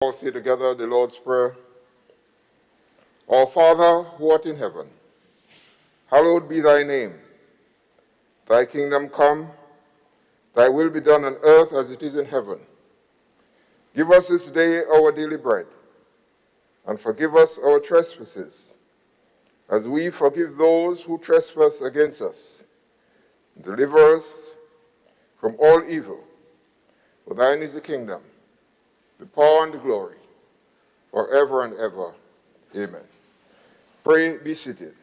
All say together the Lord's Prayer. Our Father, who art in heaven, hallowed be thy name. Thy kingdom come, thy will be done on earth as it is in heaven. Give us this day our daily bread, and forgive us our trespasses, as we forgive those who trespass against us. Deliver us from all evil. For thine is the kingdom, the power and the glory, forever and ever. Amen. Pray, be seated.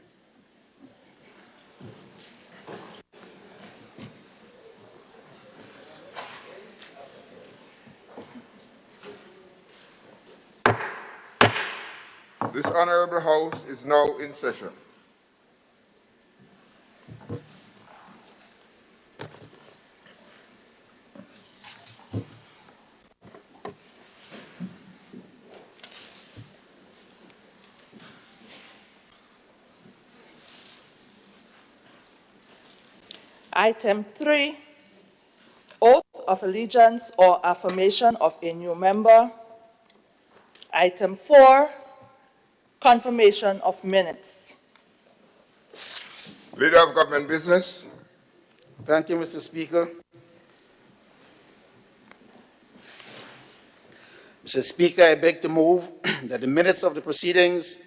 This honorable house is now in session. Item 3, oath of allegiance or affirmation of a new member. Item 4, confirmation of minutes. Leader of Government Business. Thank you, Mr. Speaker. Mr. Speaker, I beg to move that the minutes of the proceedings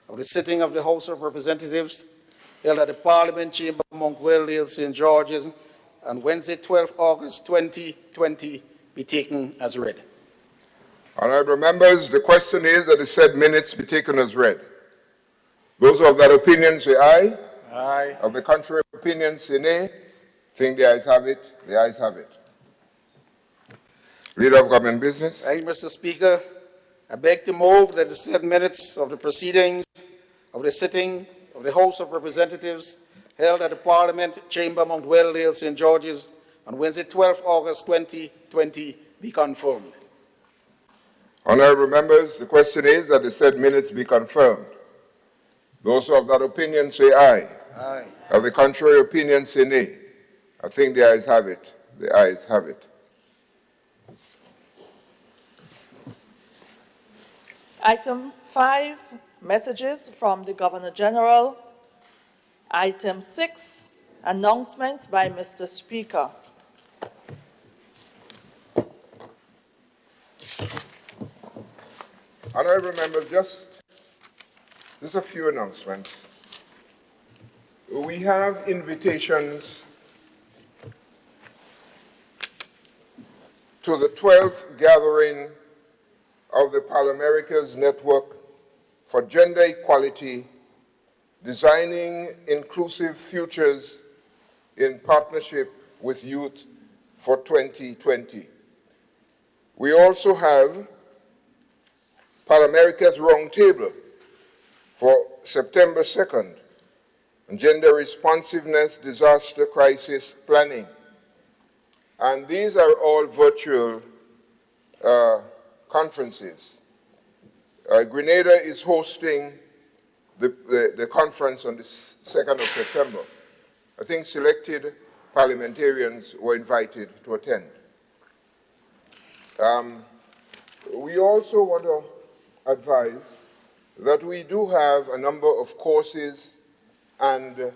of the sitting of the House of Representatives held at the Parliament Chamber, Monkwell, St. George's, on Wednesday, 12 August 2020, be taken as read. Honorable members, the question is that the said minutes be taken as read. Those of that opinion say aye. Aye. Of the contrary opinion say nay. Think the ayes have it. The ayes have it. Leader of Government Business. Thank you, Mr. Speaker. I beg to move that the said minutes of the proceedings of the sitting of the House of Representatives held at the Parliament Chamber, Mount Welldale, St. George's, on Wednesday, 12 August 2020, be confirmed. Honorable members, the question is that the said minutes be confirmed. Those of that opinion say aye. Aye. Of the contrary opinion say nay. I think the ayes have it. The ayes have it. Item 5, messages from the Governor General. Item 6, announcements by Mr. Speaker. Honorable members, just a few announcements. We have invitations to the 12th gathering of the Parliamericas Network for Gender Equality, Designing Inclusive Futures in Partnership with Youth for 2020. We also have Parliamericas Roundtable for September 2nd, on Gender Responsiveness, Disaster Crisis Planning. And these are all virtual conferences. Grenada is hosting the conference on the 2nd of September. I think selected parliamentarians were invited to attend. We also want to advise that we do have a number of courses and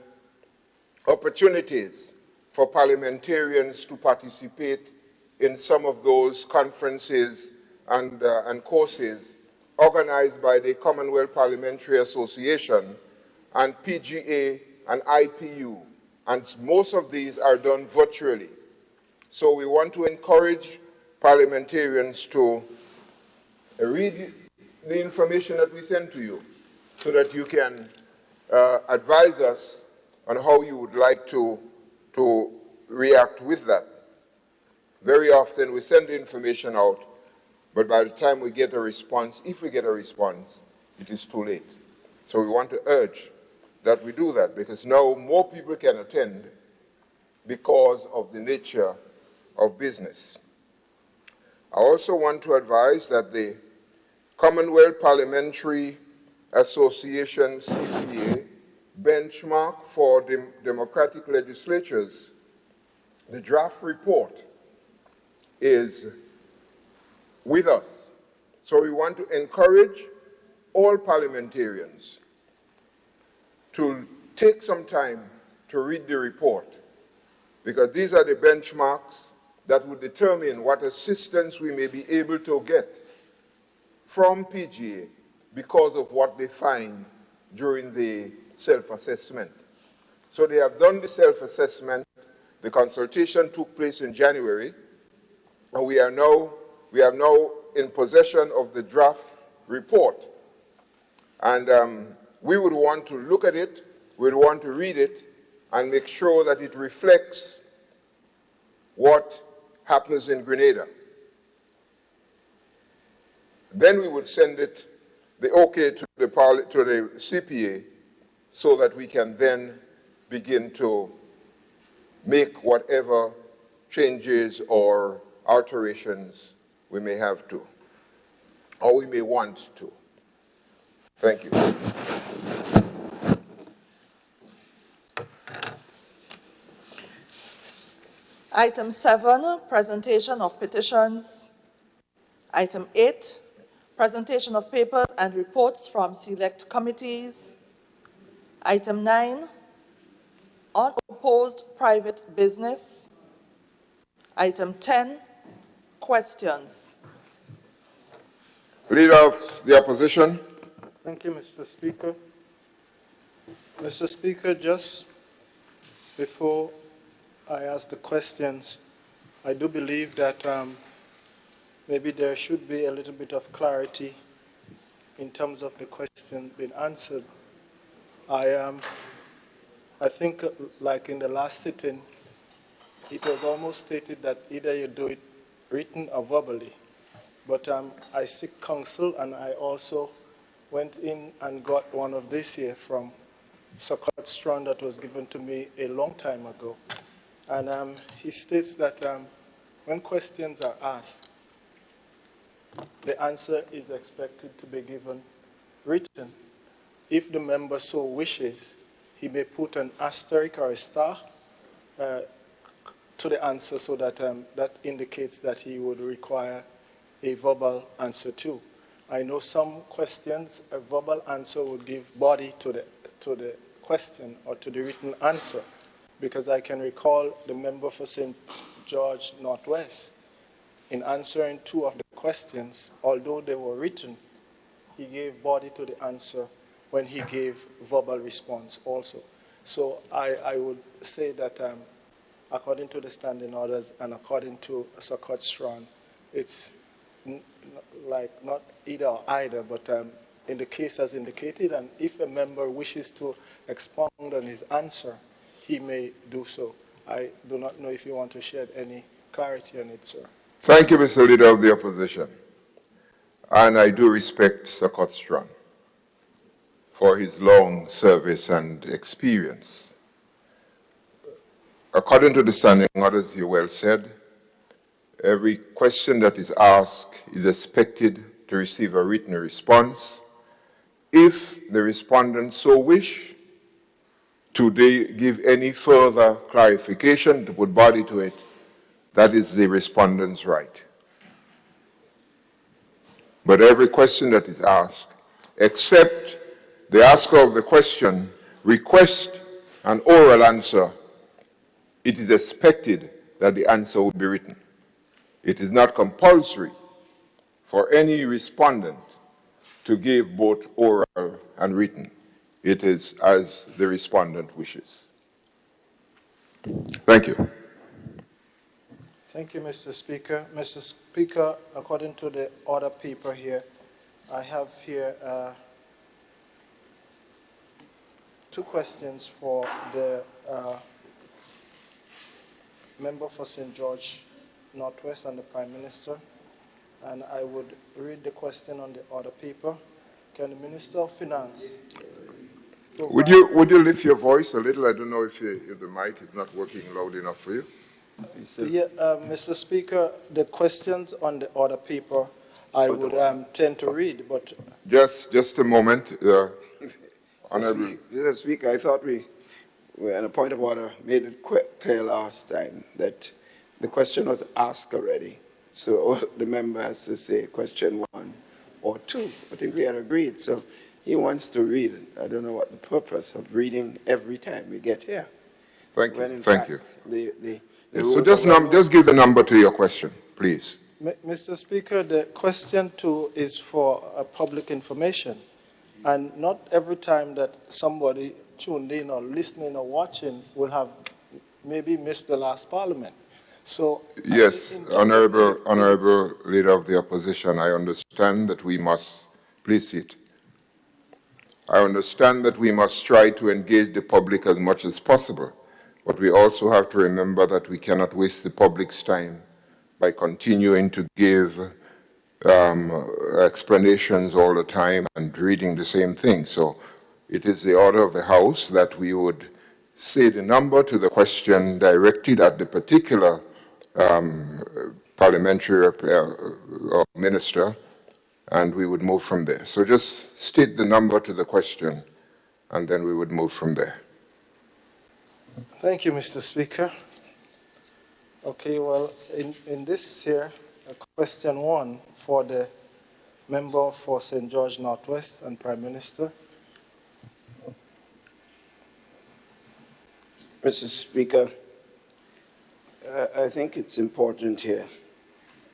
opportunities for parliamentarians to participate in some of those conferences and courses organized by the Commonwealth Parliamentary Association and PGA and IPU, and most of these are done virtually. So we want to encourage parliamentarians to read the information that we send to you so that you can advise us on how you would like to react with that. Very often we send the information out, but by the time we get a response, if we get a response, it is too late. So we want to urge that we do that, because now more people can attend because of the nature of business. I also want to advise that the Commonwealth Parliamentary Association, CPA, benchmark for democratic legislatures, the draft report is with us. So we want to encourage all parliamentarians to take some time to read the report, because these are the benchmarks that would determine what assistance we may be able to get from PGA because of what they find during the self-assessment. So they have done the self-assessment. The consultation took place in January, and we are now in possession of the draft report. And we would want to look at it, we would want to read it, and make sure that it reflects what happens in Grenada. Then we would send it, the OK, to the CPA, so that we can then begin to make whatever changes or alterations we may have to, or we may want to. Thank you. Item 7, presentation of petitions. Item 8, presentation of papers and reports from select committees. Item 9, unopposed private business. Item 10, questions. Leader of the opposition. Thank you, Mr. Speaker. Mr. Speaker, just before I ask the questions, I do believe that maybe there should be a little bit of clarity in terms of the question being answered. I think, like in the last sitting, it was almost stated that either you do it written or verbally. But I seek counsel, and I also went in and got one of this here from Sokot Strand that was given to me a long time ago. And he states that when questions are asked, the answer is expected to be given written. If the member so wishes, he may put an asterisk or a star to the answer, so that that indicates that he would require a verbal answer too. I know some questions, a verbal answer would give body to the question or to the written answer, because I can recall the member for St. George Northwest, in answering 2 of the questions, although they were written, he gave body to the answer when he gave verbal response also. So I would say that according to the standing orders and according to Sokot Strand, it's like not either or either, but in the case as indicated, and if a member wishes to expound on his answer, he may do so. I do not know if you want to shed any clarity on it, sir. Thank you, Mr. Leader of the Opposition. And I do respect Sokot Strand for his long service and experience. According to the standing orders, you well said, every question that is asked is expected to receive a written response. If the respondent so wish to give any further clarification, to put body to it, that is the respondent's right. But every question that is asked, except the asker of the question request an oral answer, it is expected that the answer will be written. It is not compulsory for any respondent to give both oral and written. It is as the respondent wishes. Thank you. Thank you, Mr. Speaker. Mr. Speaker, according to the order paper here, I have here 2 questions for the member for St. George Northwest and the Prime Minister. And I would read the question on the order paper. Can the Minister of Finance Would you lift your voice a little? I don't know if the mic is not working loud enough for you. Yeah, Mr. Speaker, the questions on the order paper I would tend to read, but... Just a moment. Mr. Speaker, I thought we were on a point of order, made it clear last time that the question was asked already. So all the member has to say question 1 or two. I think we had agreed. So he wants to read it. I don't know what the purpose of reading every time we get here. Thank When you. in Thank fact, you. the So rules are well known. just give the number to your question, please. Mr. Speaker, the question 2 is for public information. And not every time that somebody tuned in or listening or watching will have maybe missed the last parliament. So, Yes, Honorable Leader of the Opposition, I understand that we must, please sit. I understand that we must try to engage the public as much as possible, but we also have to remember that we cannot waste the public's time by continuing to give explanations all the time and reading the same thing. So it is the order of the House that we would say the number to the question directed at the particular parliamentary minister, and we would move from there. So just state the number to the question, and then we would move from there. Thank you, Mr. Speaker. Okay, well, in this here, question 1 for the member for St. George Northwest and Prime Minister. Mr. Speaker, I think it's important here.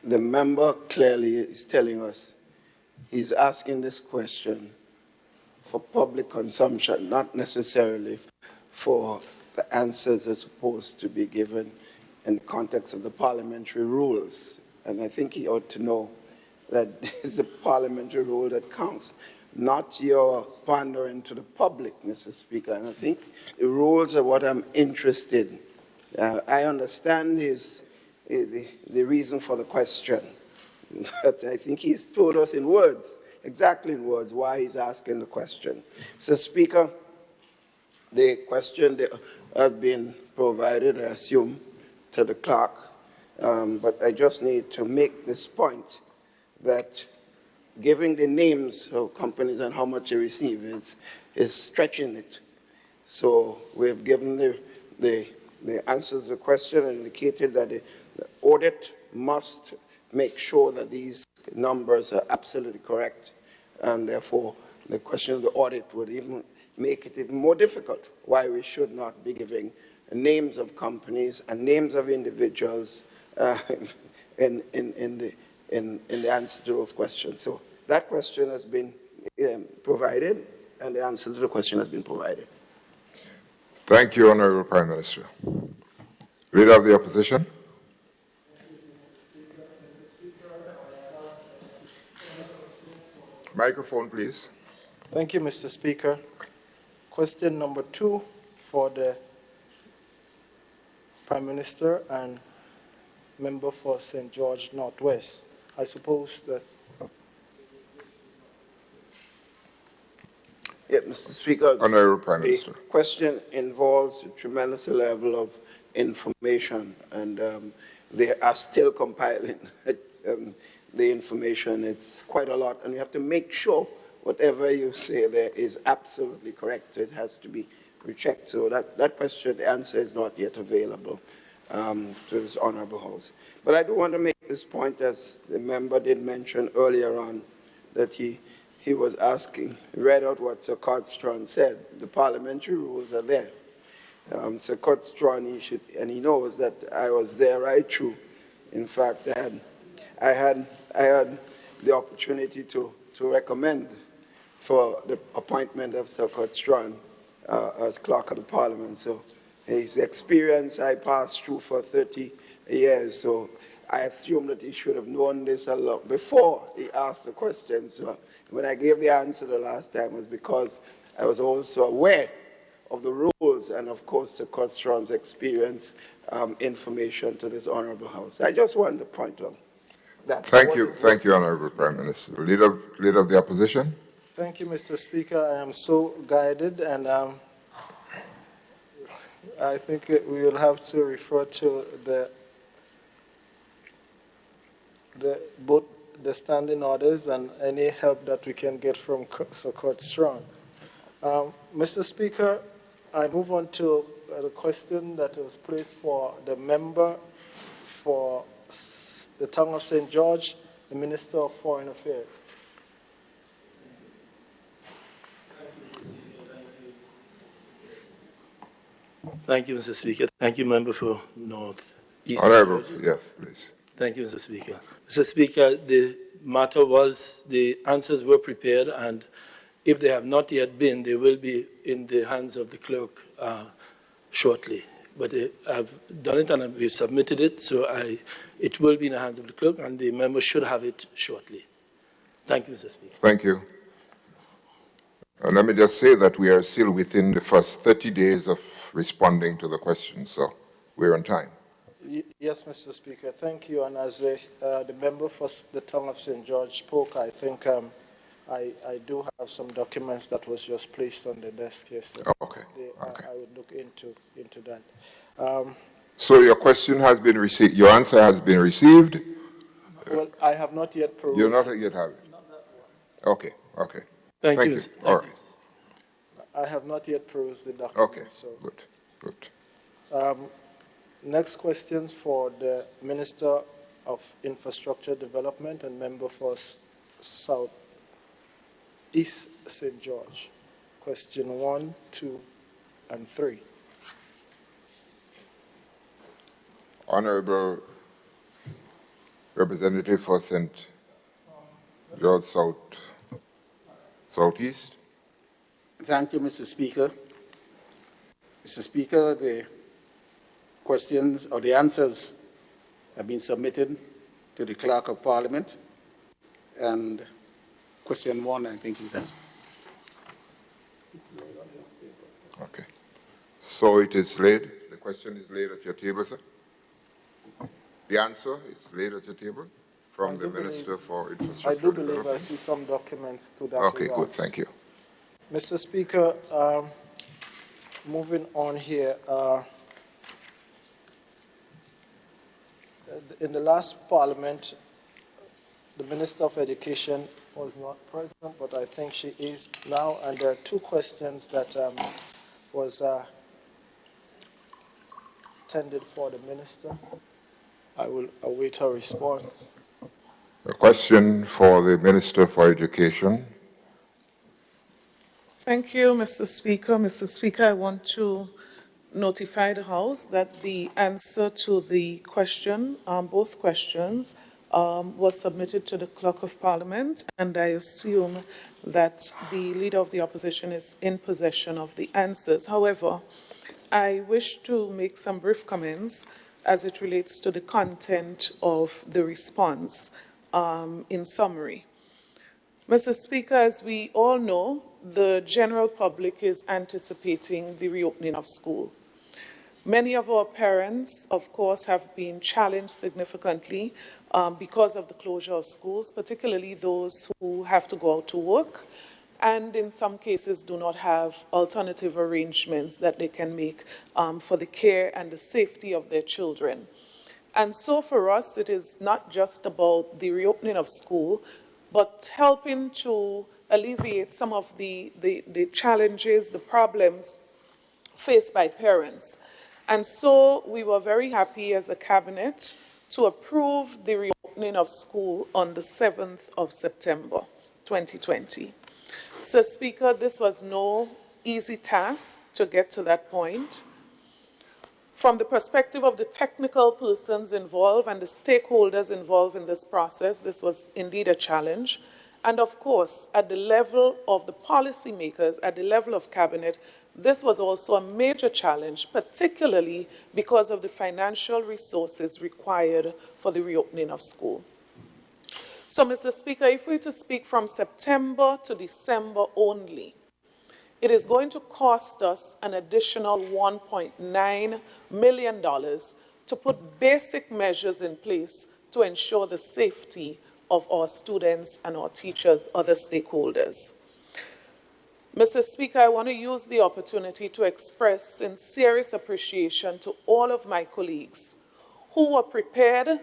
The member clearly is telling us he's asking this question for public consumption, not necessarily for the answers are supposed to be given in the context of the parliamentary rules. And I think he ought to know that it's the parliamentary rule that counts, not your pandering to the public, Mr. Speaker. And I think the rules are what I'm interested in. I understand the reason for the question, but I think he's told us in words, exactly in words, why he's asking the question. Mr. Speaker, the question has been provided, I assume, to the clerk, but I just need to make this point that giving the names of companies and how much they receive is stretching it. So we've given the answer to the question and indicated that the audit must make sure that these numbers are absolutely correct, and therefore the question of the audit would even make it even more difficult why we should not be giving names of companies and names of individuals in the answer to those questions. So that question has been provided, and the answer to the question has been provided. Thank you, Honorable Prime Minister. Leader of the Opposition. Microphone, please. Thank you, Mr. Speaker. Question number 2 for the Prime Minister and member for St. George Northwest. I suppose that... Yeah, Mr. Speaker, Honorable Prime Minister. The question involves a tremendous level of information, and they are still compiling the information. It's quite a lot, and we have to make sure whatever you say there is absolutely correct. It has to be rechecked. So that question, the answer is not yet available to this Honorable House. But I do want to make this point, as the member did mention earlier on, that he was asking, read out what Sir Codstron said. The parliamentary rules are there. Sir Codstron, he knows that I was there right through. In fact, I had the opportunity to recommend for the appointment of Sir Codstron as Clerk of the Parliament. So his experience I passed through for 30 years. So I assume that he should have known this a lot before he asked the question. So when I gave the answer the last time was because I was also aware of the rules and, of course, the Codstron's experience information to this Honorable House. I just wanted to point out that. Thank you, Honorable Prime Minister. Leader of the Opposition. Thank you, Mr. Speaker. I am so guided, and I think we will have to refer to both the standing orders and any help that we can get from Sir Codstron. Mr. Speaker, I move on to the question that was placed for the member for the town of St. George, the Minister of Foreign Affairs. Thank you, Mr. Speaker. Thank you, Member for North East. Honorable, yes, please. Thank you, Mr. Speaker. Mr. Speaker, the answers were prepared, and if they have not yet been, they will be in the hands of the clerk shortly. But I've done it and we submitted it, so it will be in the hands of the clerk, and the member should have it shortly. Thank you, Mr. Speaker. Thank you. And let me just say that we are still within the first 30 days of responding to the question, so we're on time. Yes, Mr. Speaker, thank you. And as the member for the town of St. George spoke, I think I do have some documents that was just placed on the desk here. So Okay. I would look into that. So your question has been received, your answer has been received? Well, I have not yet perused. You're not yet have it? Okay, okay. Thank you. All right. I have not yet perused the document. Okay, so. good. Next questions for the Minister of Infrastructure Development and member for South East St. George. Question 1, 2, and 3. Honorable Representative for St. George Southeast. Thank you, Mr. Speaker. Mr. Speaker, the questions or the answers have been submitted to the Clerk of Parliament, and question 1, I think, is answered. Okay. So it is laid. The question is laid at your table, sir. The answer is laid at your table from the Minister for Infrastructure. I do believe I see some documents to that. Okay, good. Thank you. Mr. Speaker, moving on here. In the last Parliament, the Minister of Education was not present, but I think she is now, and there are 2 questions that was tendered for the Minister. I will await her response. A question for the Minister for Education. Thank you, Mr. Speaker. Mr. Speaker, I want to notify the House that the answer to the question, both questions, was submitted to the Clerk of Parliament, and I assume that the Leader of the Opposition is in possession of the answers. However, I wish to make some brief comments as it relates to the content of the response in summary. Mr. Speaker, as we all know, the general public is anticipating the reopening of school. Many of our parents, of course, have been challenged significantly because of the closure of schools, particularly those who have to go out to work and in some cases do not have alternative arrangements that they can make for the care and the safety of their children. And so for us, it is not just about the reopening of school, but helping to alleviate some of the challenges, the problems faced by parents. And so we were very happy as a cabinet to approve the reopening of school on the 7th of September, 2020. So, Speaker, this was no easy task to get to that point. From the perspective of the technical persons involved and the stakeholders involved in this process, this was indeed a challenge. And of course, at the level of the policymakers, at the level of cabinet, this was also a major challenge, particularly because of the financial resources required for the reopening of school. So, Mr. Speaker, if we were to speak from September to December only, it is going to cost us an additional $1.9 million to put basic measures in place to ensure the safety of our students and our teachers, other stakeholders. Mr. Speaker, I want to use the opportunity to express sincerest appreciation to all of my colleagues who were prepared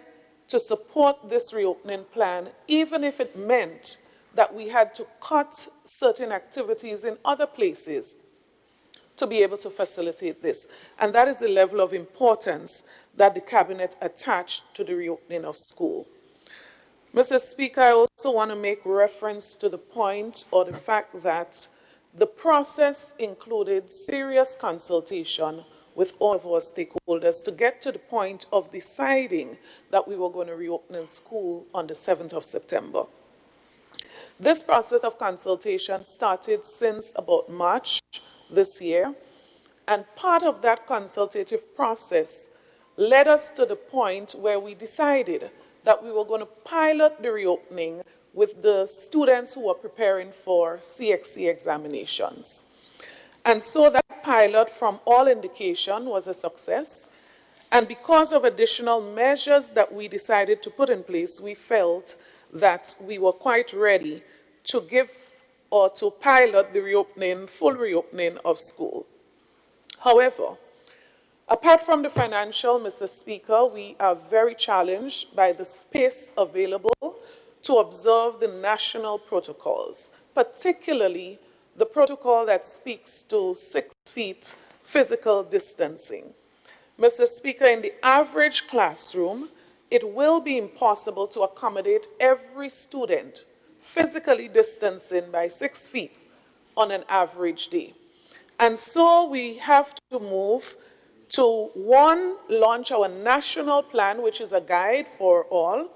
to support this reopening plan, even if it meant that we had to cut certain activities in other places to be able to facilitate this. And that is the level of importance that the Cabinet attached to the reopening of school. Mr. Speaker, I also want to make reference to the point or the fact that the process included serious consultation with all of our stakeholders to get to the point of deciding that we were going to reopen school on the 7th of September. This process of consultation started since about March this year, and part of that consultative process led us to the point where we decided that we were going to pilot the reopening with the students who were preparing for CXC examinations. And so that pilot, from all indication, was a success. And because of additional measures that we decided to put in place, we felt that we were quite ready to give or to pilot the reopening, full reopening of school. However, apart from the financial, Mr. Speaker, we are very challenged by the space available to observe the national protocols, particularly the protocol that speaks to 6 feet physical distancing. Mr. Speaker, in the average classroom, it will be impossible to accommodate every student physically distancing by 6 feet on an average day. And so we have to move to, one, launch our national plan, which is a guide for all,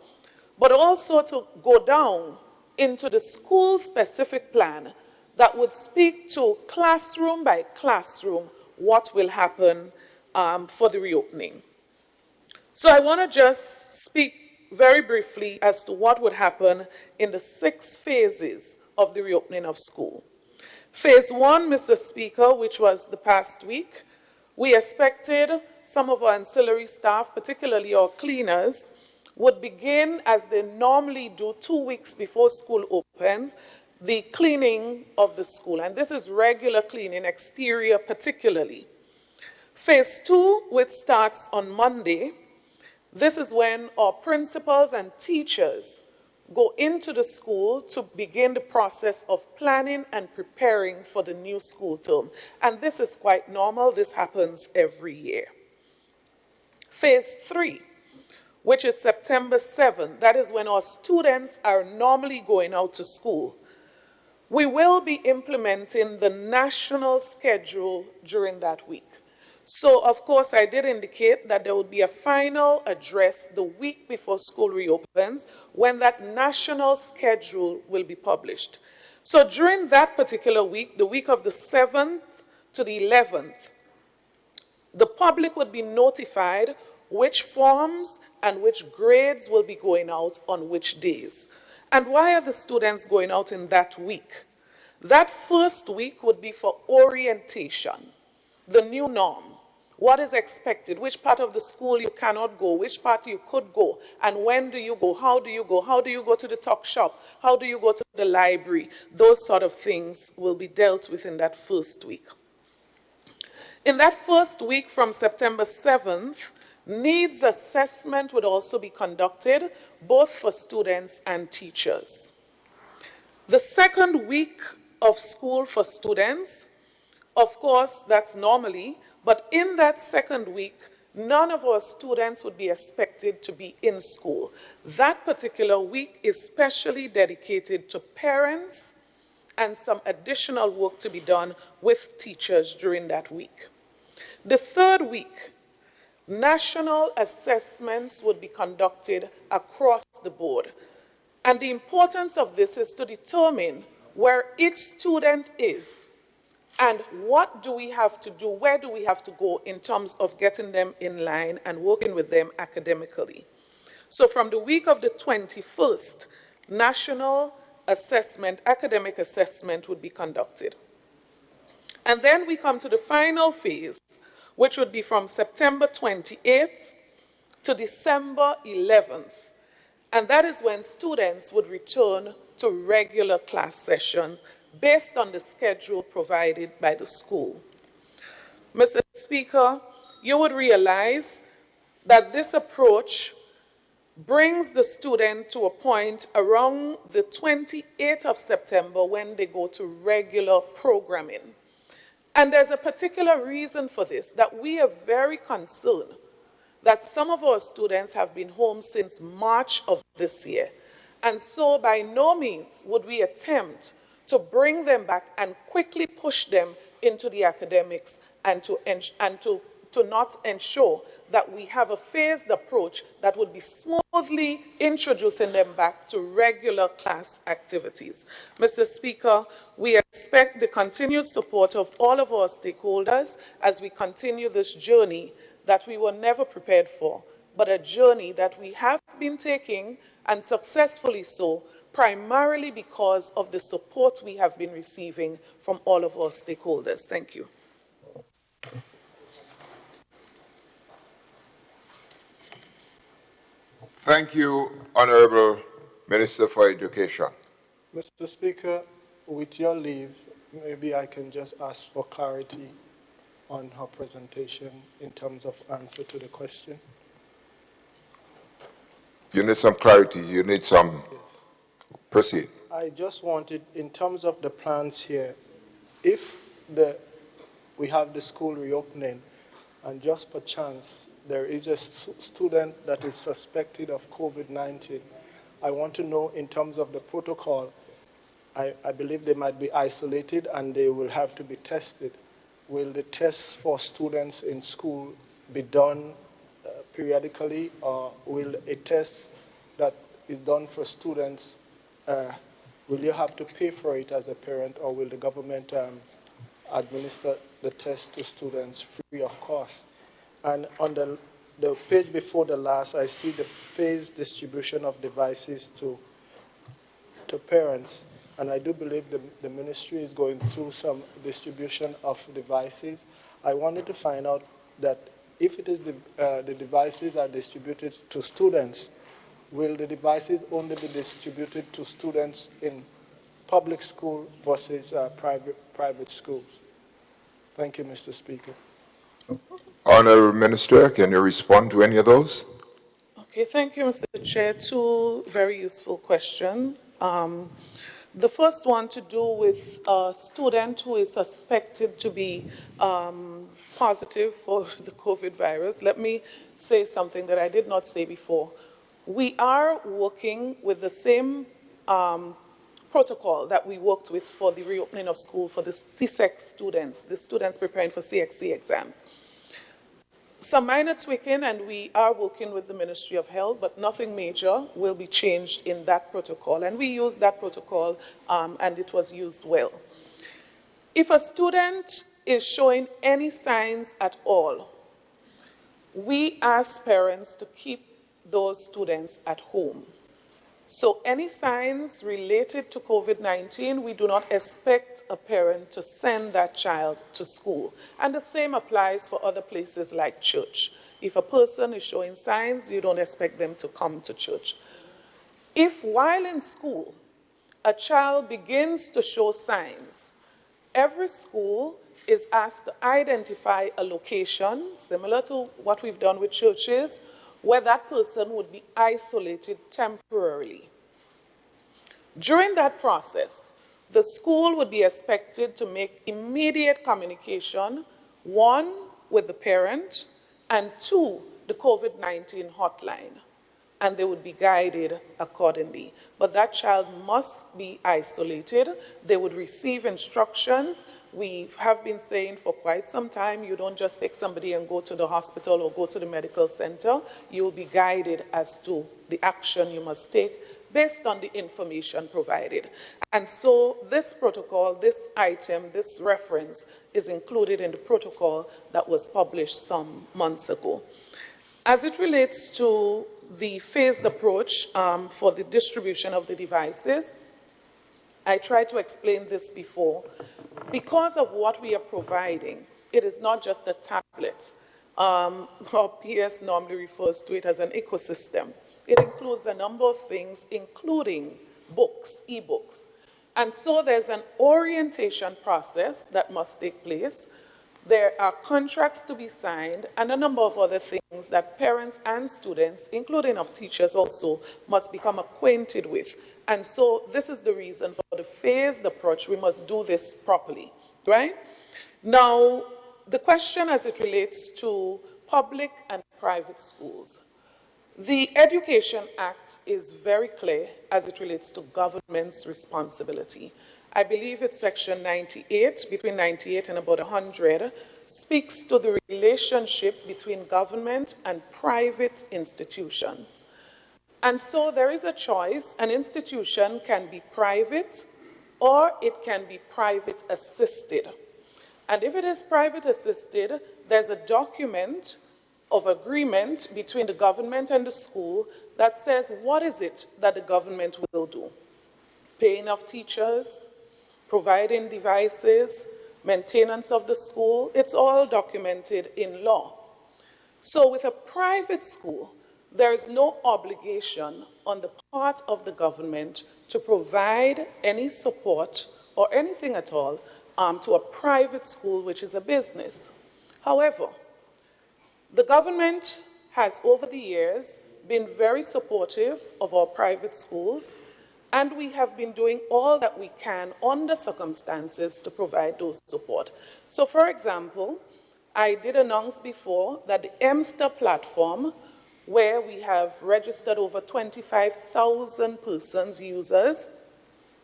but also to go down into the school-specific plan that would speak to classroom by classroom what will happen for the reopening. So I want to just speak very briefly as to what would happen in the 6 phases of the reopening of school. Phase 1, Mr. Speaker, which was the past week, we expected some of our ancillary staff, particularly our cleaners, would begin, as they normally do 2 weeks before school opens, the cleaning of the school. And this is regular cleaning, exterior particularly. Phase 2, which starts on Monday, this is when our principals and teachers go into the school to begin the process of planning and preparing for the new school term. And this is quite normal. This happens every year. Phase 3, which is September 7th, that is when our students are normally going out to school. We will be implementing the national schedule during that week. So, of course, I did indicate that there would be a final address the week before school reopens when that national schedule will be published. So during that particular week, the week of the 7th to the 11th, the public would be notified which forms and which grades will be going out on which days. And why are the students going out in that week? That first week would be for orientation, the new norm. What is expected? Which part of the school you cannot go? Which part you could go? And when do you go? How do you go? How do you go to the tuck shop? How do you go to the library? Those sort of things will be dealt with in that first week. In that first week from September 7th, needs assessment would also be conducted, both for students and teachers. The second week of school for students, of course, that's normally, but in that second week, none of our students would be expected to be in school. That particular week is specially dedicated to parents and some additional work to be done with teachers during that week. The third week, national assessments would be conducted across the board. And the importance of this is to determine where each student is and what do we have to do, where do we have to go in terms of getting them in line and working with them academically. So from the week of the 21st, national assessment, academic assessment would be conducted. And then we come to the final phase, which would be from September 28th to December 11th. And that is when students would return to regular class sessions based on the schedule provided by the school. Mr. Speaker, you would realize that this approach brings the student to a point around the 28th of September when they go to regular programming. And there's a particular reason for this, that we are very concerned that some of our students have been home since March of this year. And so by no means would we attempt to bring them back and quickly push them into the academics and to to not ensure that we have a phased approach that would be smoothly introducing them back to regular class activities. Mr. Speaker, we expect the continued support of all of our stakeholders as we continue this journey that we were never prepared for, but a journey that we have been taking, and successfully so, primarily because of the support we have been receiving from all of our stakeholders. Thank you. Thank you, Honorable Minister for Education. Mr. Speaker, with your leave, maybe I can just ask for clarity on her presentation in terms of answer to the question. You need some clarity. You need some. Yes. Proceed. I just wanted, in terms of the plans here, if we have the school reopening, and just per chance there is a student that is suspected of COVID-19, I want to know in terms of the protocol, I believe they might be isolated and they will have to be tested. Will the tests for students in school be done periodically, or will a test that is done for students, will you have to pay for it as a parent, or will the government administer the test to students free of cost? And on the page before the last, I see the phased distribution of devices to parents. And I do believe the ministry is going through some distribution of devices. I wanted to find out that if it is the devices are distributed to students, will the devices only be distributed to students in public school versus private schools? Thank you, Mr. Speaker. Honorable Minister, can you respond to any of those? Okay, thank you, Mr. Chair. Two very useful questions. The first one to do with a student who is suspected to be positive for the COVID virus. Let me say something that I did not say before. We are working with the same protocol that we worked with for the reopening of school for the CSEC students, the students preparing for CXC exams. Some minor tweaking, and we are working with the Ministry of Health, but nothing major will be changed in that protocol. And we use that protocol, and it was used well. If a student is showing any signs at all, we ask parents to keep those students at home. So any signs related to COVID-19, we do not expect a parent to send that child to school. And the same applies for other places like church. If a person is showing signs, you don't expect them to come to church. If while in school, a child begins to show signs, every school is asked to identify a location, similar to what we've done with churches, where that person would be isolated temporarily. During that process, the school would be expected to make immediate communication, one, with the parent, and two, the COVID-19 hotline, and they would be guided accordingly. But that child must be isolated. They would receive instructions. We have been saying for quite some time, you don't just take somebody and go to the hospital or go to the medical center. You will be guided as to the action you must take based on the information provided. And so this protocol, this item, this reference is included in the protocol that was published some months ago. As it relates to the phased approach for the distribution of the devices, I tried to explain this before. Because of what we are providing, it is not just a tablet. Our PS normally refers to it as an ecosystem. It includes a number of things, including books, e-books. And so there's an orientation process that must take place. There are contracts to be signed and a number of other things that parents and students, including of teachers also, must become acquainted with. And so this is the reason for the phased approach. We must do this properly, right? Now, the question as it relates to public and private schools. The Education Act is very clear as it relates to government's responsibility. I believe it's section 98, between 98 and about 100, speaks to the relationship between government and private institutions. And so there is a choice. An institution can be private or it can be private assisted. And if it is private assisted, there's a document of agreement between the government and the school that says what is it that the government will do. Paying of teachers, providing devices, maintenance of the school, it's all documented in law. So with a private school, there is no obligation on the part of the government to provide any support or anything at all to a private school, which is a business. However, the government has over the years been very supportive of our private schools, and we have been doing all that we can under circumstances to provide those support. So for example, I did announce before that the MSTER platform, where we have registered over 25,000 persons, users,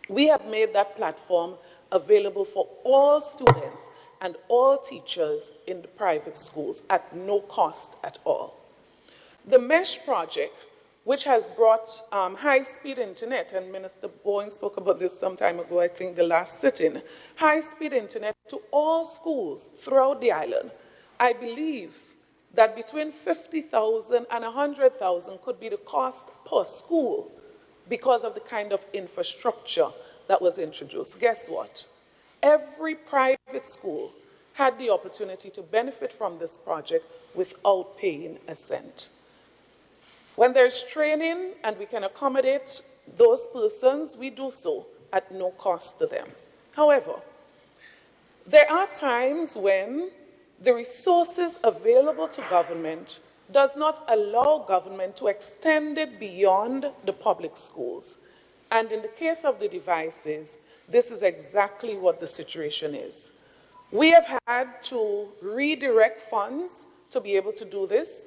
we have made that platform available for all students and all teachers in the private schools at no cost at all. The MESH project, which has brought high-speed internet, and Minister Bowen spoke about this some time ago, I think the last sit-in, high-speed internet to all schools throughout the island. I believe that between 50,000 and 100,000 could be the cost per school because of the kind of infrastructure that was introduced. Guess what? Every private school had the opportunity to benefit from this project without paying a cent. When there's training and we can accommodate those persons, we do so at no cost to them. However, there are times when the resources available to government does not allow government to extend it beyond the public schools. And in the case of the devices, this is exactly what the situation is. We have had to redirect funds to be able to do this.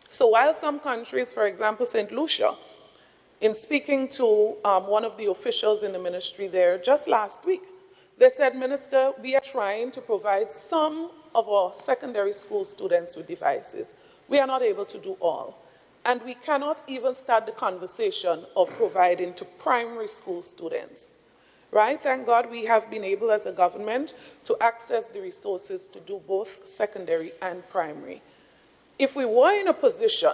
So while some countries, for example, St. Lucia, in speaking to one of the officials in the ministry there just last week, they said, Minister, we are trying to provide some of our secondary school students with devices. We are not able to do all. And we cannot even start the conversation of providing to primary school students. Right? Thank God we have been able as a government to access the resources to do both secondary and primary. If we were in a position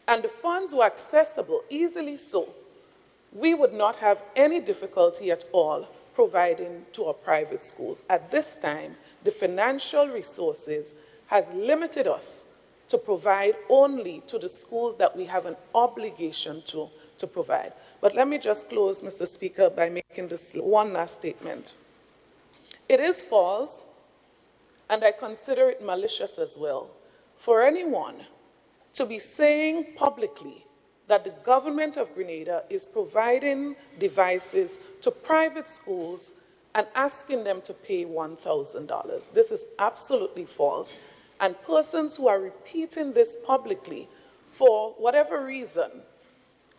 and the funds were accessible, easily so, we would not have any difficulty at all providing to our private schools. At this time, the financial resources has limited us to provide only to the schools that we have an obligation to provide. But let me just close, Mr. Speaker, by making this one last statement. It is false, and I consider it malicious as well, for anyone to be saying publicly that the government of Grenada is providing devices to private schools and asking them to pay $1,000. This is absolutely false. And persons who are repeating this publicly, for whatever reason,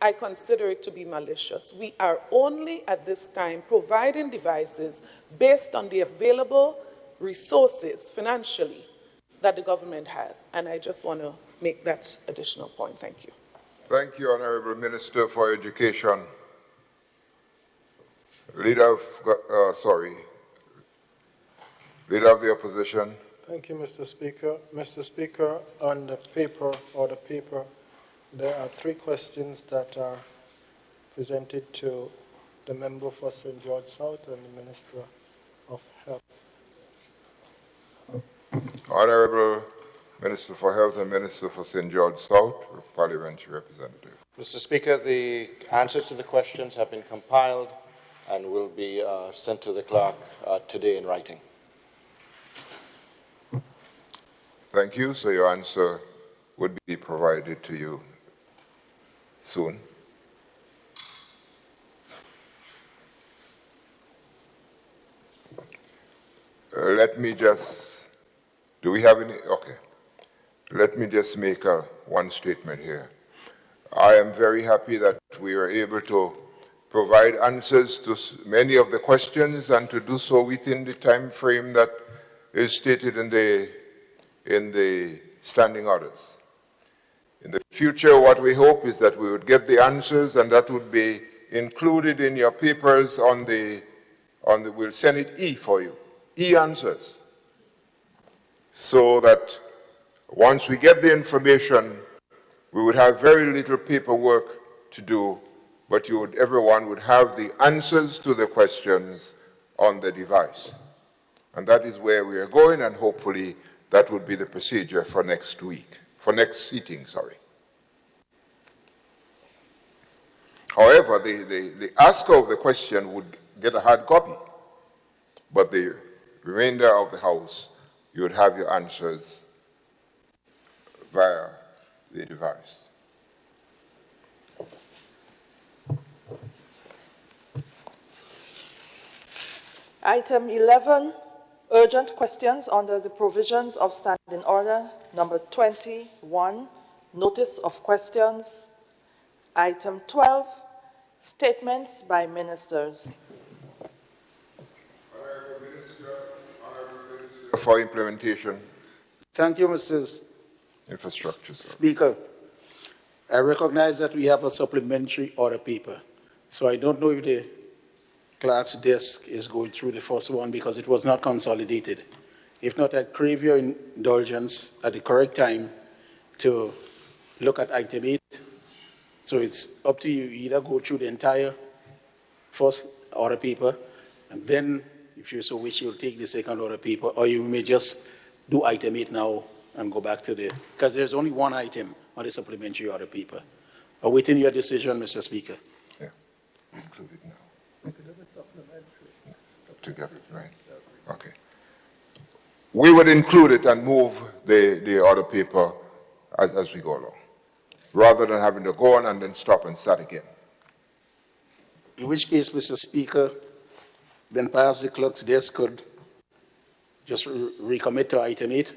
I consider it to be malicious. We are only at this time providing devices based on the available resources financially that the government has. And I just want to make that additional point. Thank you. Thank you, Honorable Minister for Education. Leader of the Opposition. Thank you, Mr. Speaker. Mr. Speaker, on the paper, there are 3 questions that are presented to the member for St. George South and the Minister of Health. Honorable Minister for Health and Minister for St. George South, Parliamentary Representative. Mr. Speaker, the answers to the questions have been compiled and will be sent to the clerk today in writing. Thank you. So your answer would be provided to you soon. Let me just, do we have any? Okay. Let me just make one statement here. I am very happy that we were able to provide answers to many of the questions and to do so within the time frame that is stated in the standing orders. In the future, what we hope is that we would get the answers, and that would be included in your papers we'll send it E for you, E answers. So that once we get the information, we would have very little paperwork to do, but everyone would have the answers to the questions on the device. And that is where we are going, and hopefully that would be the procedure for next sitting, sorry. However, the asker of the question would get a hard copy, but the remainder of the House, you would have your answers via the device. Item 11, urgent questions under the provisions of Standing Order number 21, notice of questions. Item 12, statements by ministers. Honourable Minister for Implementation. Thank you, Mr. Infrastructure. Speaker. I recognize that we have a supplementary order paper, so I don't know if the clerk's desk is going through the first one because it was not consolidated. If not, I crave your indulgence at the correct time to look at item 8. So it's up to you. Either go through the entire first order paper, and then, if you so wish, you'll take the second order paper, or you may just do item 8 now and go back to because there's only one item on the supplementary order paper. Awaiting your decision, Mr. Speaker. Yeah, include it now. Together, right? Okay. We would include it and move the order paper as we go along, rather than having to go on and then stop and start again. In which case, Mr. Speaker, then perhaps the clerk's desk could just recommit to item 8.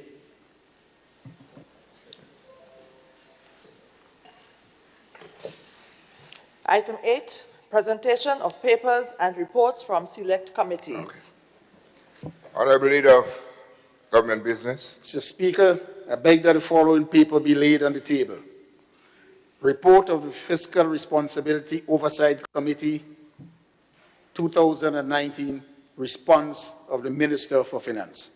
Item 8, presentation of papers and reports from select committees. Okay. Honourable Leader of Government Business. Mr. Speaker, I beg that the following paper be laid on the table. Report of the Fiscal Responsibility Oversight Committee, 2019, response of the Minister for Finance.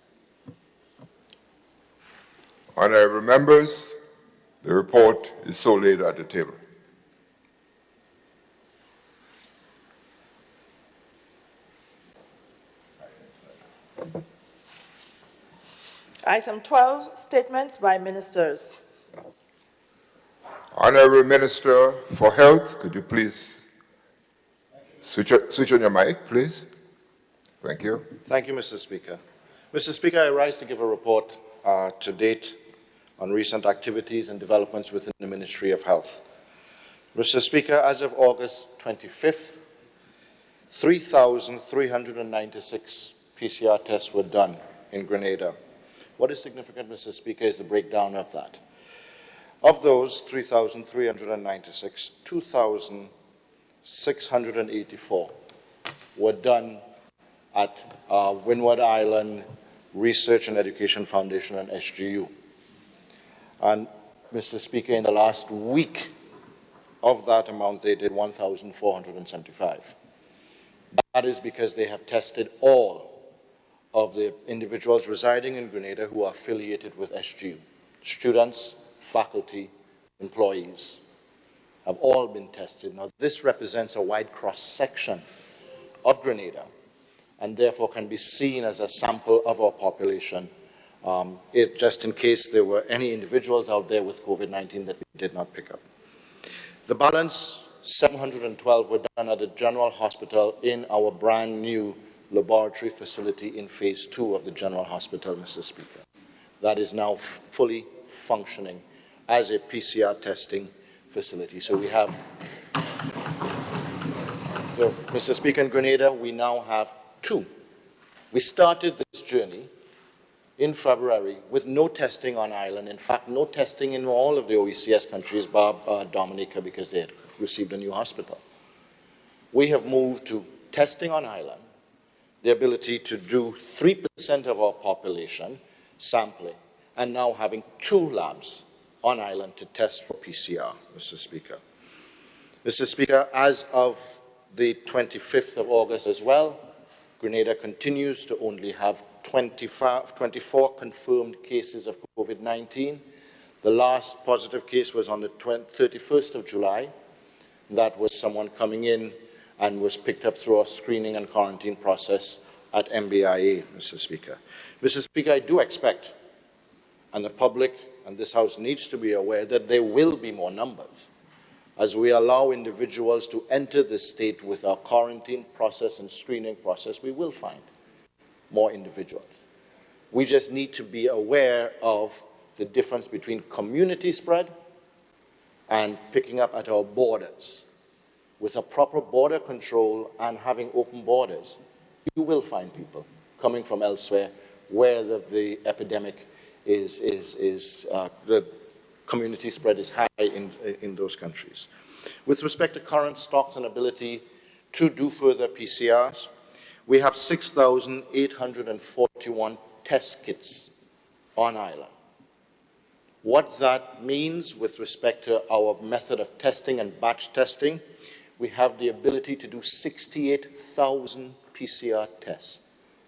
Honourable members, the report is so laid at the table. Item 12, statements by ministers. Honourable Minister for Health, could you please switch on your mic, please? Thank you. Thank you, Mr. Speaker. Mr. Speaker, I rise to give a report to date on recent activities and developments within the Ministry of Health. Mr. Speaker, as of August 25th, 3,396 PCR tests were done in Grenada. What is significant, Mr. Speaker, is the breakdown of that. Of those 3,396, 2,684 were done at Windward Island Research and Education Foundation and SGU. And, Mr. Speaker, in the last week of that amount, they did 1,475. That is because they have tested all of the individuals residing in Grenada who are affiliated with SGU. Students, faculty, employees have all been tested. Now, this represents a wide cross-section of Grenada and therefore can be seen as a sample of our population, just in case there were any individuals out there with COVID-19 that we did not pick up. The balance, 712, were done at the General Hospital in our brand new laboratory facility in phase 2 of the General Hospital, Mr. Speaker. That is now fully functioning as a PCR testing facility. So we have, Mr. Speaker, in Grenada, we now have 2. We started this journey in February with no testing on island. In fact, no testing in all of the OECS countries, bar Dominica, because they had received a new hospital. We have moved to testing on island, the ability to do 3% of our population sampling, and now having 2 labs on island to test for PCR, Mr. Speaker. Mr. Speaker, as of the 25th of August as well, Grenada continues to only have 24 confirmed cases of COVID-19. The last positive case was on the 31st of July. That was someone coming in and was picked up through our screening and quarantine process at MBIA, Mr. Speaker. Mr. Speaker, I do expect, and the public and this House needs to be aware, that there will be more numbers as we allow individuals to enter the state with our quarantine process and screening process. We will find more individuals. We just need to be aware of the difference between community spread and picking up at our borders. With a proper border control and having open borders, you will find people coming from elsewhere where the epidemic the community spread is high in those countries. With respect to current stocks and ability to do further PCRs, we have 6,841 test kits on island. What that means with respect to our method of testing and batch testing, we have the ability to do 68,000 PCR tests,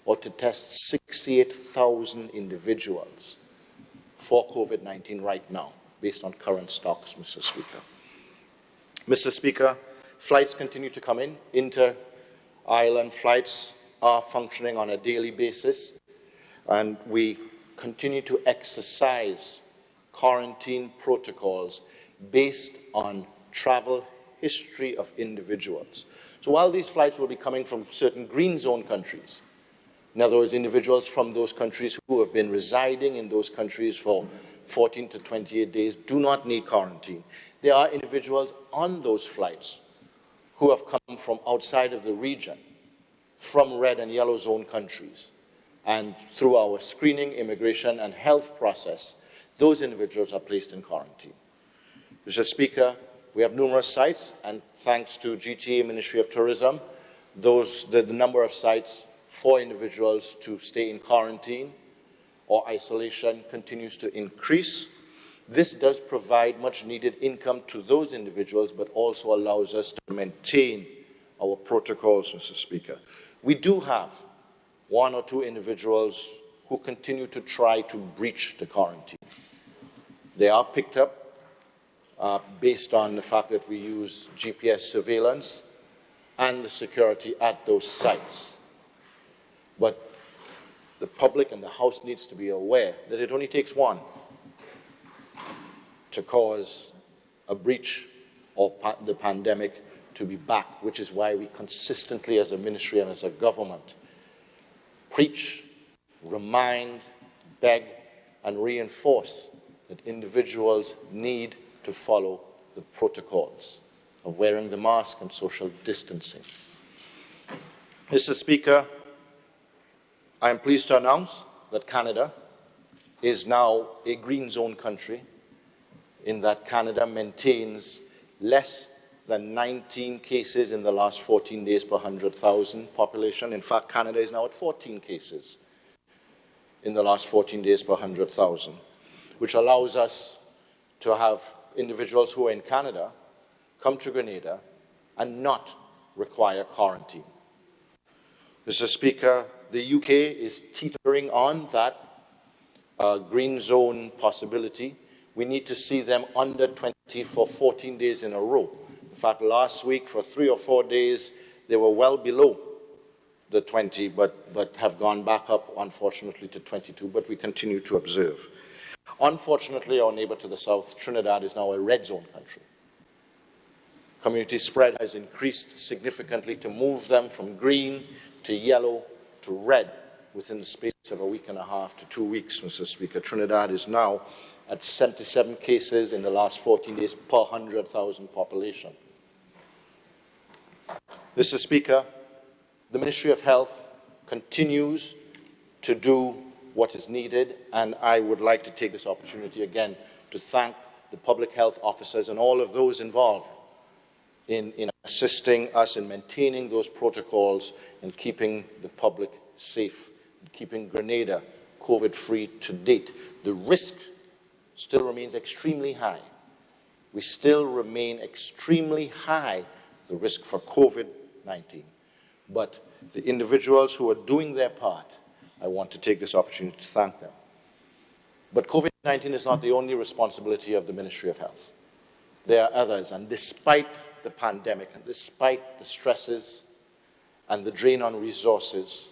or to test 68,000 individuals for COVID-19 right now, based on current stocks, Mr. Speaker. Mr. Speaker, flights continue to come in. Inter-island flights are functioning on a daily basis, and we continue to exercise quarantine protocols based on travel history of individuals. So while these flights will be coming from certain green zone countries, in other words, individuals from those countries who have been residing in those countries for 14 to 28 days do not need quarantine. There are individuals on those flights who have come from outside of the region, from red and yellow zone countries. And through our screening, immigration, and health process, those individuals are placed in quarantine. Mr. Speaker, we have numerous sites, and thanks to GTA Ministry of Tourism, the number of sites for individuals to stay in quarantine or isolation continues to increase. This does provide much needed income to those individuals, but also allows us to maintain our protocols, Mr. Speaker. We do have 1 or 2 individuals who continue to try to breach the quarantine. They are picked up based on the fact that we use GPS surveillance and the security at those sites. But the public and the House needs to be aware that it only takes one to cause a breach or the pandemic to be back, which is why we consistently as a ministry and as a government preach, remind, beg, and reinforce that individuals need to follow the protocols of wearing the mask and social distancing. Mr. Speaker, I am pleased to announce that Canada is now a green zone country, in that Canada maintains less than 19 cases in the last 14 days per 100,000 population. In fact, Canada is now at 14 cases in the last 14 days per 100,000, which allows us to have individuals who are in Canada come to Grenada and not require quarantine. Mr. Speaker, the UK is teetering on that green zone possibility. We need to see them under 20 for 14 days in a row. In fact, last week for 3 or 4 days, they were well below the 20, but have gone back up, unfortunately, to 22, but we continue to observe. Unfortunately, our neighbor to the south, Trinidad, is now a red zone country. Community spread has increased significantly to move them from green to yellow to red within the space of a week and a half to 2 weeks, Mr. Speaker. Trinidad is now at 77 cases in the last 14 days per 100,000 population. Mr. Speaker, the Ministry of Health continues to do what is needed, and I would like to take this opportunity again to thank the public health officers and all of those involved in assisting us in maintaining those protocols and keeping the public safe, keeping Grenada COVID-free to date. The risk still remains extremely high. We still remain extremely high, the risk for COVID-19. But the individuals who are doing their part, I want to take this opportunity to thank them. But COVID-19 is not the only responsibility of the Ministry of Health. There are others, and despite the pandemic, and despite the stresses and the drain on resources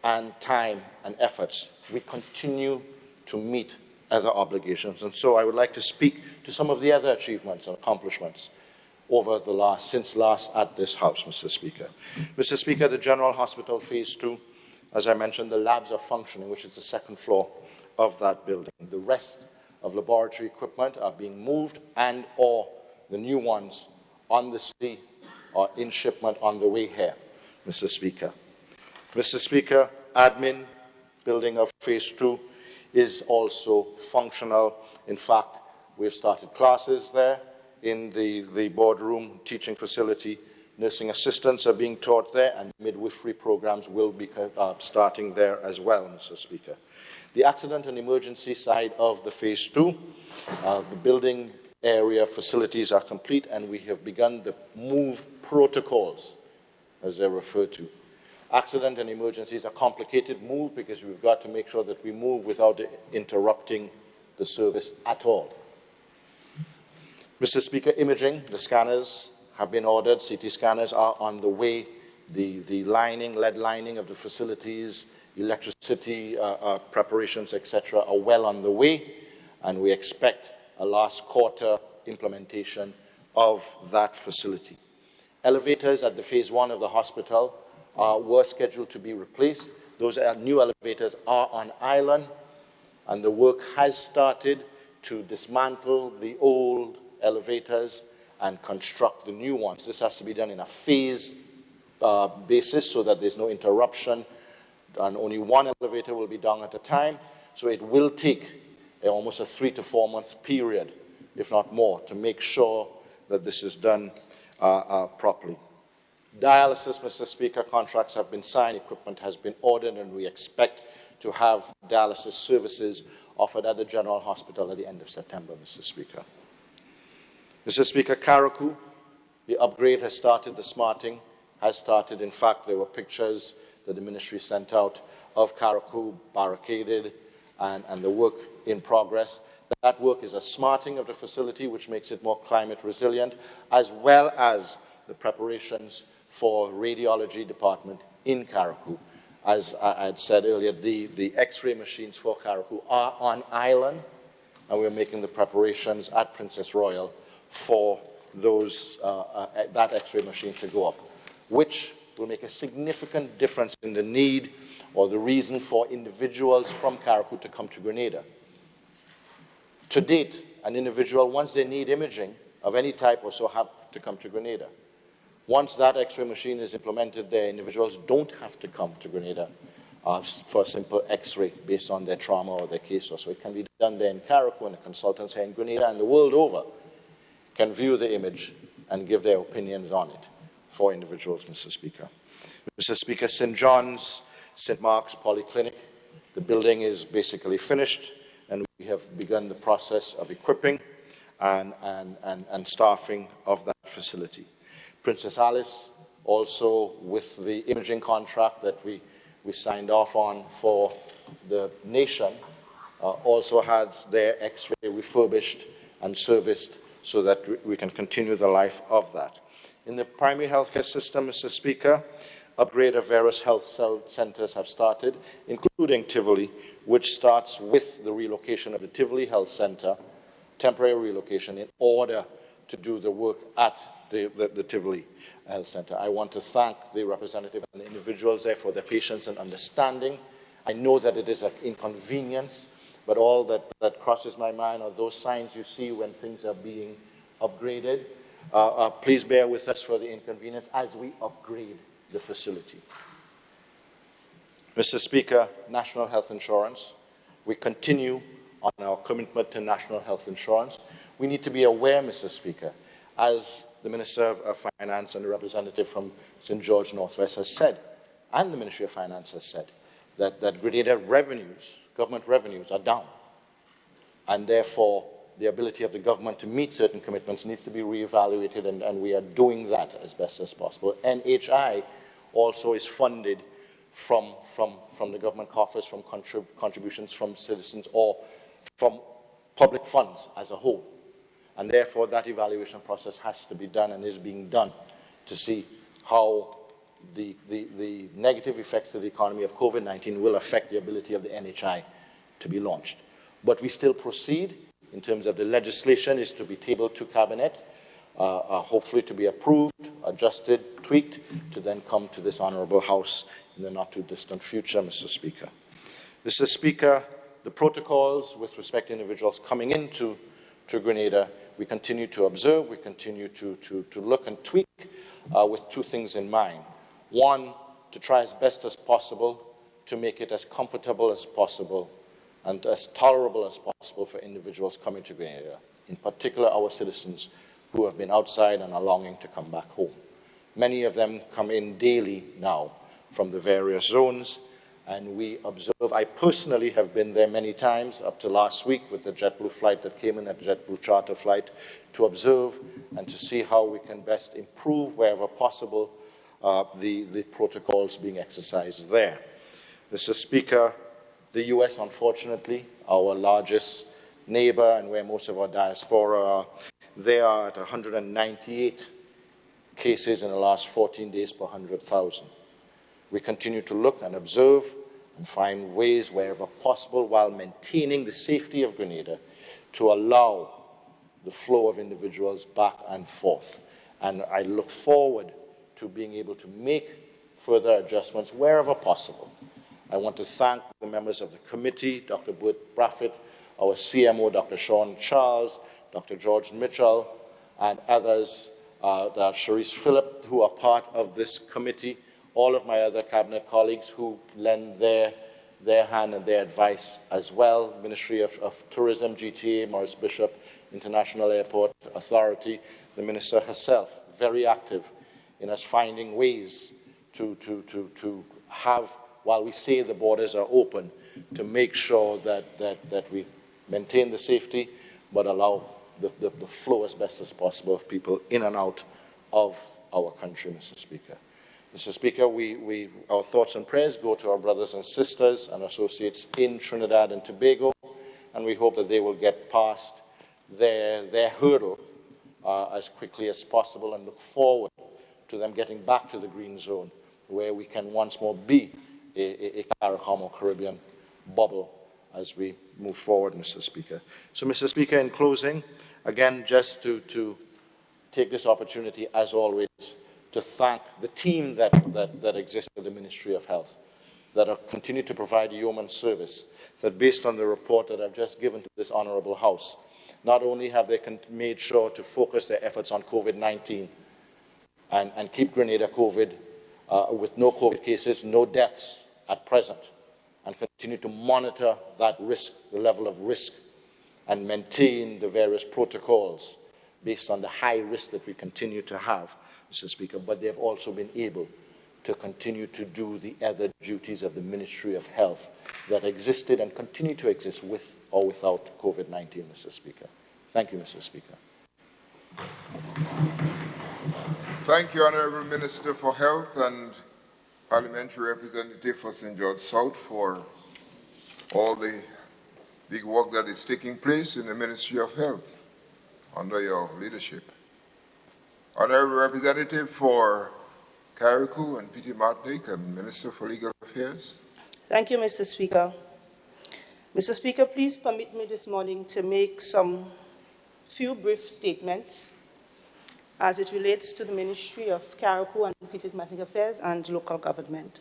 and time and efforts, we continue to meet other obligations. And so I would like to speak to some of the other achievements and accomplishments over since last at this House, Mr. Speaker. Mr. Speaker, the General Hospital Phase 2, as I mentioned, the labs are functioning, which is the second floor of that building. The rest of laboratory equipment are being moved and or the new ones on the sea or in shipment on the way here, Mr. Speaker. Mr. Speaker, admin building of Phase 2 is also functional. In fact, we've started classes there in the boardroom teaching facility. Nursing assistants are being taught there, and midwifery programs will be starting there as well, Mr. Speaker. The accident and emergency side of the Phase 2, the building area facilities are complete, and we have begun the move protocols, as they're referred to. Accident and emergencies are complicated move because we've got to make sure that we move without interrupting the service at all. Mr. Speaker, imaging, the scanners have been ordered. CT scanners are on the way. The lining, lead lining of the facilities, electricity preparations, etc., are well on the way, and we expect a last quarter implementation of that facility. Elevators at the Phase 1 of the hospital were scheduled to be replaced. Those new elevators are on island, and the work has started to dismantle the old elevators and construct the new ones. This has to be done in a phased basis so that there's no interruption, and only one elevator will be down at a time. So it will take almost a 3 to 4 month period, if not more, to make sure that this is done properly. Dialysis, Mr. Speaker, contracts have been signed, equipment has been ordered, and we expect to have dialysis services offered at the General Hospital at the end of September, Mr. Speaker. Mr. Speaker, Carriacou, the upgrade has started, the smarting has started. In fact, there were pictures that the ministry sent out of Carriacou barricaded and the work in progress. That work is a smarting of the facility, which makes it more climate resilient, as well as the preparations for radiology department in Carriacou. As I had said earlier, the X-ray machines for Carriacou are on island, and we're making the preparations at Princess Royal for those that X-ray machine to go up, which will make a significant difference in the need or the reason for individuals from Carriacou to come to Grenada. To date, an individual, once they need imaging of any type or so, have to come to Grenada. Once that X-ray machine is implemented there, individuals don't have to come to Grenada for a simple X-ray based on their trauma or their case or so. It can be done there in Carriacou, and the consultants here in Grenada and the world over can view the image and give their opinions on it for individuals, Mr. Speaker. Mr. Speaker, St. John's, St. Mark's Polyclinic, the building is basically finished, and we have begun the process of equipping and staffing of that facility. Princess Alice, also with the imaging contract that we signed off on for the nation, also has their X-ray refurbished and serviced so that we can continue the life of that. In the primary healthcare system, Mr. Speaker, upgrade of various health centers have started, including Tivoli, which starts with the relocation of the Tivoli Health Center, temporary relocation, in order to do the work at the Tivoli Health Center. I want to thank the representative and the individuals there for their patience and understanding. I know that it is an inconvenience, but all that crosses my mind are those signs you see when things are being upgraded. Please bear with us for the inconvenience as we upgrade the facility. Mr. Speaker, national health insurance. We continue on our commitment to national health insurance. We need to be aware, Mr. Speaker, as the Minister of Finance and the representative from St. George Northwest has said, and the Ministry of Finance has said, that Grenada revenues, government revenues, are down. And therefore, the ability of the government to meet certain commitments needs to be reevaluated, and we are doing that as best as possible. NHI also is funded from the government coffers, from contributions from citizens, or from public funds as a whole. And therefore, that evaluation process has to be done and is being done to see how the negative effects of the economy of COVID-19 will affect the ability of the NHI to be launched. But we still proceed in terms of the legislation is to be tabled to Cabinet, hopefully to be approved, adjusted, tweaked, to then come to this Honourable House in the not-too-distant future, Mr. Speaker. Mr. Speaker, the protocols with respect to individuals coming into Grenada, we continue to observe, we continue to look and tweak with two things in mind. One, to try as best as possible to make it as comfortable as possible and as tolerable as possible for individuals coming to Grenada, in particular our citizens who have been outside and are longing to come back home. Many of them come in daily now from the various zones, and we observe. I personally have been there many times, up to last week with the JetBlue flight that came in, at JetBlue charter flight, to observe and to see how we can best improve wherever possible the protocols being exercised there. Mr. Speaker, the US, unfortunately, our largest neighbor and where most of our diaspora are, they are at 198 cases in the last 14 days per 100,000. We continue to look and observe and find ways wherever possible, while maintaining the safety of Grenada, to allow the flow of individuals back and forth. And I look forward to being able to make further adjustments wherever possible. I want to thank the members of the committee, Dr. Burt Braffett, our CMO, Dr. Sean Charles, Dr. George Mitchell, and others, Sharice Phillip, who are part of this committee, all of my other cabinet colleagues who lend their hand and their advice as well, Ministry of Tourism, GTA, Maurice Bishop, International Airport Authority, the Minister herself, very active in us finding ways to have, while we say the borders are open, to make sure that we maintain the safety, but allow the flow as best as possible of people in and out of our country, Mr. Speaker. Mr. Speaker, our thoughts and prayers go to our brothers and sisters and associates in Trinidad and Tobago, and we hope that they will get past their hurdle as quickly as possible, and look forward to them getting back to the green zone, where we can once more be a Carriacou or Caribbean bubble as we move forward, Mr. Speaker. So, Mr. Speaker, in closing, again, just to take this opportunity, as always, to thank the team that exists at the Ministry of Health, that continue to provide yeoman service, that based on the report that I've just given to this Honourable House, not only have they made sure to focus their efforts on COVID-19 and keep Grenada COVID with no COVID cases, no deaths at present, and continue to monitor that risk, the level of risk, and maintain the various protocols based on the high risk that we continue to have, Mr. Speaker, but they have also been able to continue to do the other duties of the Ministry of Health that existed and continue to exist with or without COVID-19, Mr. Speaker. Thank you, Mr. Speaker. Thank you, Honourable Minister for Health and Parliamentary Representative for St. George South, for all the big work that is taking place in the Ministry of Health under your leadership. Honourable Representative for Carriacou and Petite Martinique and Minister for Legal Affairs. Thank you, Mr. Speaker. Mr. Speaker, please permit me this morning to make some few brief statements as it relates to the Ministry of Carriacou and Petite Martinique Affairs and local government.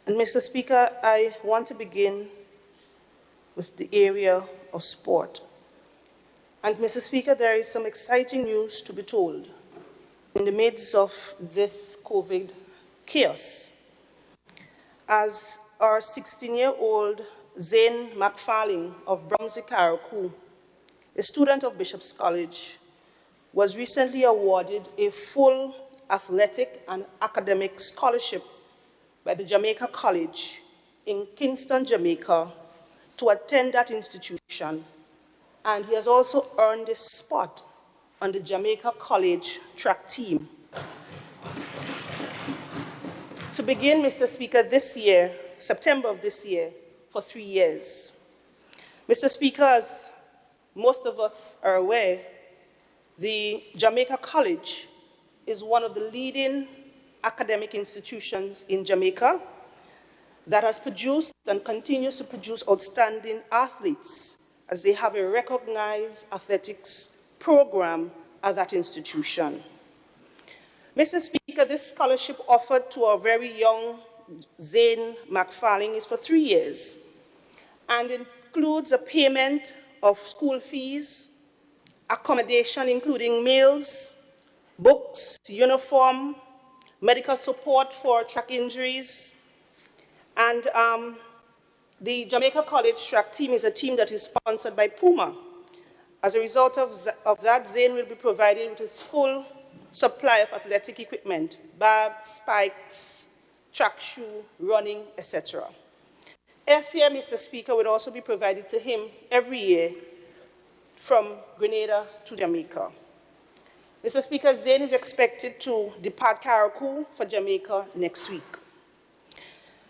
And Mr. Speaker, I want to begin with the area of sport. And Mr. Speaker, there is some exciting news to be told in the midst of this COVID chaos, as our 16-year-old Zane McFarling of Bromsey, Carriacou, a student of Bishop's College, was recently awarded a full athletic and academic scholarship by the Jamaica College in Kingston, Jamaica, to attend that institution, and he has also earned a spot on the Jamaica College track team. To begin, Mr. Speaker, this year, September of this year, for 3 years. Mr. Speaker, as most of us are aware, the Jamaica College is one of the leading academic institutions in Jamaica that has produced and continues to produce outstanding athletes, as they have a recognized athletics program at that institution. Mr. Speaker, this scholarship offered to our very young Zane McFarling is for 3 years and includes a payment of school fees, accommodation including meals, books, uniform, medical support for track injuries, and the Jamaica College track team is a team that is sponsored by Puma. As a result of that, Zane will be provided with his full supply of athletic equipment, bags, spikes, track shoe, running, etc. Airfare, Mr. Speaker, would also be provided to him every year from Grenada to Jamaica. Mr. Speaker, Zane is expected to depart Carriacou for Jamaica next week.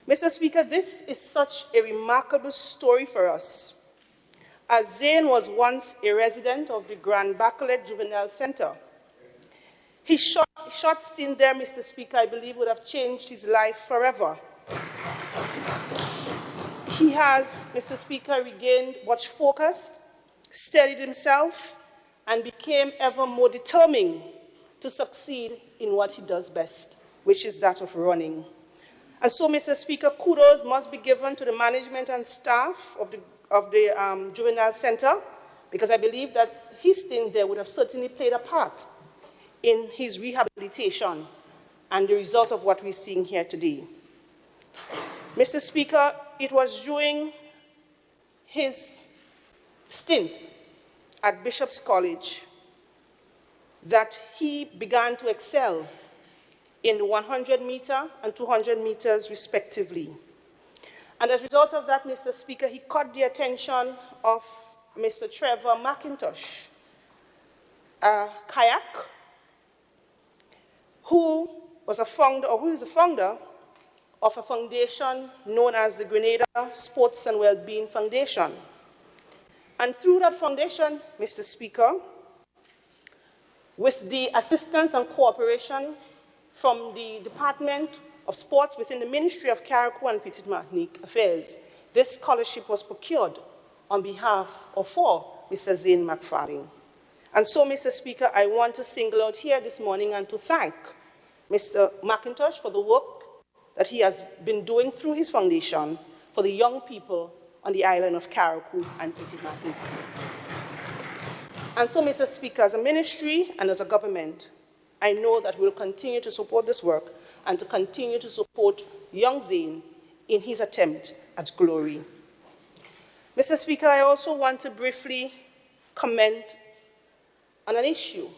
Mr. Speaker, this is such a remarkable story for us, as Zane was once a resident of the Grand Bacolet Juvenile Center. His short stint there, Mr. Speaker, I believe would have changed his life forever. He has, Mr. Speaker, regained much focus, steadied himself, and became ever more determined to succeed in what he does best, which is that of running. And so, Mr. Speaker, kudos must be given to the management and staff of the Juvenile Center, because I believe that his stint there would have certainly played a part in his rehabilitation and the result of what we're seeing here today. Mr. Speaker, it was during his stint at Bishop's College that he began to excel in the 100-meter and 200 meters, respectively. And as a result of that, Mr. Speaker, he caught the attention of Mr. Trevor McIntosh, a kayak, who is a founder of a foundation known as the Grenada Sports and Wellbeing Foundation. And through that foundation, Mr. Speaker, with the assistance and cooperation from the Department of Sports within the Ministry of Carriacou and Petite Martinique Affairs, this scholarship was procured on behalf of Mr. Zane McFarling. And so, Mr. Speaker, I want to single out here this morning and to thank Mr. McIntosh for the work that he has been doing through his foundation for the young people on the island of Carriacou and Petite Martinique. And so, Mr. Speaker, as a ministry and as a government, I know that we'll continue to support this work and to continue to support young Zane in his attempt at glory. Mr. Speaker, I also want to briefly comment on an issue.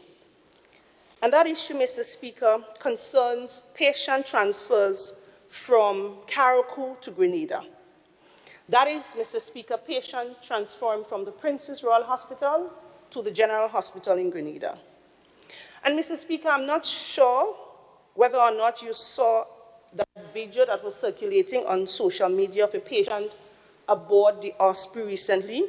And that issue, Mr. Speaker, concerns patient transfers from Carriacou to Grenada. That is, Mr. Speaker, patient transferred from the Princess Royal Hospital to the General Hospital in Grenada. And Mr. Speaker, I'm not sure whether or not you saw that video that was circulating on social media of a patient aboard the Osprey recently.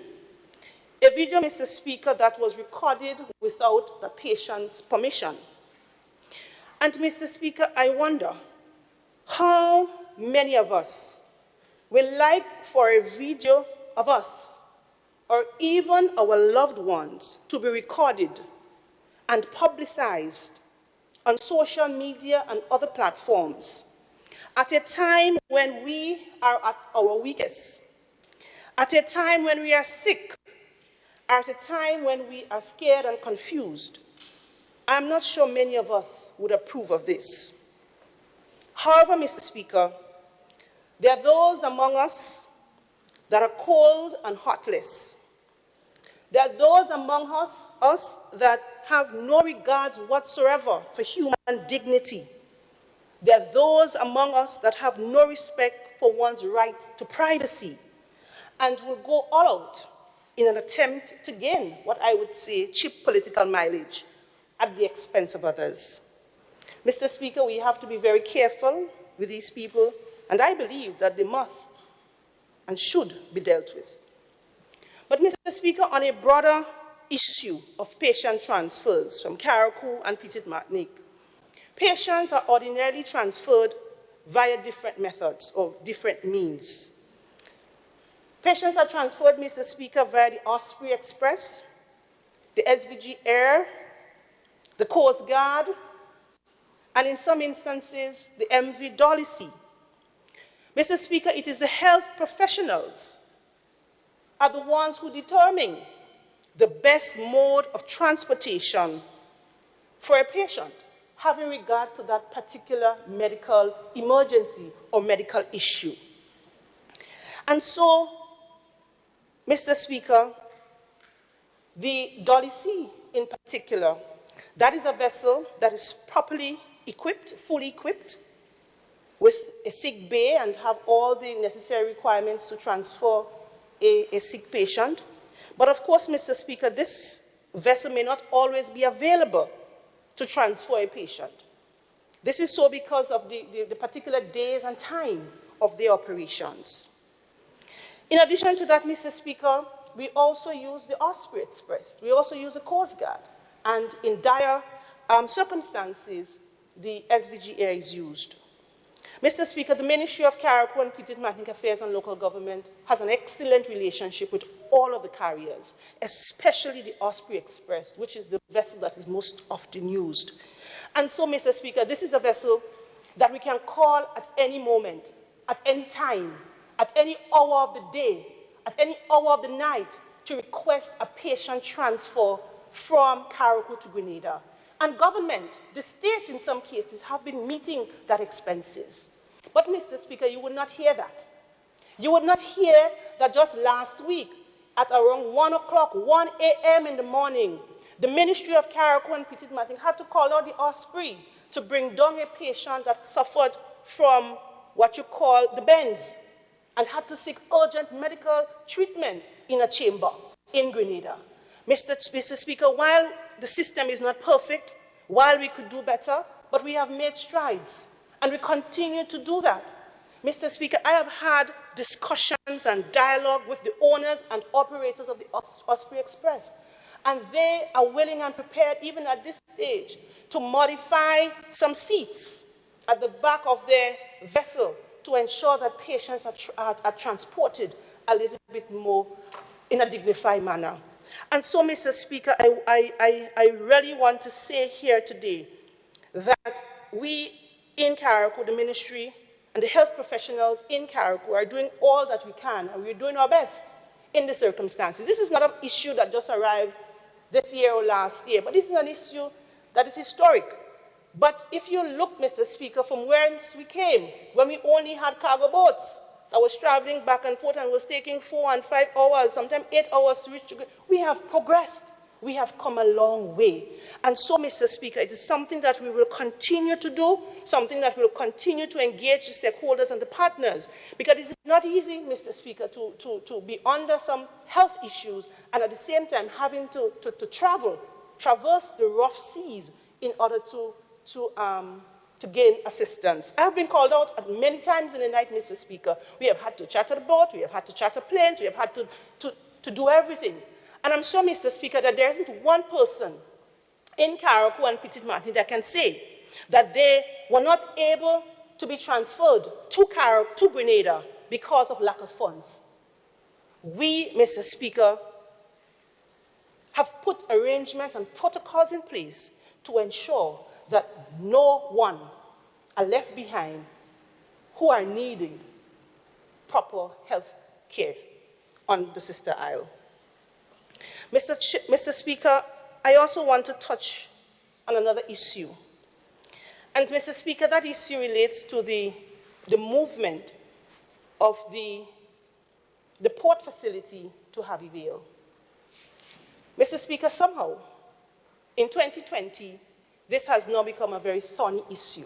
A video, Mr. Speaker, that was recorded without the patient's permission. And Mr. Speaker, I wonder how many of us will like for a video of us or even our loved ones to be recorded and publicized on social media and other platforms at a time when we are at our weakest, at a time when we are sick, at a time when we are scared and confused. I'm not sure many of us would approve of this. However, Mr. Speaker, there are those among us that are cold and heartless. There are those among us that have no regards whatsoever for human dignity. There are those among us that have no respect for one's right to privacy and will go all out in an attempt to gain what I would say cheap political mileage at the expense of others. Mr. Speaker, we have to be very careful with these people, and I believe that they must and should be dealt with. But, Mr. Speaker, on a broader issue of patient transfers from Carriacou and Petite-Martinique, patients are ordinarily transferred via different methods or different means. Patients are transferred, Mr. Speaker, via the Osprey Express, the SVG Air, the Coast Guard, and in some instances, the MV Dolly C. Mr. Speaker, it is the health professionals are the ones who determine the best mode of transportation for a patient, having regard to that particular medical emergency or medical issue. And so, Mr. Speaker, the Dolly C in particular, that is a vessel that is properly equipped, fully equipped, with a sick bay and have all the necessary requirements to transfer a sick patient. But of course, Mr. Speaker, this vessel may not always be available to transfer a patient. This is so because of the particular days and time of the operations. In addition to that, Mr. Speaker, we also use the Osprey Express. We also use the Coast Guard. And in dire circumstances, the SVG Air is used. Mr. Speaker, the Ministry of Carriacou and Petite-Martinique Affairs and Local Government has an excellent relationship with all of the carriers, especially the Osprey Express, which is the vessel that is most often used. And so, Mr. Speaker, this is a vessel that we can call at any moment, at any time, at any hour of the day, at any hour of the night, to request a patient transfer from Carriacou to Grenada. And government, the state in some cases, have been meeting that expenses. But, Mr. Speaker, you would not hear that. You would not hear that just last week, at around 1 o'clock, 1 a.m. in the morning, the Ministry of Carriacou and Petite-Martinique had to call out the Osprey to bring down a patient that suffered from what you call the bends and had to seek urgent medical treatment in a chamber in Grenada. Mr. Speaker, while the system is not perfect, while we could do better, but we have made strides, and we continue to do that. Mr. Speaker, I have had discussions and dialogue with the owners and operators of the Osprey Express, and they are willing and prepared, even at this stage, to modify some seats at the back of their vessel to ensure that patients are transported a little bit more in a dignified manner. And so, Mr. Speaker, I really want to say here today that we in Carriacou, the ministry, and the health professionals in Carriacou are doing all that we can, and we're doing our best in the circumstances. This is not an issue that just arrived this year or last year, but this is an issue that is historic. But if you look, Mr. Speaker, from whence we came, when we only had cargo boats that was traveling back and forth and was taking 4 and 5 hours, sometimes 8 hours to reach, we have progressed. We have come a long way. And so, Mr. Speaker, it is something that we will continue to do, something that we will continue to engage the stakeholders and the partners, because it is not easy, Mr. Speaker, to be under some health issues and at the same time having to traverse the rough seas in order to gain assistance. I have been called out many times in the night, Mr. Speaker. We have had to charter the boat, we have had to charter planes, we have had to do everything. And I'm sure, Mr. Speaker, that there isn't one person in Carriacou and Petite-Martinique that can say that they were not able to be transferred to Grenada because of lack of funds. We, Mr. Speaker, have put arrangements and protocols in place to ensure that no one are left behind who are needing proper health care on the Sister Isle. Mr. Speaker, I also want to touch on another issue. And, Mr. Speaker, that issue relates to the movement of the port facility to Harvey Vale. Mr. Speaker, somehow, in 2020, this has now become a very thorny issue.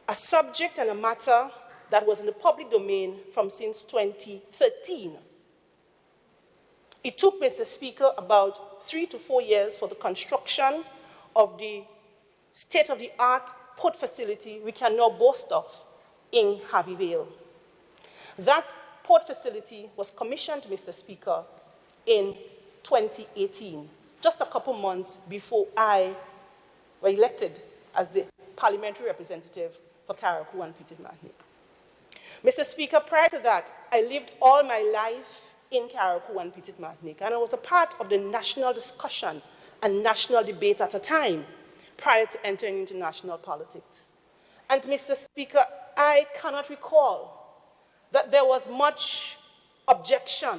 A subject and a matter that was in the public domain from since 2013. It took, Mr. Speaker, about 3 to 4 years for the construction of the state-of-the-art port facility we can now boast of in Harvey Vale. That port facility was commissioned, Mr. Speaker, in 2018, just a couple months before I was elected as the parliamentary representative for Carriacou and Petit-Martinique. Mr. Speaker, prior to that, I lived all my life in Carriacou and Petit-Martinique, and I was a part of the national discussion and national debate at a time prior to entering into national politics. And, Mr. Speaker, I cannot recall that there was much objection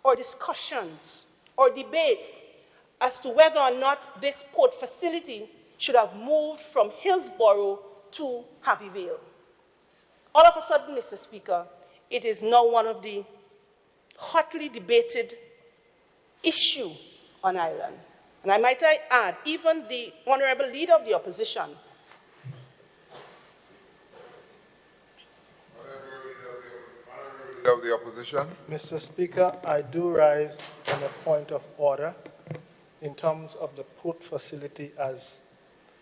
or discussions or debate as to whether or not this port facility should have moved from Hillsborough to Harvey Vale. All of a sudden, Mr. Speaker, it is now one of the hotly debated issues on Ireland. And I might add, even the Honourable Leader of the Opposition, Of the opposition. Mr. Speaker, I do rise on a point of order in terms of the port facility as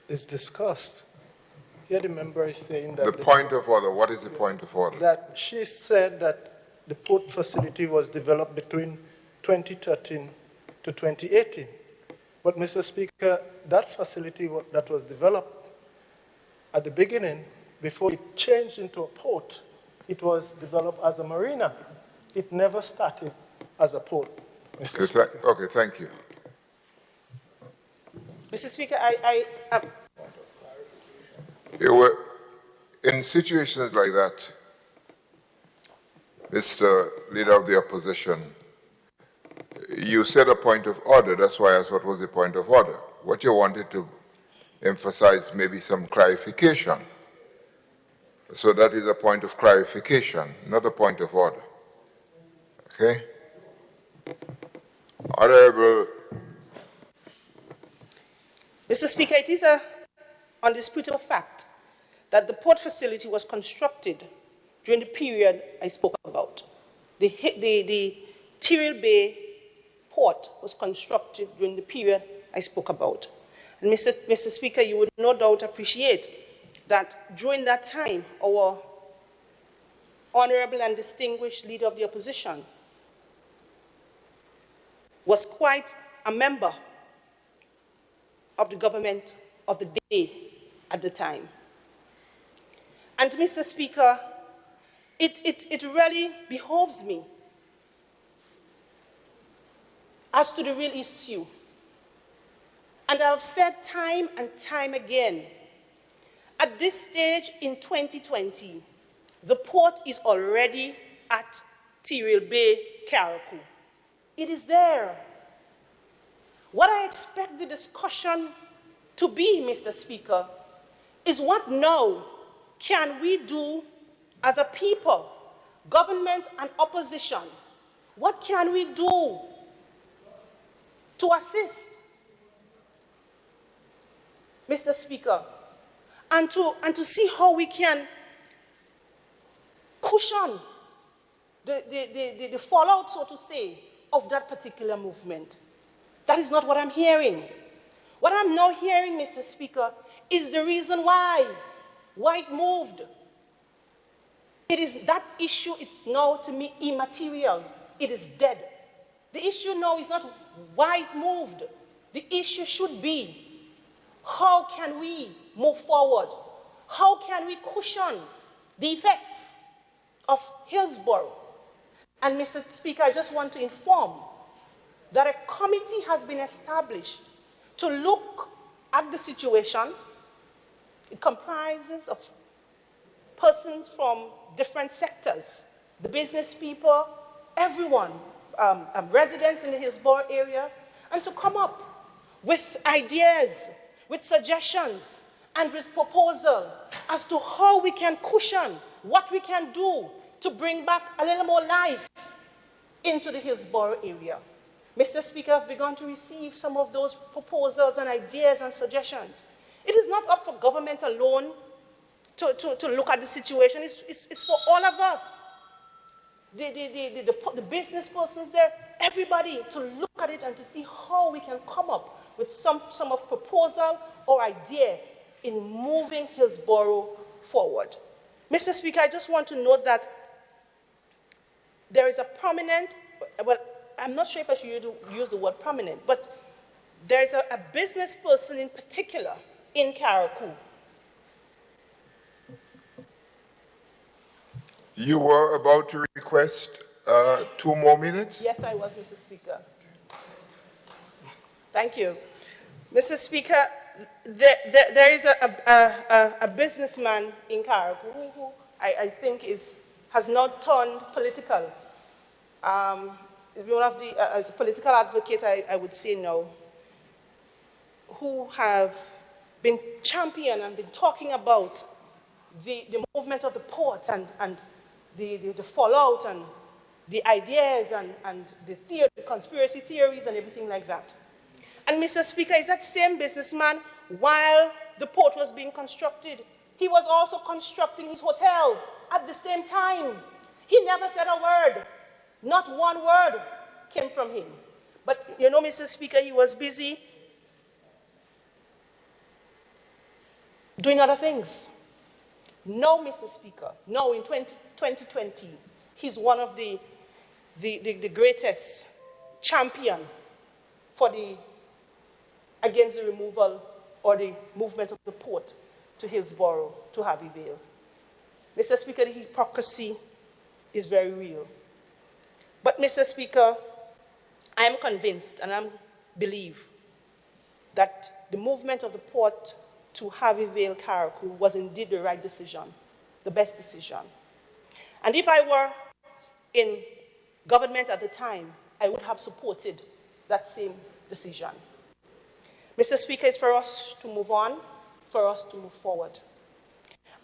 is discussed. Here the member is saying that... The point of order, what is the point of order? That she said that the port facility was developed between 2013 to 2018. But, Mr. Speaker, that facility that was developed at the beginning, before it changed into a port, it was developed as a marina. It never started as a port, Mr. Speaker. Okay, thank you. Mr. Speaker, You were, in situations like that, Mr. Leader of the Opposition, you said a point of order. That's why I asked what was the point of order. What you wanted to emphasize maybe some clarification. So that is a point of clarification, not a point of order. Okay? Honorable. Mr. Speaker, it is an undisputable fact that the port facility was constructed during the period I spoke about. The Tyrrell Bay port was constructed during the period I spoke about. And Mr. Speaker, you would no doubt appreciate that during that time, our honorable and distinguished Leader of the Opposition was quite a member of the government of the day at the time. And, Mr. Speaker, it really behoves me as to the real issue. And I've said time and time again, at this stage in 2020, the port is already at Tyrrell Bay, Carriacou. It is there. What I expect the discussion to be, Mr. Speaker, is what now can we do as a people, government and opposition? What can we do to assist, Mr. Speaker, and to see how we can cushion the fallout, so to say, of that particular movement? That is not what I'm hearing. What I'm now hearing, Mr. Speaker, is the reason why it moved. It is that issue, it's now to me immaterial. It is dead. The issue now is not why it moved. The issue should be, how can we move forward? How can we cushion the effects of Hillsborough? And, Mr. Speaker, I just want to inform that a committee has been established to look at the situation. It comprises of persons from different sectors, the business people, everyone, residents in the Hillsborough area, and to come up with ideas, with suggestions, and with proposal as to how we can cushion, what we can do to bring back a little more life into the Hillsborough area. Mr. Speaker, have begun to receive some of those proposals and ideas and suggestions. It is not up for government alone to look at the situation. It's for all of us. The business persons there, everybody, to look at it and to see how we can come up with some of proposal or idea in moving Hillsborough forward. Mr. Speaker, I just want to note that there is a prominent, well, I'm not sure if I should use the word prominent, but there is a business person in particular in Carriacou. You were about to request 2 more minutes? Yes, I was, Mr. Speaker. Thank you. Mr. Speaker, there is a businessman in Carriacou who I think has now turned political. One of as a political advocate, I would say no, who have been championed and been talking about the movement of the port and the fallout and the ideas and the conspiracy theories and everything like that. And Mr. Speaker, is that same businessman, while the port was being constructed, he was also constructing his hotel at the same time. He never said a word. Not one word came from him. But you know, Mr. Speaker, he was busy doing other things. No, Mr. Speaker, no, in 2020, he's one of the greatest champion against the removal or the movement of the port to Hillsborough, to Harvey Vale. Mr. Speaker, the hypocrisy is very real. But, Mr. Speaker, I am convinced and I believe that the movement of the port to Harvey Vale, Carriacou was indeed the right decision, the best decision. And if I were in government at the time, I would have supported that same decision. Mr. Speaker, it's for us to move on, for us to move forward.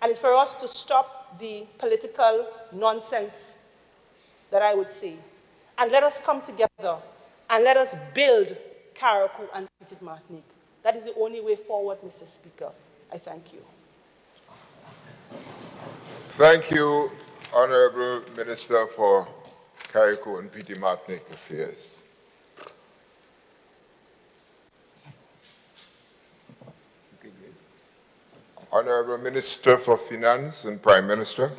And it's for us to stop the political nonsense that I would say. And let us come together and let us build Carriacou and Martinique. That is the only way forward, Mr. Speaker. I thank you. Thank you, Honorable Minister for Carriacou and Martinique Affairs. Honorable Minister for Finance and Prime Minister.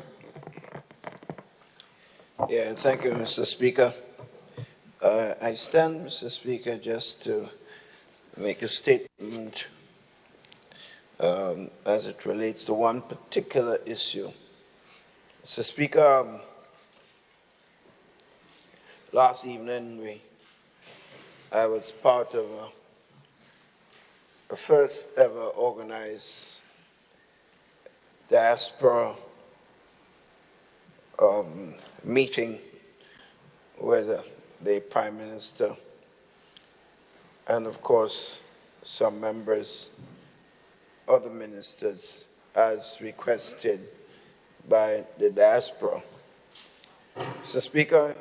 Yeah, thank you, Mr. Speaker. I stand, Mr. Speaker, just to make a statement as it relates to one particular issue. Mr. Speaker, last evening I was part of a first ever organized diaspora meeting with the Prime Minister and, of course, some members, other ministers, as requested by the diaspora. Mr. Speaker,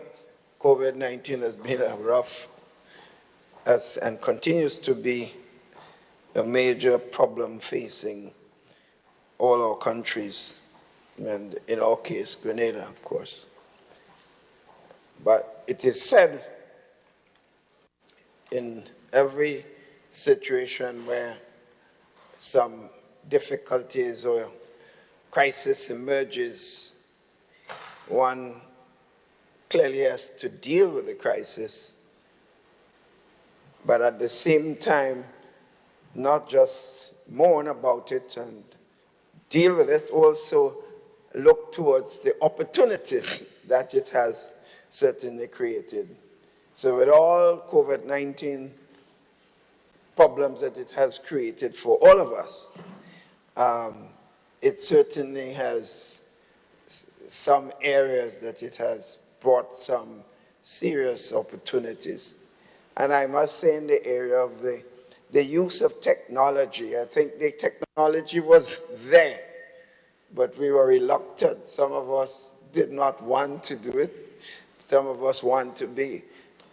COVID-19 has been a rough and continues to be a major problem facing all our countries, and in our case, Grenada, of course. But it is said in every situation where some difficulties or crisis emerges, one clearly has to deal with the crisis, but at the same time, not just mourn about it and deal with it, also look towards the opportunities that it has certainly created. So with all COVID-19 problems that it has created for all of us, it certainly has some areas that it has brought some serious opportunities. And I must say, in the area of the use of technology, I think the technology was there, but we were reluctant. Some of us did not want to do it. Some of us want to be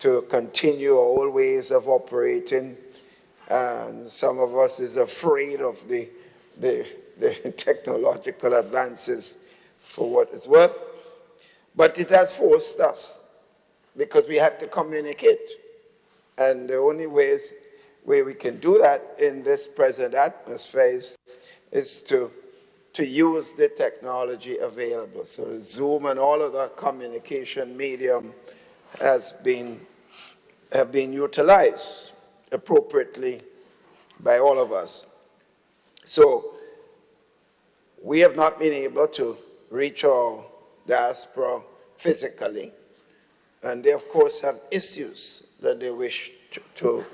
to continue our old ways of operating. And some of us is afraid of the technological advances for what it's worth. But it has forced us because we had to communicate. And the only way we can do that in this present atmosphere is to use the technology available. So Zoom and all of the communication medium have been utilized appropriately by all of us. So we have not been able to reach our diaspora physically, and they of course have issues that they wish to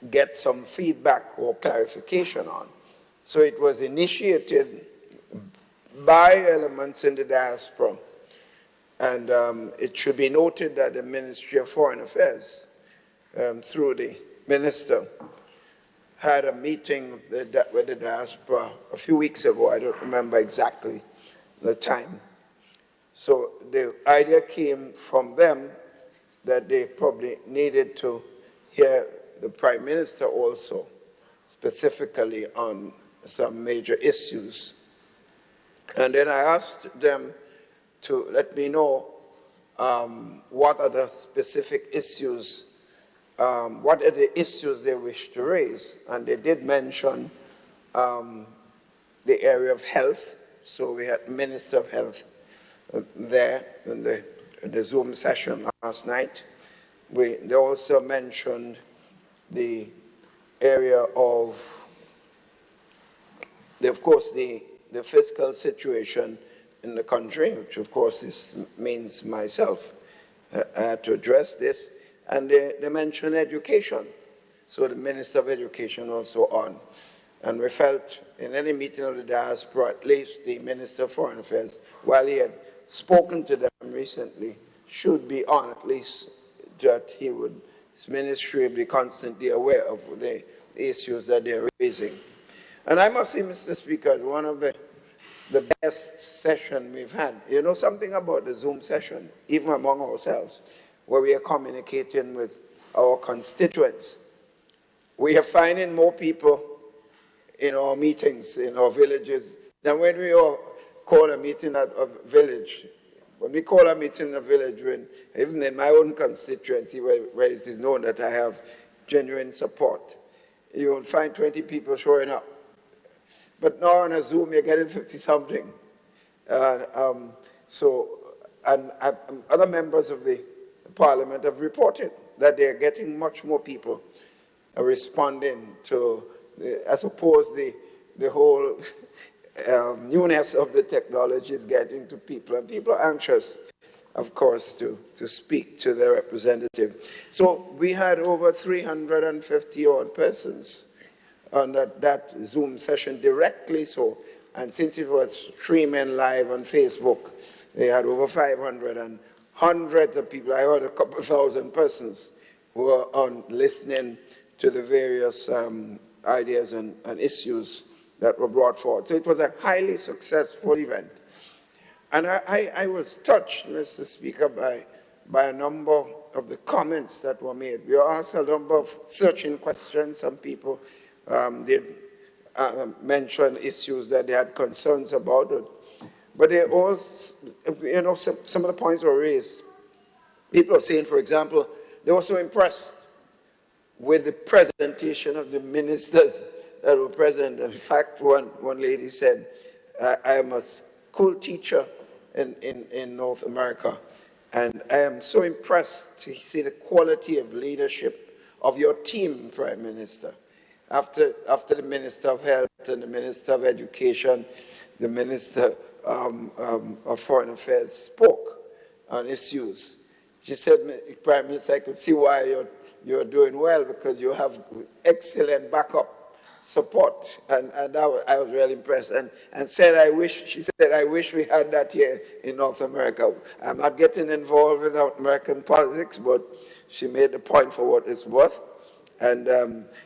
get some feedback or clarification on. So it was initiated by elements in the diaspora. And it should be noted that the Ministry of Foreign Affairs, through the minister, had a meeting with the diaspora a few weeks ago. I don't remember exactly the time. So the idea came from them that they probably needed to hear the Prime Minister also, specifically on some major issues. And then I asked them to let me know what are the specific issues, what are the issues they wish to raise. And they did mention the area of health. So we had Minister of Health there in the Zoom session last night. They also mentioned the area of course, the fiscal situation in the country, which of course means myself to address this. And they mentioned education. So the Minister of Education also on. And we felt in any meeting of the diaspora, at least the Minister of Foreign Affairs, while he had spoken to them recently, should be on, at least that his ministry would be constantly aware of the issues that they're raising. And I must say, Mr. Speaker, one of the best sessions we've had. You know something about the Zoom session, even among ourselves, where we are communicating with our constituents. We are finding more people in our meetings, in our villages, than when we all call a meeting at a village. When we call a meeting in a village, even in my own constituency, where it is known that I have genuine support, you will find 20 people showing up. But now on a Zoom, you're getting 50-something. And other members of the Parliament have reported that they're getting much more people responding to, I suppose, the whole newness of the technology is getting to people. And people are anxious, of course, to speak to their representative. So we had over 350-odd persons on that Zoom session directly so. And since it was streaming live on Facebook, they had over 500 and hundreds of people. I heard a couple thousand persons who were on listening to the various ideas and issues that were brought forward. So it was a highly successful event. And I was touched, Mr. Speaker, by a number of the comments that were made. We asked a number of searching questions. Some people did mention issues that they had concerns about. But they all, some of the points were raised. People are saying, for example, they were so impressed with the presentation of the ministers that were present. In fact, one lady said, I am a school teacher in North America, and I am so impressed to see the quality of leadership of your team, Prime Minister. After the Minister of Health and the Minister of Education, the Minister of Foreign Affairs spoke on issues. She said, Prime Minister, I could see why you're doing well, because you have excellent backup support. And I was really impressed. And said, she said, I wish we had that here in North America. I'm not getting involved with American politics, but she made the point for what it's worth. And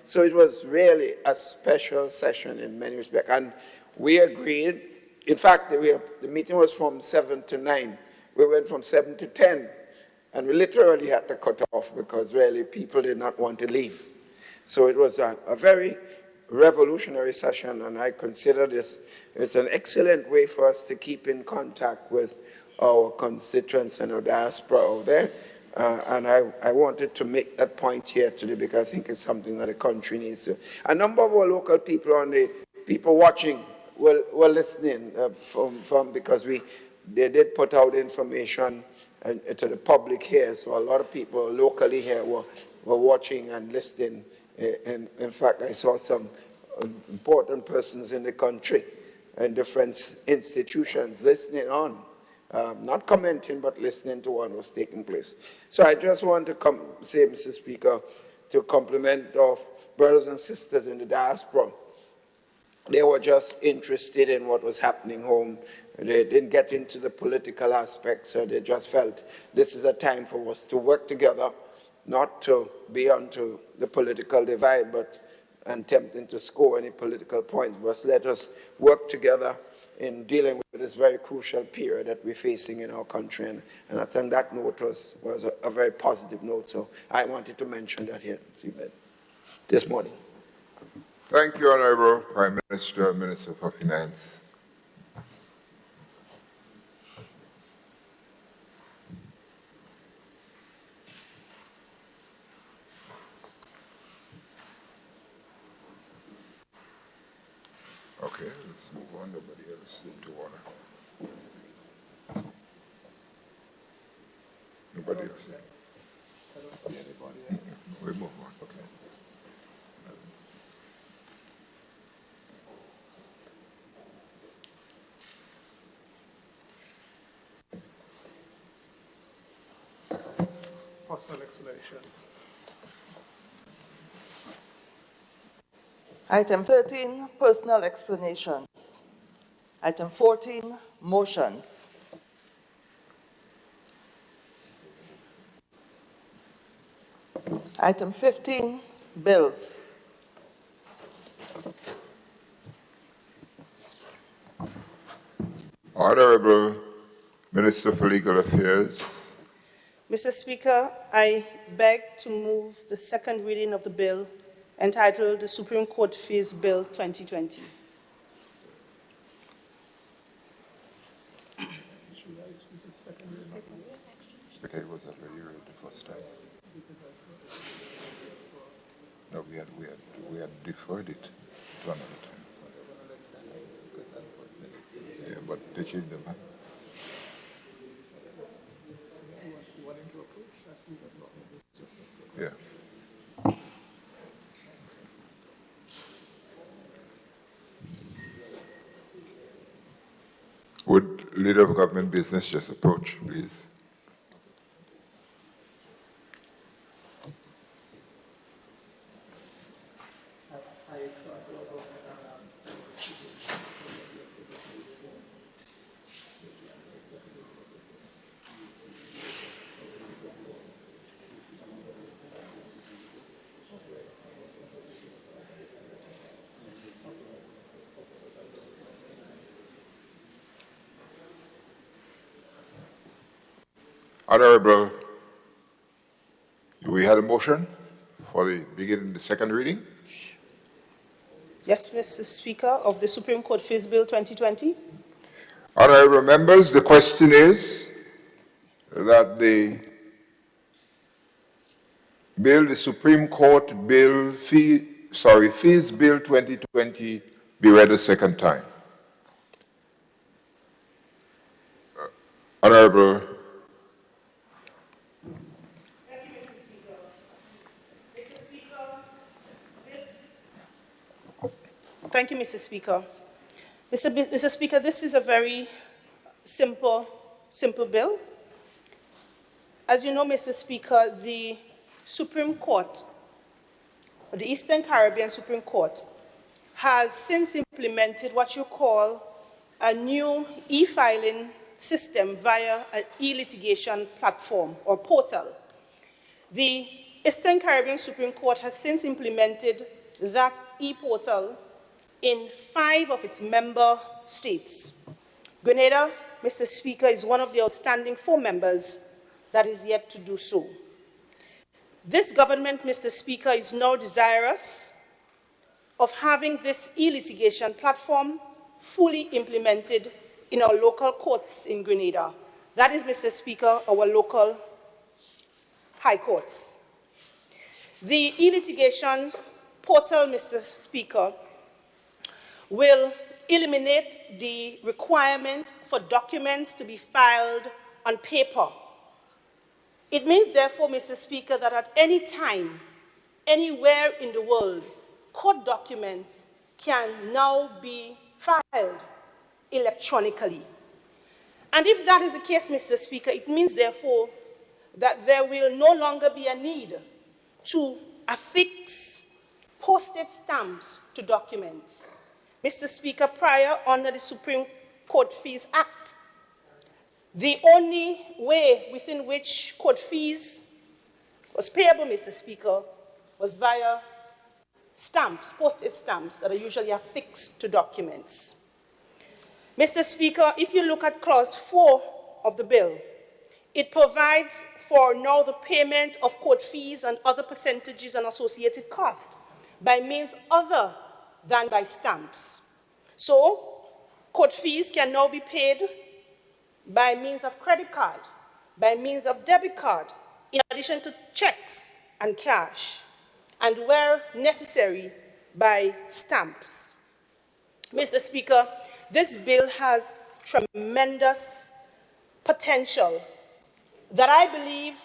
so it was really a special session in many respects. And we agreed. In fact, the meeting was from 7 to 9. We went from 7 to 10 And we literally had to cut off because really people did not want to leave. So it was a very revolutionary session, and I consider this it's an excellent way for us to keep in contact with our constituents and our diaspora out there. And I wanted to make that point here today because I think it's something that the country needs to. A number of our local people people watching were listening because they did put out information to the public here, so a lot of people locally here were watching and listening. And in fact, I saw some important persons in the country and different institutions listening on, not commenting, but listening to what was taking place. So I just want to say, Mr. Speaker, to compliment our brothers and sisters in the diaspora. They were just interested in what was happening home. They didn't get into the political aspects, so they just felt this is a time for us to work together, not to be onto the political divide, but attempting to score any political points. But let us work together in dealing with this very crucial period that we're facing in our country. And I think that note was a very positive note. So I wanted to mention that here this morning. Thank you, Honorable Prime Minister, Minister for Finance. Okay, let's move on. Nobody else into order. Nobody else. I don't see anybody else. We move on. Okay. Personal explanations. Item 13, personal explanations. Item 14, motions. Item 15, bills. Honorable Minister for Legal Affairs. Mr. Speaker, I beg to move the second reading of the bill entitled the Supreme Court Fees Bill 2020. Okay, it was already read the first time. No, we had deferred it to another time. Yeah, but they changed them. Huh? Yeah. Would Leader of Government Business just approach, please? Honorable, we had a motion for the beginning the second reading. Yes, Mr. Speaker, of the Supreme Court Fees Bill 2020. Honorable members, the question is that the bill, the Supreme Court bill, Fees Bill 2020 be read a second time. Honorable. Thank you, Mr. Speaker. Mr. Speaker, this is a very simple bill. As you know, Mr. Speaker, the Supreme Court, or the Eastern Caribbean Supreme Court, has since implemented what you call a new e-filing system via an e-litigation platform or portal. The Eastern Caribbean Supreme Court has since implemented that e-portal in 5 of its member states. Grenada, Mr. Speaker, is one of the outstanding 4 members that is yet to do so. This government, Mr. Speaker, is now desirous of having this e-litigation platform fully implemented in our local courts in Grenada. That is, Mr. Speaker, our local high courts. The e-litigation portal, Mr. Speaker, will eliminate the requirement for documents to be filed on paper. It means, therefore, Mr. Speaker, that at any time, anywhere in the world, court documents can now be filed electronically. And if that is the case, Mr. Speaker, it means, therefore, that there will no longer be a need to affix postage stamps to documents. Mr. Speaker, prior under the Supreme Court Fees Act, the only way within which court fees was payable, Mr. Speaker, was via stamps, postage stamps that are usually affixed to documents. Mr. Speaker, if you look at Clause 4 of the bill, it provides for now the payment of court fees and other percentages and associated costs by means other than by stamps. So, court fees can now be paid by means of credit card, by means of debit card, in addition to checks and cash, and where necessary, by stamps. Mr. Speaker, this bill has tremendous potential that I believe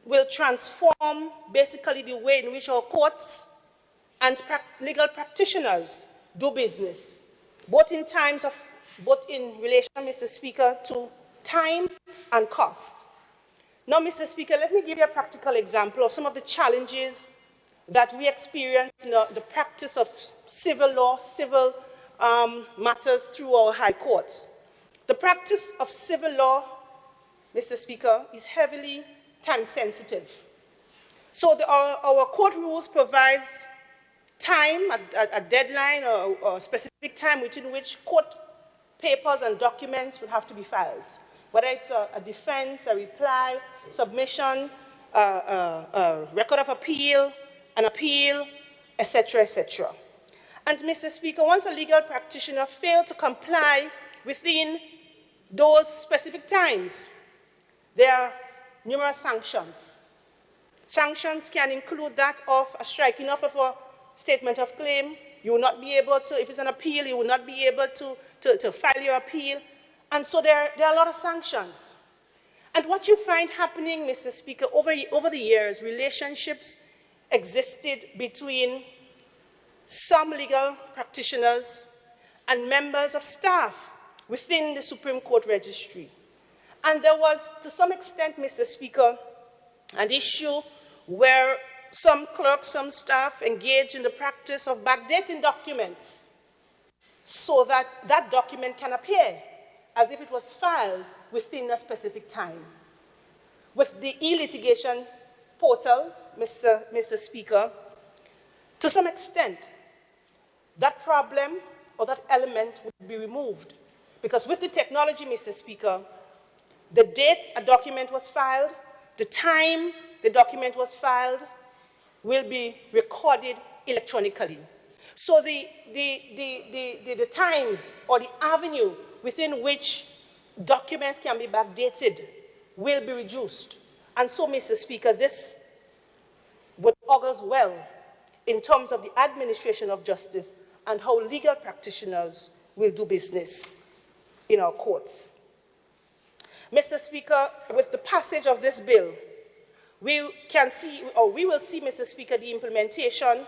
will transform basically the way in which our courts and legal practitioners do business, both in relation, Mr. Speaker, to time and cost. Now, Mr. Speaker, let me give you a practical example of some of the challenges that we experience in the practice of civil law, civil matters through our high courts. The practice of civil law, Mr. Speaker, is heavily time sensitive. So our court rules provides time, a deadline or a specific time within which court papers and documents would have to be filed, whether it's a defense, a reply, submission, a record of appeal, an appeal, etc., etc. And, Mr. Speaker, once a legal practitioner fails to comply within those specific times, there are numerous sanctions. Sanctions can include that of a striking off of a statement of claim. You will not be able to, if it's an appeal, you will not be able to file your appeal. And so there are a lot of sanctions. And what you find happening, Mr. Speaker, over the years, relationships existed between some legal practitioners and members of staff within the Supreme Court Registry. And there was, to some extent, Mr. Speaker, an issue where some clerks, some staff engage in the practice of backdating documents so that that document can appear as if it was filed within a specific time. With the e-litigation portal, Mr. Speaker, to some extent, that problem or that element would be removed. Because with the technology, Mr. Speaker, the date a document was filed, the time the document was filed, will be recorded electronically. So the time or the avenue within which documents can be backdated will be reduced. And so, Mr. Speaker, this would augurs well in terms of the administration of justice and how legal practitioners will do business in our courts. Mr. Speaker, with the passage of this bill, we will see, Mr. Speaker, the implementation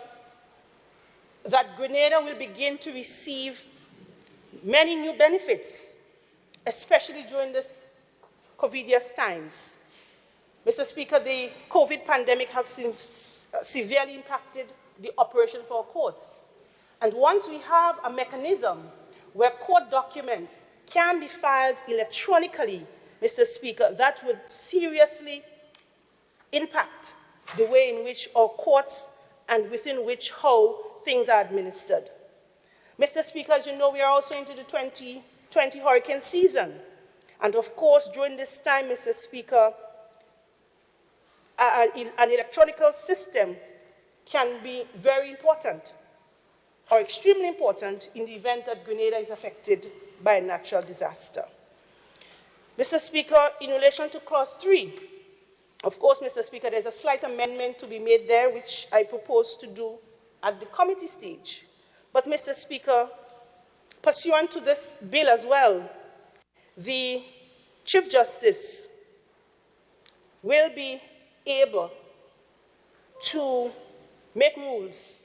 that Grenada will begin to receive many new benefits, especially during this COVIDious times. Mr. Speaker, the COVID pandemic has severely impacted the operation for our courts. And once we have a mechanism where court documents can be filed electronically, Mr. Speaker, that would seriously impact the way in which our courts and within which how things are administered. Mr. Speaker, as you know, we are also into the 2020 hurricane season. And of course, during this time, Mr. Speaker, an electronical system can be very important or extremely important in the event that Grenada is affected by a natural disaster. Mr. Speaker, in relation to clause 3, of course, Mr. Speaker, there's a slight amendment to be made there, which I propose to do at the committee stage. But, Mr. Speaker, pursuant to this bill as well, the Chief Justice will be able to make rules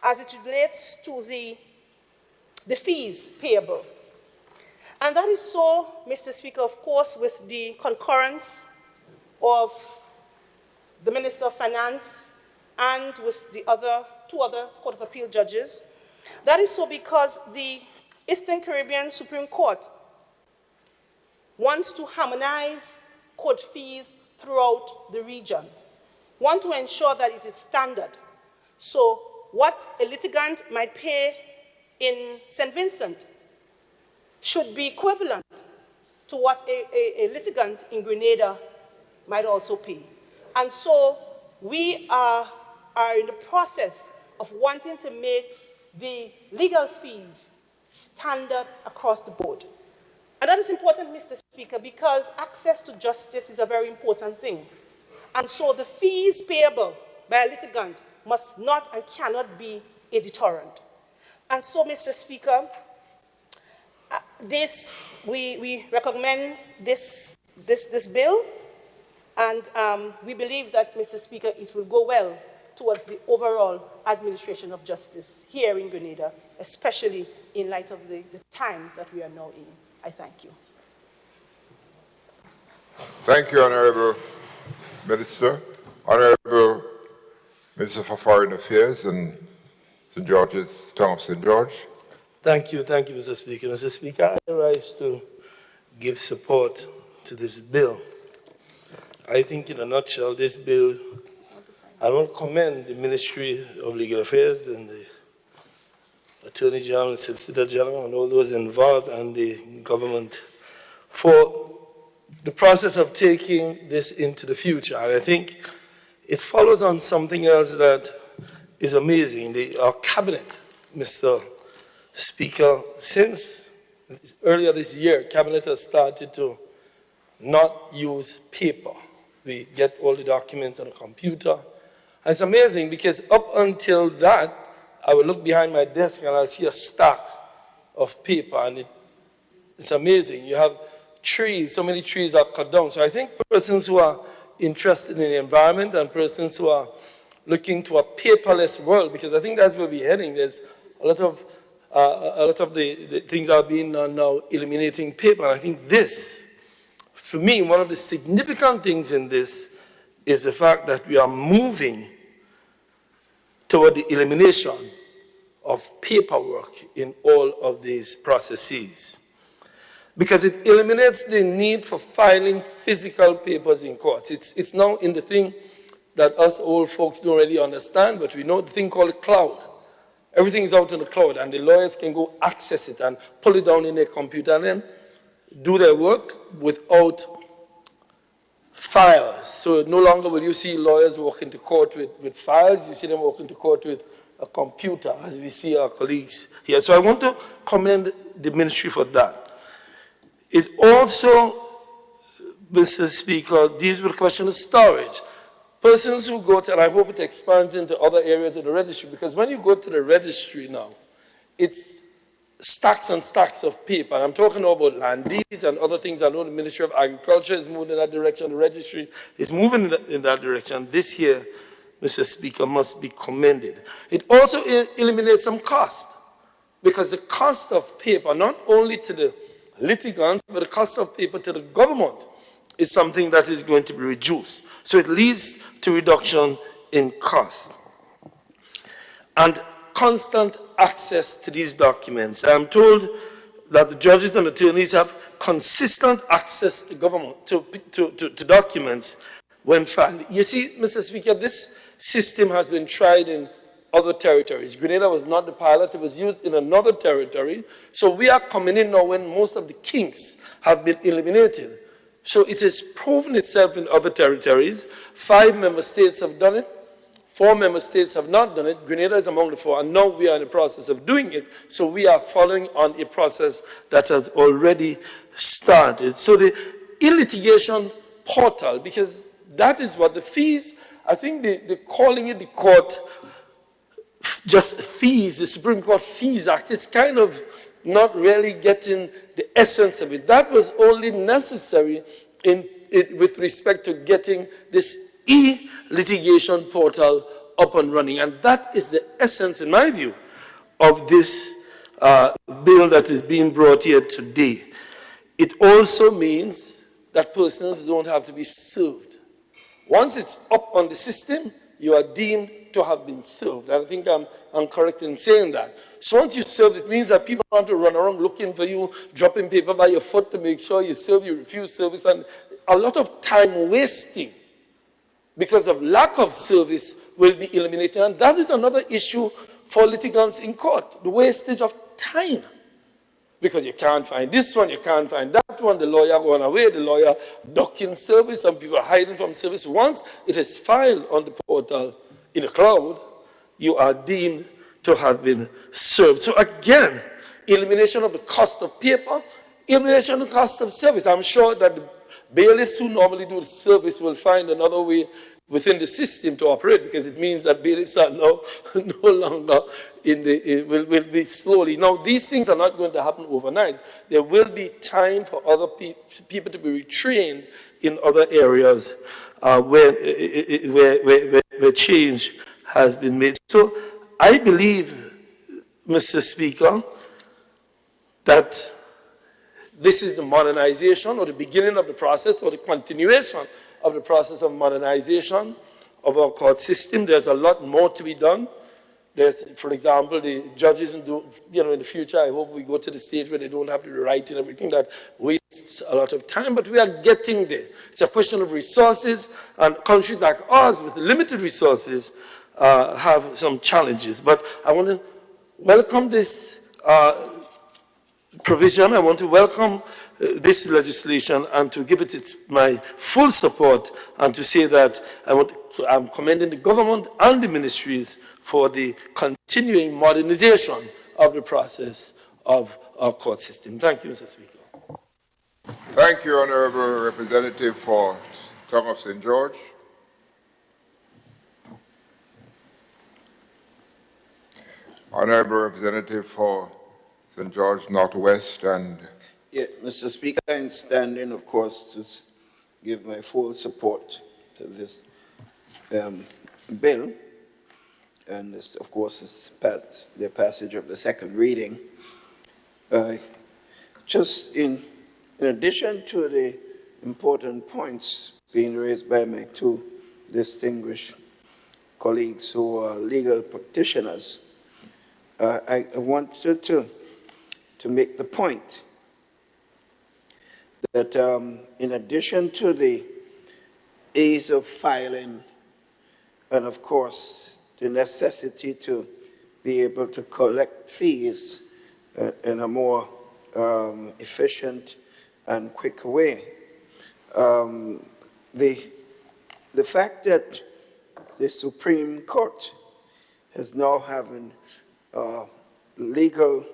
as it relates to the fees payable. And that is so, Mr. Speaker, of course, with the concurrence of the Minister of Finance and with the two other Court of Appeal judges. That is so because the Eastern Caribbean Supreme Court wants to harmonize court fees throughout the region, want to ensure that it is standard. So what a litigant might pay in St. Vincent should be equivalent to what a litigant in Grenada might also pay. And so we are in the process of wanting to make the legal fees standard across the board. And that is important, Mr. Speaker, because access to justice is a very important thing. And so the fees payable by a litigant must not and cannot be a deterrent. And so, Mr. Speaker, we recommend this bill, and we believe that, Mr. Speaker, it will go well towards the overall administration of justice here in Grenada, especially in light of the times that we are now in. I thank you. Thank you, Honourable Minister. Honourable Minister for Foreign Affairs and St. George's, Town of St. George. Thank you, Mr. Speaker. Mr. Speaker, I rise to give support to this bill. I think, in a nutshell, this bill, I want to commend the Ministry of Legal Affairs and the Attorney General and Solicitor General and all those involved and the government for the process of taking this into the future. And I think it follows on something else that is amazing. Our cabinet, Mr. Speaker, since earlier this year, cabinet has started to not use paper. We get all the documents on a computer. And it's amazing because up until that, I will look behind my desk and I'll see a stack of paper, and it's amazing. You have trees, so many trees are cut down. So I think persons who are interested in the environment and persons who are looking to a paperless world, because I think that's where we're heading. There's a lot of the things are being done now eliminating paper. And I think this, for me, one of the significant things in this is the fact that we are moving toward the elimination of paperwork in all of these processes, because it eliminates the need for filing physical papers in court. It's now in the thing that us old folks don't really understand, but we know the thing called cloud. Everything is out in the cloud, and the lawyers can go access it and pull it down in their computer and then do their work without files. So no longer will you see lawyers walk into court with files. You see them walk into court with a computer, as we see our colleagues here. So I want to commend the ministry for that. It also, Mr. Speaker, deals with the question of storage. Persons who go to, and I hope it expands into other areas of the registry, because when you go to the registry now, it's stacks and stacks of paper. And I'm talking about land deeds and other things. I know the Ministry of Agriculture is moving in that direction. The registry is moving in that direction. This here, Mr. Speaker, must be commended. It also eliminates some cost, because the cost of paper, not only to the litigants, but the cost of paper to the government is something that is going to be reduced. So it leads to reduction in cost. And constant access to these documents. I'm told that the judges and attorneys have consistent access to government, to documents when filed. You see, Mr. Speaker, this system has been tried in other territories. Grenada was not the pilot. It was used in another territory. So we are coming in now when most of the kinks have been eliminated. So it has proven itself in other territories. 5 member states have done it. 4 member states have not done it. Grenada is among the 4, and now we are in the process of doing it. So we are following on a process that has already started. So the e-litigation portal, because that is what the fees, I think they're calling it the court, just fees, the Supreme Court Fees Act. It's kind of not really getting the essence of it. That was only necessary with respect to getting this e-litigation portal up and running. And that is the essence, in my view, of this bill that is being brought here today. It also means that persons don't have to be served. Once it's up on the system, you are deemed to have been served. And I think I'm correct in saying that. So once you serve, it means that people want to run around looking for you, dropping paper by your foot to make sure you serve, you refuse service, and a lot of time wasting because of lack of service will be eliminated. And that is another issue for litigants in court, the wastage of time. Because you can't find this one, you can't find that one, the lawyer going away, the lawyer ducking service, some people are hiding from service. Once it is filed on the portal in the cloud, you are deemed to have been served. So again, elimination of the cost of paper, elimination of the cost of service. I'm sure that the bailiffs who normally do the service will find another way within the system to operate, because it means that bailiffs are now no longer will be slowly. Now, these things are not going to happen overnight. There will be time for other people to be retrained in other areas where change has been made. So I believe, Mr. Speaker, that this is the modernization or the beginning of the process or the continuation of the process of modernization of our court system. There's a lot more to be done. There's, for example, the judges in the future, I hope we go to the stage where they don't have to write and everything. That wastes a lot of time, but we are getting there. It's a question of resources, and countries like ours with limited resources have some challenges. But I want to welcome this provision. I want to welcome this legislation and to give it my full support, and to say that I'm commending the government and the ministries for the continuing modernization of the process of our court system. Thank you, Mr. Speaker. Thank you, Honourable Representative for Tongue of St. George. Honourable Representative for St. George Northwest and... Yeah, Mr. Speaker, I'm standing, of course, to give my full support to this bill. And this, of course, is the passage of the second reading. Just in addition to the important points being raised by my two distinguished colleagues who are legal practitioners, I wanted to make the point that in addition to the ease of filing and, of course, the necessity to be able to collect fees in a more efficient and quick way, the fact that the Supreme Court has now having legal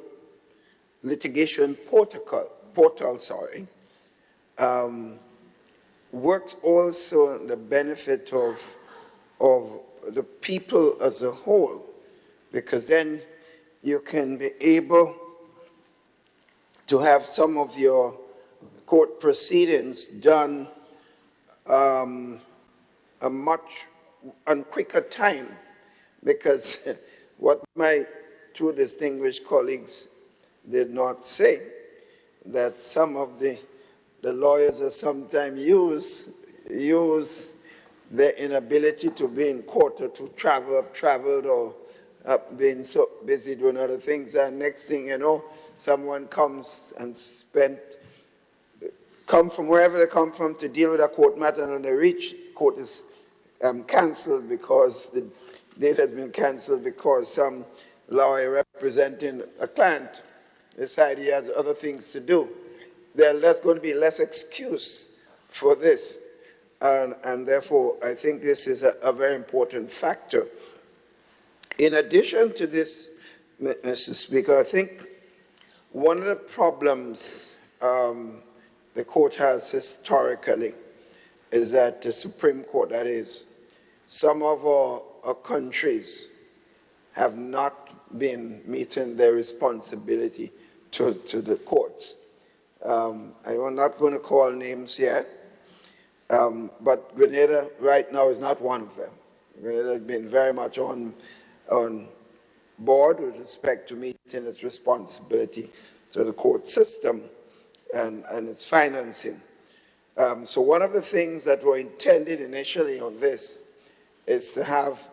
litigation portal, works also in the benefit of the people as a whole, because then you can be able to have some of your court proceedings done a much quicker time, because what my two distinguished colleagues did not say, that some of the lawyers are sometimes use their inability to be in court or to traveled or been so busy doing other things, and next thing you know, someone comes and come from wherever they come from to deal with a court matter, and when they reach, court is cancelled because the date has been cancelled because some lawyer representing a client decided he has other things to do. There's going to be less excuse for this. And therefore, I think this is a very important factor. In addition to this, Mr. Speaker, I think one of the problems the court has historically is that the Supreme Court, that is, some of our countries have not been meeting their responsibility to the courts. I'm not going to call names yet, but Grenada right now is not one of them. Grenada has been very much on board with respect to meeting its responsibility to the court system and its financing. So one of the things that were intended initially on this is to have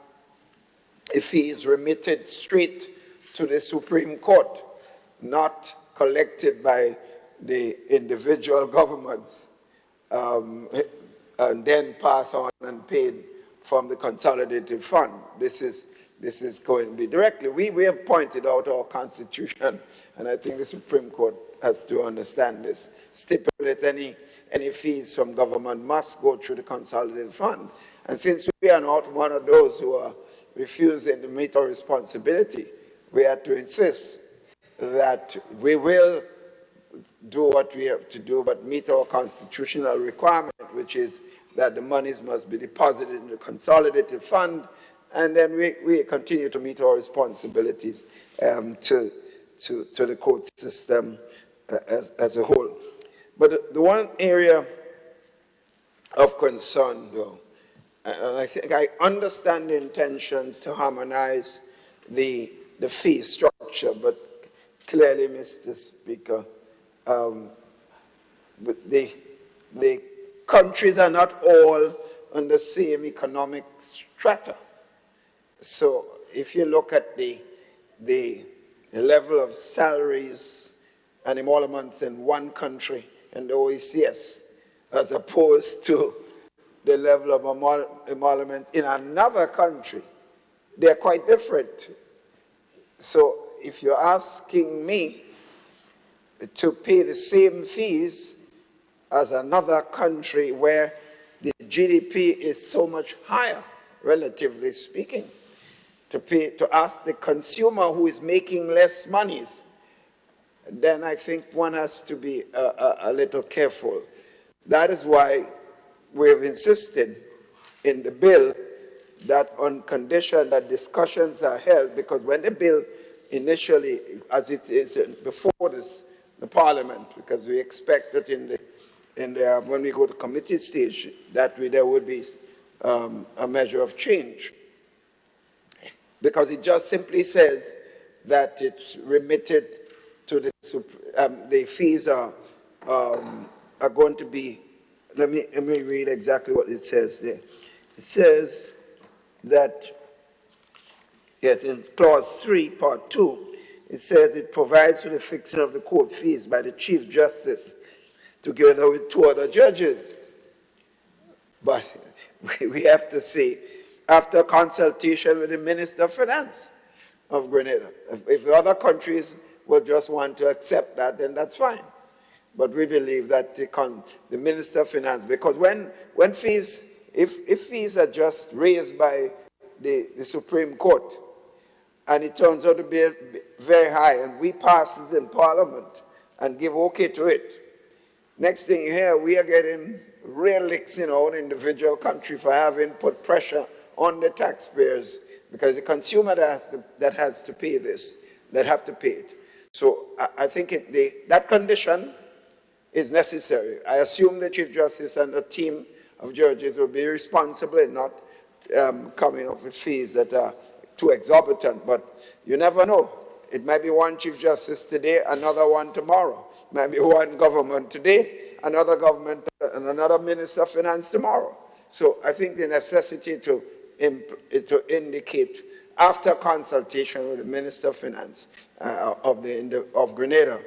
fees remitted straight to the Supreme Court, not collected by the individual governments, and then pass on and paid from the consolidated fund. This is going to be directly. We have pointed out our Constitution, and I think the Supreme Court has to understand this. Stipulate any fees from government must go through the consolidated fund. And since we are not one of those who are refusing to meet our responsibility, we have to insist that we will do what we have to do, but meet our constitutional requirement, which is that the monies must be deposited in the consolidated fund, and then we continue to meet our responsibilities to the court system as a whole. But the one area of concern, though, and I think I understand the intentions to harmonize the fee structure, but clearly, Mr. Speaker, the countries are not all on the same economic strata. So if you look at the level of salaries and emoluments in one country in the OECS, as opposed to the level of emolument in another country, they're quite different. So if you're asking me to pay the same fees as another country where the GDP is so much higher, relatively speaking, to ask the consumer who is making less monies, then I think one has to be a little careful. That is why we've insisted in the bill that on condition that discussions are held, because when the bill initially, as it is before the Parliament, because we expect that when we go to committee stage, that there would be a measure of change. Because it just simply says that it's remitted to the fees are going to be, let me read exactly what it says there. It says that, yes, in clause 3, part 2, it says it provides for the fixing of the court fees by the Chief Justice together with 2 other judges. But we have to say, after consultation with the Minister of Finance of Grenada. If the other countries will just want to accept that, then that's fine. But we believe that the Minister of Finance, because when fees, if fees are just raised by the Supreme Court, and it turns out to be very high, and we pass it in Parliament and give okay to it, next thing you hear, we are getting real licks in our own individual country for having put pressure on the taxpayers, because the consumer that has to pay this, that have to pay it. So I think that condition is necessary. I assume the Chief Justice and a team of judges will be responsible in not coming up with fees that are too exorbitant, but you never know. It might be one Chief Justice today, another one tomorrow. It might be one government today, another government and another Minister of Finance tomorrow. So I think the necessity to indicate, after consultation with the Minister of Finance of Grenada,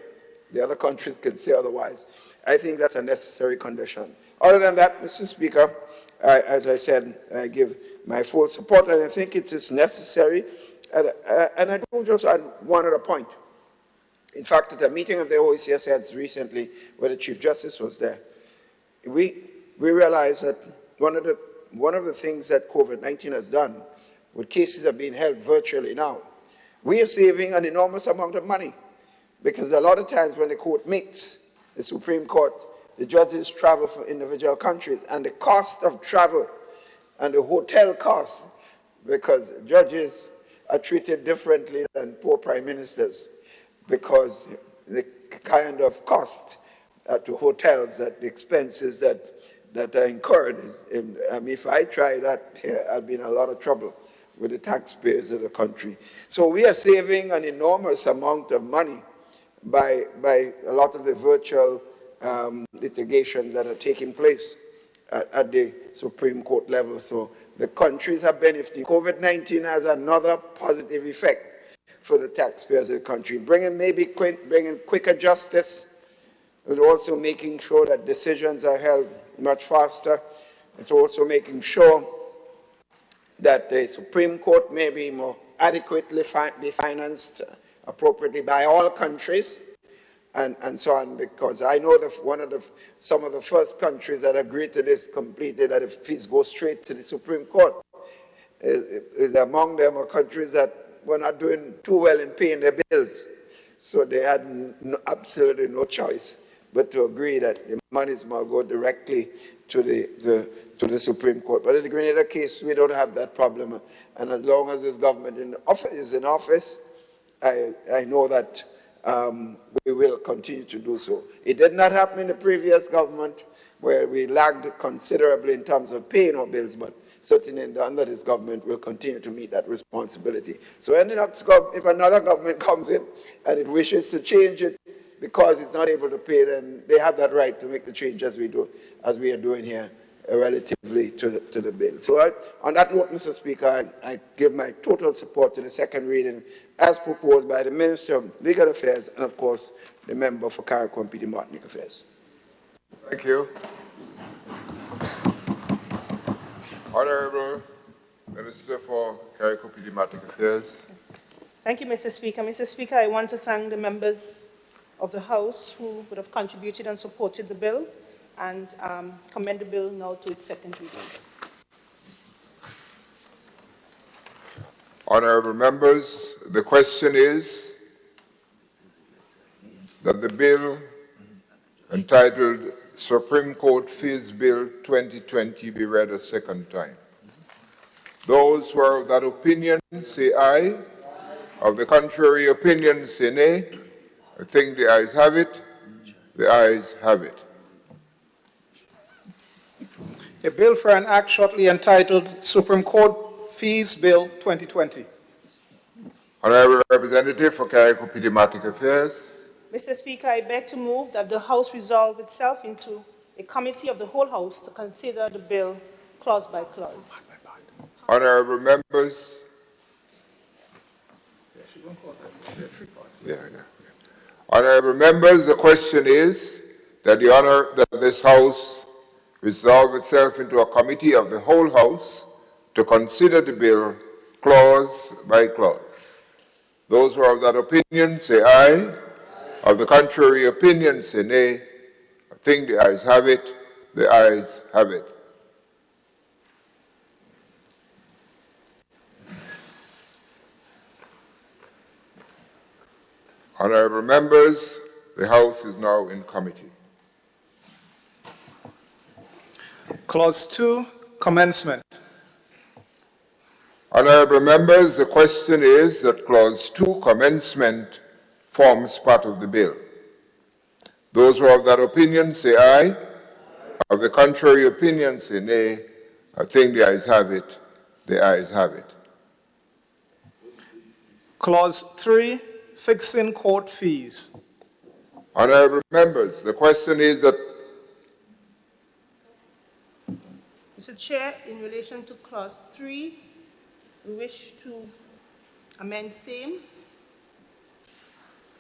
the other countries can say otherwise, I think that's a necessary condition. Other than that, Mr. Speaker, as I said, I give my full support, and I think it is necessary. And I do just add one other point. In fact, at a meeting of the OECS heads recently, where the Chief Justice was there, we realize that one of the things that COVID-19 has done, with cases are being held virtually now, we are saving an enormous amount of money, because a lot of times when the court meets, the Supreme Court, the judges travel from individual countries, and the cost of travel and the hotel costs, because judges are treated differently than poor prime ministers, because the kind of cost to hotels, that the expenses that are incurred. If I try that, I'll be in a lot of trouble with the taxpayers of the country. So we are saving an enormous amount of money by a lot of the virtual litigation that are taking place at the Supreme Court level. So the countries are benefiting. COVID-19 has another positive effect for the taxpayers of the country, bringing quicker justice, but also making sure that decisions are held much faster. It's also making sure that the Supreme Court may be more adequately be financed appropriately by all countries, and so on, because I know that some of the first countries that agreed to this completely, that the fees go straight to the Supreme Court, is among them are countries that were not doing too well in paying their bills. So they had absolutely no choice but to agree that the monies must go directly to the Supreme Court. But in the Grenada case, we don't have that problem. And as long as this government is in office, I know that we will continue to do so. It did not happen in the previous government, where we lagged considerably in terms of paying our bills, but certainly under this government will continue to meet that responsibility. So if another government comes in and it wishes to change it because it's not able to pay, then they have that right to make the change as we are doing here, relatively to the bill. So on that note, Mr. Speaker, I give my total support to the second reading as proposed by the Minister of Legal Affairs and, of course, the member for Carriacou and Petite Martinique Affairs. Thank you. Honorable Minister for Carriacou and Petite Martinique Affairs. Thank you, Mr. Speaker. Mr. Speaker, I want to thank the members of the House who would have contributed and supported the bill, and commend the bill now to its second reading. Honorable members, the question is that the bill entitled Supreme Court Fees Bill 2020 be read a second time. Those who are of that opinion say aye. Of the contrary opinion say nay. I think the ayes have it. The ayes have it. A bill for an act shortly entitled Supreme Court Fees Bill 2020. Honorable Representative for Carriacou Petite Martinique Affairs. Mr. Speaker, I beg to move that the House resolve itself into a committee of the whole House to consider the bill clause by clause. Honorable members. Honorable members, the question is that this House resolve itself into a committee of the whole House to consider the bill clause by clause. Those who are of that opinion say aye. Of the contrary opinion say nay. I think the ayes have it. The ayes have it. Honorable members, the House is now in committee. Clause 2, commencement. Honorable members, the question is that Clause 2, commencement, forms part of the bill. Those who are of that opinion say aye. Of the contrary opinion say nay. I think the ayes have it. The ayes have it. Clause 3, fixing court fees. Honorable members, the question is that... Mr. Chair, in relation to Clause 3, we wish to amend same,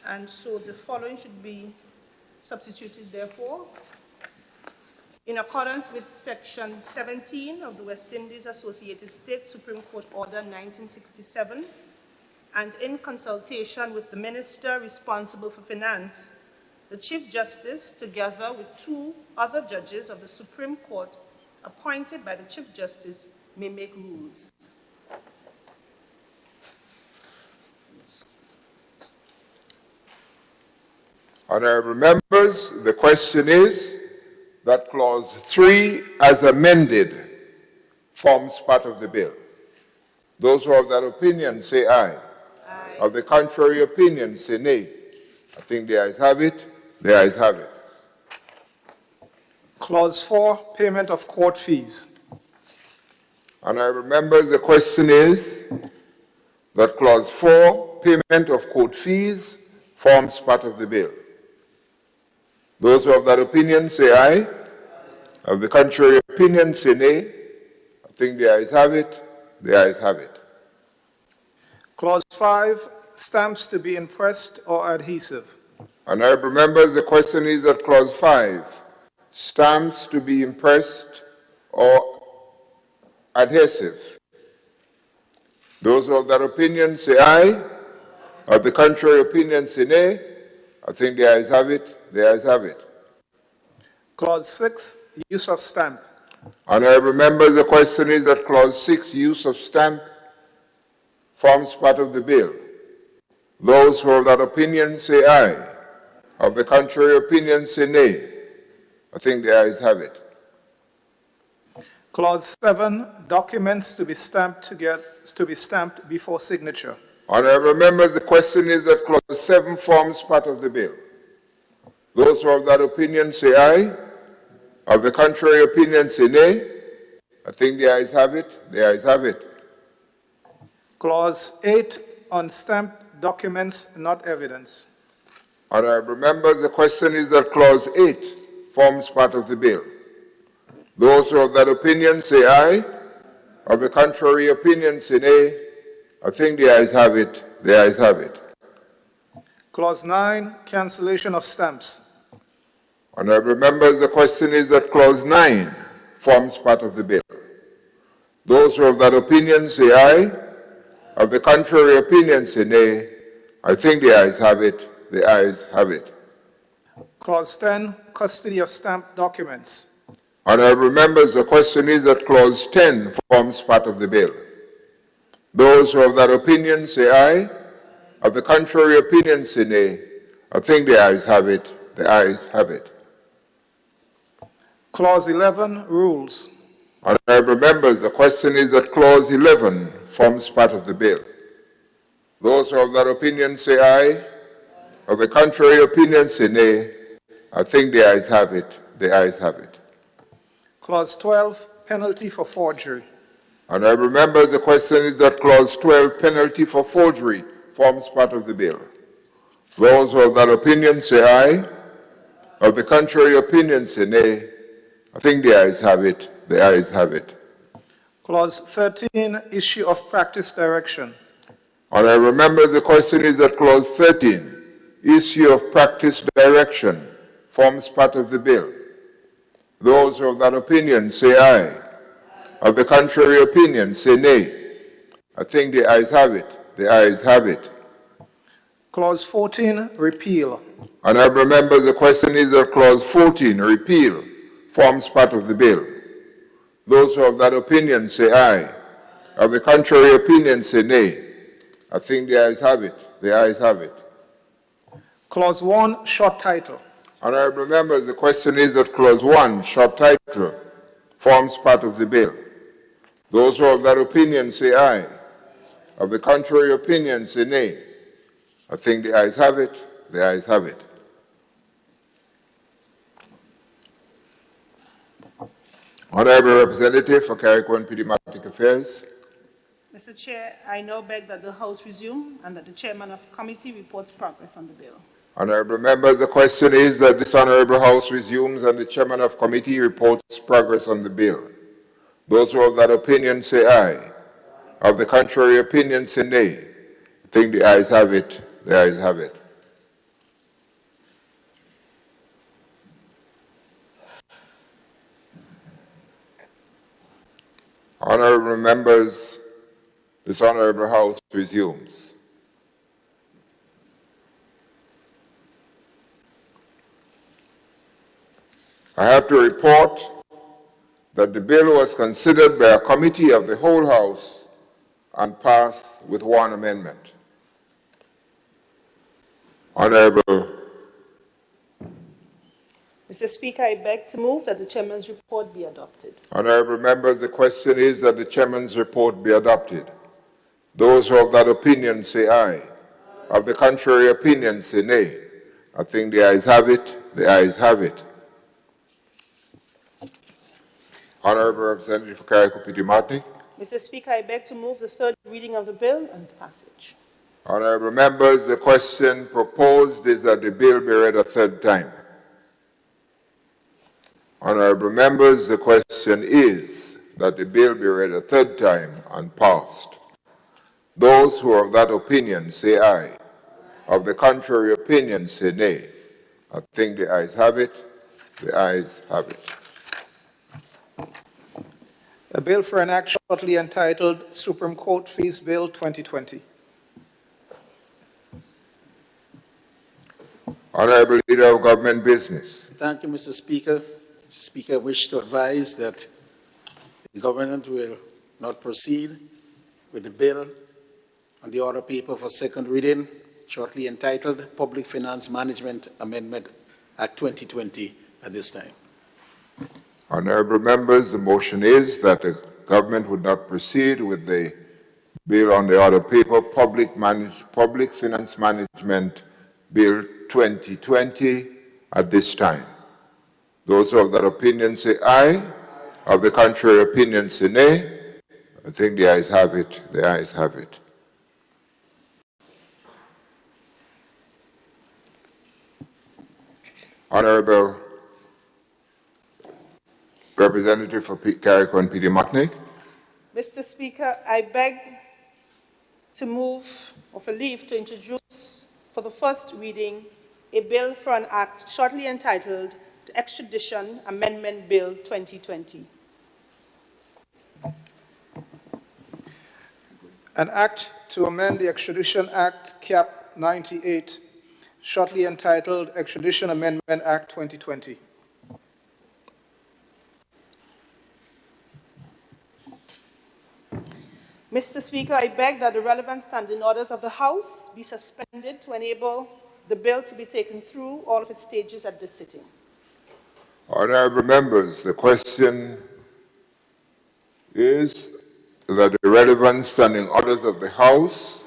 and so the following should be substituted therefore. In accordance with Section 17 of the West Indies Associated States Supreme Court Order 1967, and in consultation with the Minister responsible for Finance, the Chief Justice, together with 2 other judges of the Supreme Court appointed by the Chief Justice, may make rules. Honourable members, the question is that Clause 3, as amended, forms part of the bill. Those who have that opinion say aye. Aye. Of the contrary opinion say nay. I think the ayes have it. The ayes have it. Clause 4, payment of court fees. Honourable members, the question is that Clause 4, payment of court fees, forms part of the bill. Those who have that opinion say aye. Of the contrary opinion say nay. I think the ayes have it. The ayes have it. Clause 5, stamps to be impressed or adhesive. Honourable members, the question is that Clause 5, stamps to be impressed or adhesive. Those who have that opinion say aye. Of the contrary opinion say nay. I think the ayes have it. The ayes have it. Clause 6, use of stamp. Honourable members, the question is that Clause 6, use of stamp, forms part of the bill. Those who have that opinion say aye. Of the contrary opinion say nay. I think the ayes have it. Clause 7, documents to be stamped before signature. Honourable members, the question is that Clause 7 forms part of the bill. Those who have that opinion say aye. Of the contrary opinion say nay. I think the ayes have it. The ayes have it. Clause 8, on stamped documents, not evidence. Honourable members, the question is that Clause 8 forms part of the bill. Those who have that opinion say aye. Of the contrary opinion say nay. I think the ayes have it. The ayes have it. Clause 9, cancellation of stamps. Honourable members, the question is that Clause 9 forms part of the bill. Those who have that opinion say aye. Of the contrary opinion say nay. I think the ayes have it. The ayes have it. Clause 10, custody of stamped documents. Honourable members, the question is that Clause 10 forms part of the bill. Those who have that opinion say aye. Of the contrary opinion say nay. I think the ayes have it. The ayes have it. Clause 11, rules. Honourable members, the question is that Clause 11 forms part of the bill. Those who have that opinion say aye. Of the contrary opinion say nay. I think the ayes have it. The ayes have it. Clause 12, penalty for forgery. Honourable members, the question is that Clause 12, penalty for forgery, forms part of the bill. Those who have that opinion say aye. Of the contrary opinion say nay. I think the ayes have it. The ayes have it. Clause 13, issue of practice direction. Honourable members, the question is that Clause 13, issue of practice direction, forms part of the bill. Those who have that opinion say aye. Of the contrary opinion say nay. I think the ayes have it. The ayes have it. Clause 14, repeal. Honourable members, the question is that Clause 14, repeal, forms part of the bill. Those who have that opinion say aye. Of the contrary opinion say nay. I think the ayes have it. The ayes have it. Clause 1, short title. Honourable members, the question is that Clause 1, short title, forms part of the bill. Those who have that opinion say aye. Of the contrary opinion say nay. I think the ayes have it. The ayes have it. Honourable Representative for Carriacou and Diplomatic Affairs. Mr. Chair, I now beg that the House resume and that the Chairman of Committee reports progress on the bill. Honourable members, the question is that this Honourable House resumes and the Chairman of Committee reports progress on the bill. Those who have that opinion say aye. Of the contrary opinion say nay. I think the ayes have it. The ayes have it. Honourable members, this Honourable House resumes. I have to report that the bill was considered by a committee of the whole House and passed with one amendment. Honorable. Mr. Speaker, I beg to move that the chairman's report be adopted. Honorable members, the question is that the chairman's report be adopted. Those who are of that opinion say aye. Of the contrary opinion say nay. I think the ayes have it. The ayes have it. Honorable Representative for Carriacou Pity Martinique. Mr. Speaker, I beg to move the third reading of the bill and passage. Honorable members, the question proposed is that the bill be read a third time. Honorable members, the question is that the bill be read a third time and passed. Those who are of that opinion say aye. Of the contrary opinion say nay. I think the ayes have it. The ayes have it. A bill for an act shortly entitled Supreme Court Fees Bill 2020. Honorable Leader of Government Business. Thank you, Mr. Speaker. Mr. Speaker, I wish to advise that the government will not proceed with the bill on the order paper for second reading, shortly entitled Public Finance Management Amendment Act 2020 at this time. Honorable members, the motion is that the government would not proceed with the bill on the order paper, Public Finance Management Bill 2020 at this time. Those who have that opinion say aye. Of the contrary opinion say nay. I think the ayes have it. The ayes have it. Honorable Representative for Carriacou and Pity Martinique. Mr. Speaker, I beg to move or for leave to introduce for the first reading a bill for an act shortly entitled the Extradition Amendment Bill 2020. An act to amend the Extradition Act, Cap 98, shortly entitled Extradition Amendment Act 2020. Mr. Speaker, I beg that the relevant standing orders of the House be suspended to enable the bill to be taken through all of its stages at this sitting. Honorable members, the question is that the relevant standing orders of the House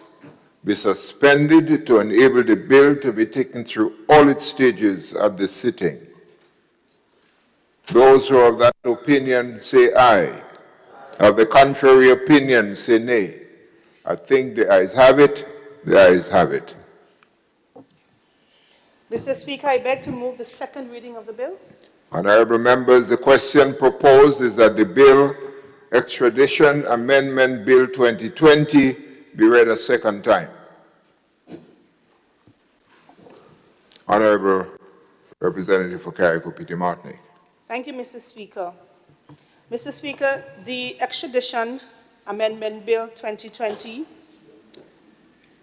be suspended to enable the bill to be taken through all its stages at this sitting. Those who are of that opinion say aye. Of the contrary opinion say nay. I think the ayes have it. The ayes have it. Mr. Speaker, I beg to move the second reading of the bill. Honorable members, the question proposed is that the bill Extradition Amendment Bill 2020 be read a second time. Honorable Representative for Carriacou Pity Martinique. Thank you, Mr. Speaker. Mr. Speaker, the Extradition Amendment Bill 2020,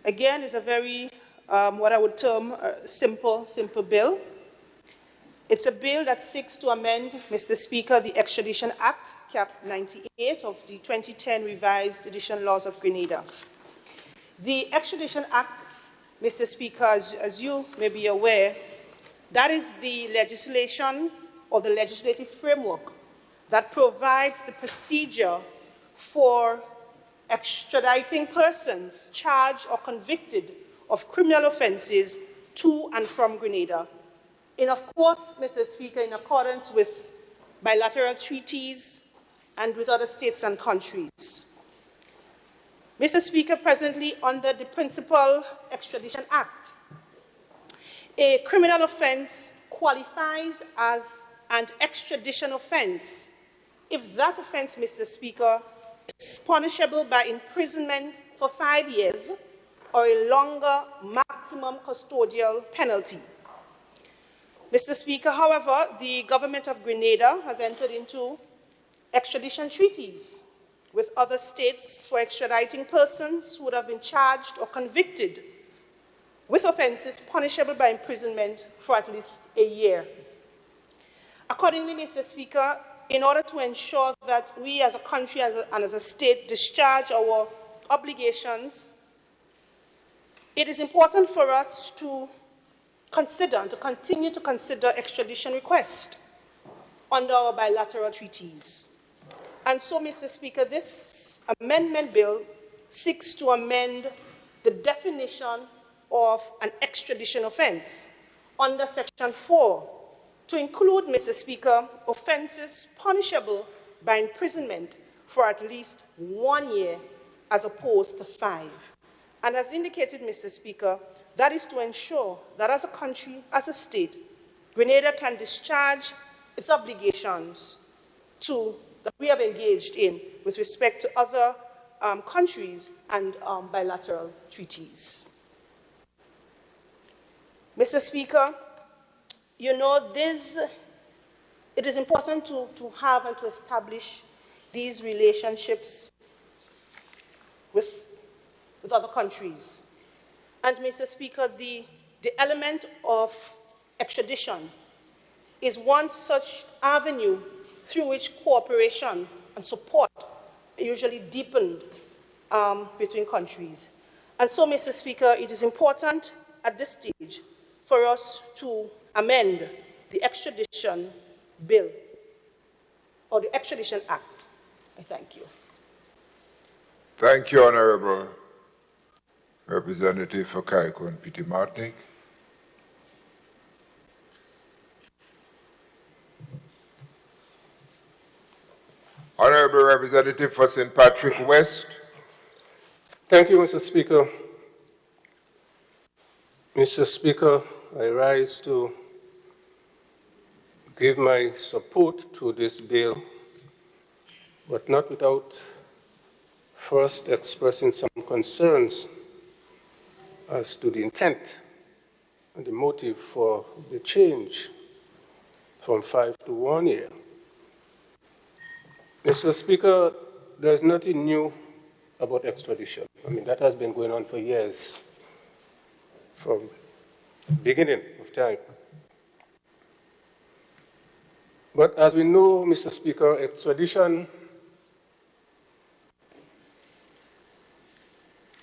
again, is a very, what I would term a simple bill. It's a bill that seeks to amend, Mr. Speaker, the Extradition Act, Cap 98 of the 2010 Revised Edition Laws of Grenada. The Extradition Act, Mr. Speaker, as you may be aware, that is the legislation or the legislative framework that provides the procedure for extraditing persons charged or convicted of criminal offenses to and from Grenada. And of course, Mr. Speaker, in accordance with bilateral treaties and with other states and countries. Mr. Speaker, presently under the Principal Extradition Act, a criminal offense qualifies as an extradition offense if that offense, Mr. Speaker, is punishable by imprisonment for 5 years or a longer maximum custodial penalty. Mr. Speaker, however, the government of Grenada has entered into extradition treaties with other states for extraditing persons who would have been charged or convicted with offenses punishable by imprisonment for at least a year. Accordingly, Mr. Speaker, in order to ensure that we as a country and as a state discharge our obligations, it is important for us to continue to consider extradition requests under our bilateral treaties. And so, Mr. Speaker, this amendment bill seeks to amend the definition of an extradition offense under Section 4 to include, Mr. Speaker, offenses punishable by imprisonment for at least 1 year as opposed to 5. And as indicated, Mr. Speaker, that is to ensure that as a country, as a state, Grenada can discharge its obligations that we have engaged in with respect to other countries and bilateral treaties. Mr. Speaker, you know, it is important to have and to establish these relationships with other countries. And, Mr. Speaker, the element of extradition is one such avenue through which cooperation and support are usually deepened between countries. And so, Mr. Speaker, it is important at this stage for us to amend the extradition bill or the Extradition Act. I thank you. Thank you, Honorable Representative for Carriacou and Petit Martinique. Honorable Representative for St. Patrick West. Thank you, Mr. Speaker. Mr. Speaker, I rise to give my support to this bill, but not without first expressing some concerns as to the intent and the motive for the change from 5 to 1 year. Mr. Speaker, there's nothing new about extradition. I mean, that has been going on for years, from the beginning of time. But as we know, Mr. Speaker, extradition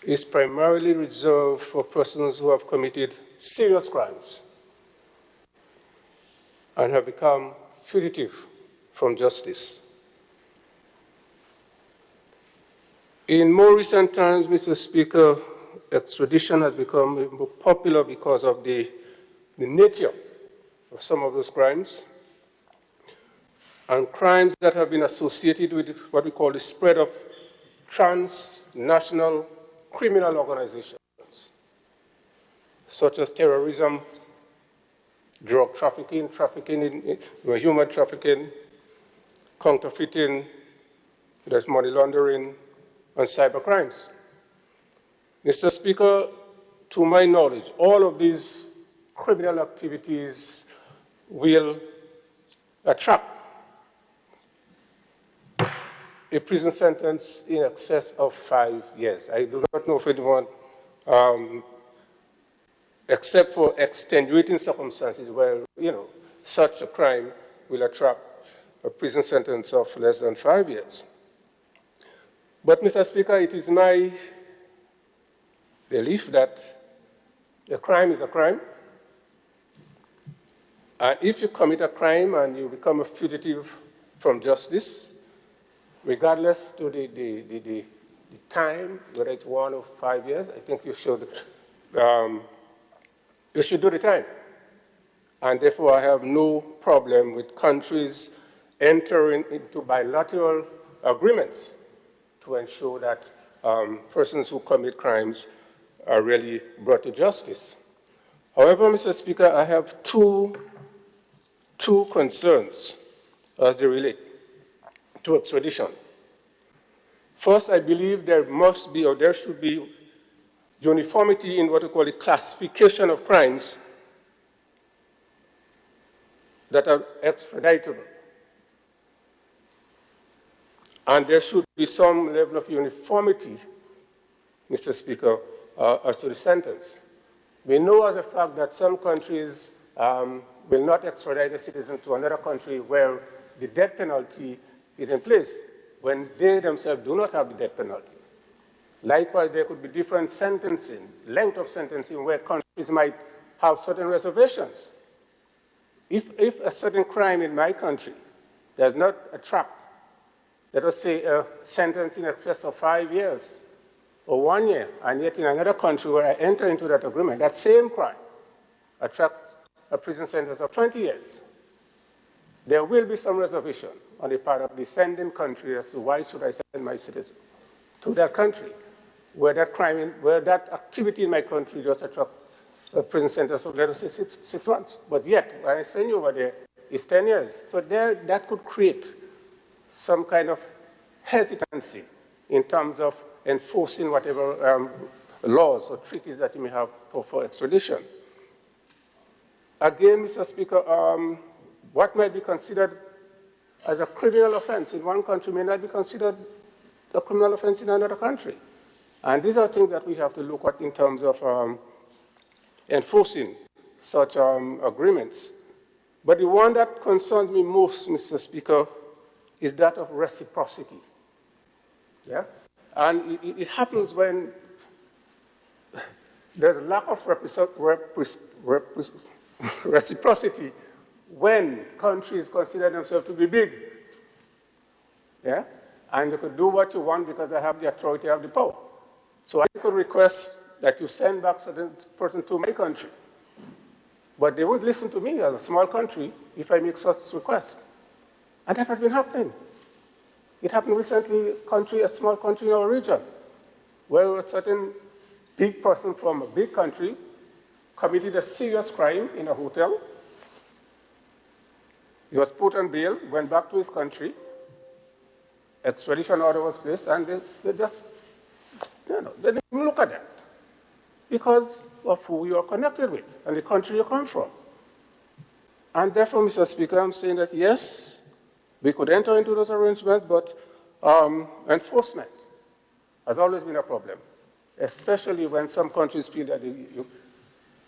is primarily reserved for persons who have committed serious crimes and have become fugitive from justice. In more recent times, Mr. Speaker, extradition has become more popular because of the nature of some of those crimes and crimes that have been associated with what we call the spread of transnational criminal organizations, such as terrorism, drug trafficking, human trafficking, counterfeiting, there's money laundering, and cyber crimes. Mr. Speaker, to my knowledge, all of these criminal activities will attract a prison sentence in excess of 5 years. I do not know if anyone, except for extenuating circumstances where, such a crime will attract a prison sentence of less than 5 years. But, Mr. Speaker, it is my belief that a crime is a crime. And if you commit a crime and you become a fugitive from justice, regardless to the time, whether it's 1 or 5 years, I think you should do the time. And therefore, I have no problem with countries entering into bilateral agreements to ensure that persons who commit crimes are really brought to justice. However, Mr. Speaker, I have two concerns as they relate to extradition. First, I believe there must be, or there should be, uniformity in what we call the classification of crimes that are extraditable. And there should be some level of uniformity, Mr. Speaker, as to the sentence. We know as a fact that some countries will not extradite a citizen to another country where the death penalty is in place when they themselves do not have the death penalty. Likewise, there could be different sentencing, length of sentencing, where countries might have certain reservations. If a certain crime in my country does not attract, let us say, a sentence in excess of 5 years or 1 year, and yet in another country where I enter into that agreement, that same crime attracts a prison sentence of 20 years, there will be some reservation on the part of the sending country as to why should I send my citizen to that country where that crime, where that activity in my country just attracts a prison sentence of, let us say, six months. But yet, when I send you over there, it's 10 years. So that could create some kind of hesitancy in terms of enforcing whatever laws or treaties that you may have for extradition. Again, Mr. Speaker, what might be considered as a criminal offense in one country may not be considered a criminal offense in another country. And these are things that we have to look at in terms of enforcing such agreements. But the one that concerns me most, Mr. Speaker, is that of reciprocity. Yeah? And it happens when there's a lack of reciprocity when countries consider themselves to be big. Yeah? And you could do what you want because they have the authority, have the power. So I could request that you send back a certain person to my country. But they won't listen to me as a small country if I make such requests. And that has been happening. It happened recently, a small country in our region, where a certain big person from a big country committed a serious crime in a hotel. He was put on bail, went back to his country, extradition order was placed, and they just, they didn't look at that because of who you are connected with and the country you come from. And therefore, Mr. Speaker, I'm saying that yes, we could enter into those arrangements, but enforcement has always been a problem, especially when some countries feel that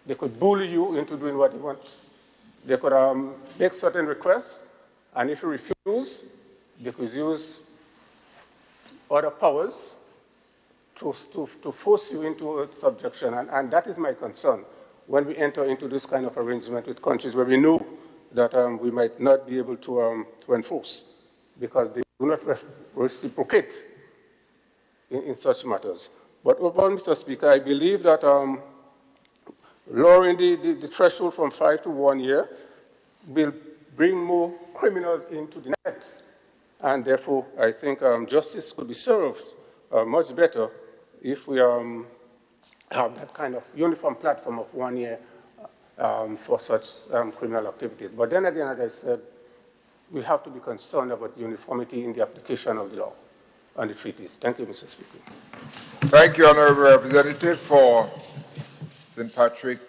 they could bully you into doing what they want. They could make certain requests, and if you refuse, they could use other powers to force you into subjection. And that is my concern when we enter into this kind of arrangement with countries where we know that we might not be able to enforce because they do not reciprocate in such matters. But overall, Mr. Speaker, I believe that lowering the threshold from 5 to 1 year will bring more criminals into the net. And therefore, I think justice could be served much better if we have that kind of uniform platform of 1 year for such criminal activities. But then again, as I said, we have to be concerned about uniformity in the application of the law and the treaties. Thank you, Mr. Speaker. Thank you, Honourable Representative for St. Patrick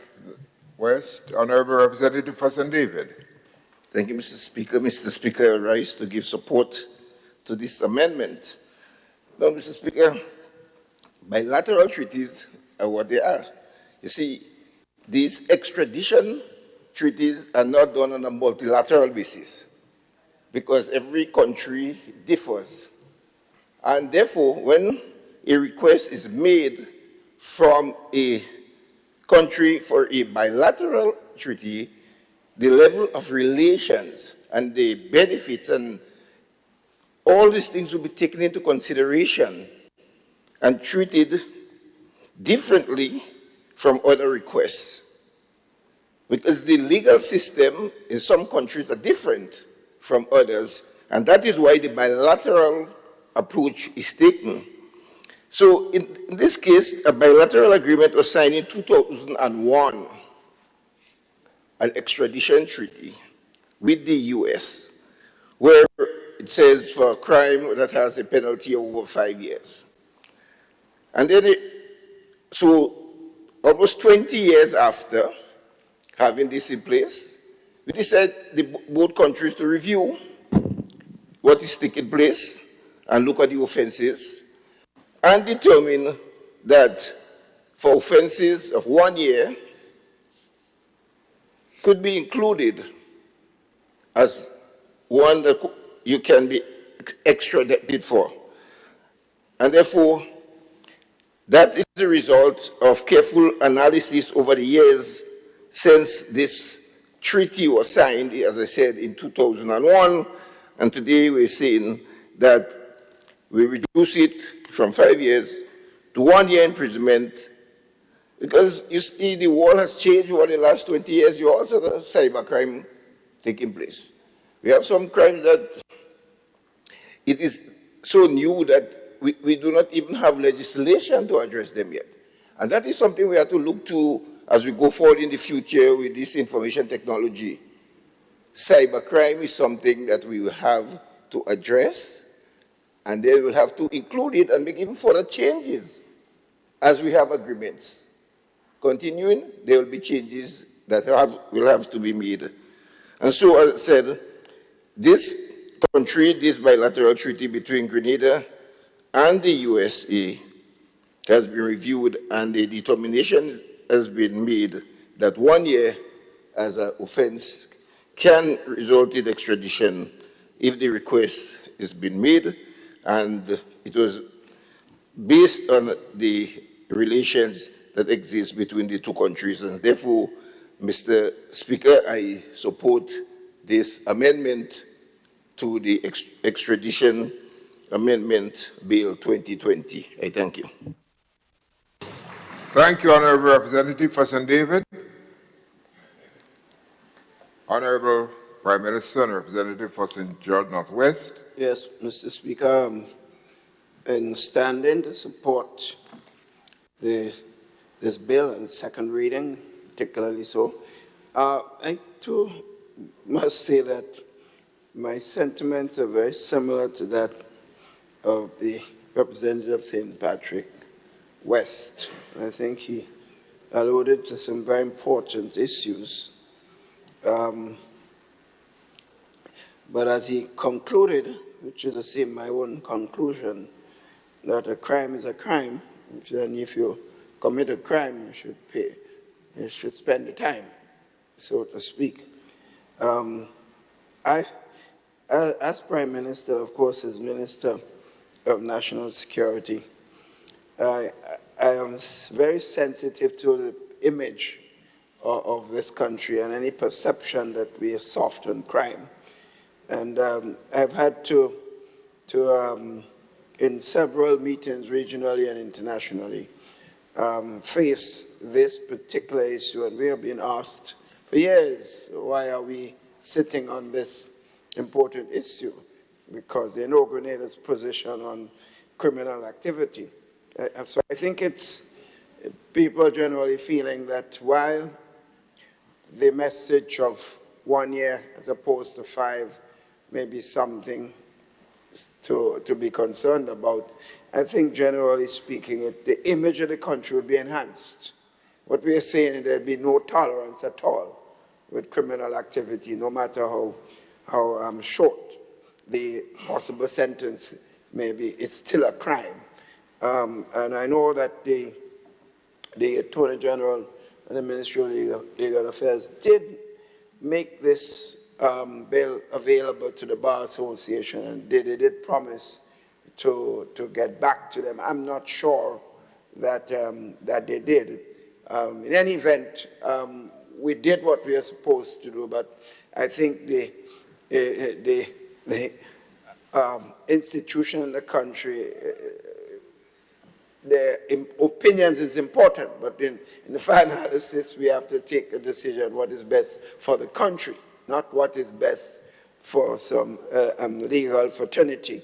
West. Honourable Representative for St. David. Thank you, Mr. Speaker. Mr. Speaker, I rise to give support to this amendment. Now, Mr. Speaker, bilateral treaties are what they are. You see, these extradition treaties are not done on a multilateral basis because every country differs. And therefore, when a request is made from a country for a bilateral treaty, the level of relations and the benefits and all these things will be taken into consideration and treated differently from other requests. Because the legal system in some countries are different from others, and that is why the bilateral approach is taken. So in this case, a bilateral agreement was signed in 2001, an extradition treaty with the US, where it says for a crime that has a penalty of over 5 years. And then, so almost 20 years after having this in place, we decided both countries to review what is taking place and look at the offenses and determine that for offenses of 1 year, could be included as one that you can be extradited for. And therefore, that is the result of careful analysis over the years since this treaty was signed, as I said, in 2001, and today we're saying that we reduce it from 5 years to 1 year imprisonment, because you see the world has changed over the last 20 years. You also have cybercrime taking place. We have some crimes that it is so new that we do not even have legislation to address them yet. And that is something we have to look to as we go forward in the future with this information technology. Cybercrime is something that we will have to address, and then we'll have to include it and make even further changes as we have agreements. Continuing, there will be changes that will have to be made. And so, as I said, this country, this bilateral treaty between Grenada and the USA has been reviewed, and a determination has been made that 1 year as an offense can result in extradition if the request has been made, and it was based on the relations that exist between the two countries. And therefore, Mr. Speaker, I support this amendment to the Extradition Amendment Bill 2020. I thank you. Thank you, Honourable Representative for St. David. Honourable Prime Minister and Representative for St. George Northwest. Yes, Mr. Speaker, in standing to support this bill and second reading, particularly so, I too must say that my sentiments are very similar to that of the representative of St. Patrick West. I think he alluded to some very important issues. But as he concluded, which is the same my own conclusion, that a crime is a crime, and if you commit a crime, you should pay. You should spend the time, so to speak. As Prime Minister, of course, as Minister of National Security, I am very sensitive to the image of this country and any perception that we are soft on crime. And I've had to in several meetings regionally and internationally, face this particular issue. And we have been asked for years, why are we sitting on this important issue? Because they know Grenada's position on criminal activity. So I think it's people generally feeling that while the message of 1 year as opposed to 5 may be something to be concerned about, I think generally speaking, the image of the country will be enhanced. What we are saying is there'll be no tolerance at all with criminal activity, no matter how short the possible sentence may be. It's still a crime. And I know that the Attorney General and the Ministry of Legal Affairs did make this bill available to the Bar Association, and they did promise to get back to them. I'm not sure that they did. In any event, we did what we are supposed to do, but I think the institution in the country, their opinions is important, but in the final analysis, we have to take a decision what is best for the country, not what is best for some legal fraternity.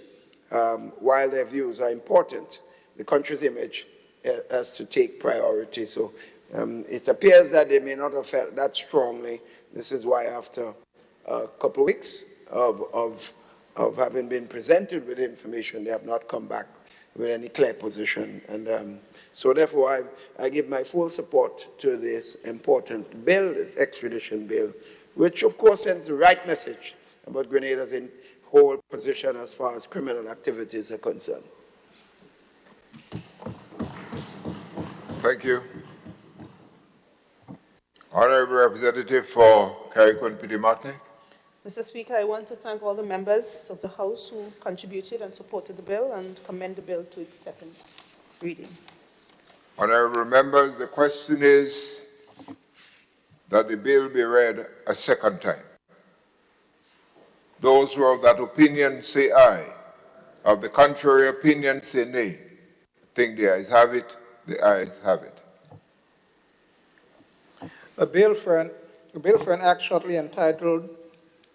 While their views are important, the country's image has to take priority. So it appears that they may not have felt that strongly. This is why after a couple of weeks of having been presented with information, they have not come back with any clear position. And so therefore, I give my full support to this important bill, this extradition bill, which of course sends the right message about Grenada's whole position as far as criminal activities are concerned. Thank you. Honourable Representative for Carriacou and Petit Martinique. Mr. Speaker, I want to thank all the members of the House who contributed and supported the bill and commend the bill to its second reading. Honourable members, the question is that the bill be read a second time. Those who are of that opinion say aye. Of the contrary opinion say nay. I think the ayes have it. The ayes have it. A bill for an act shortly entitled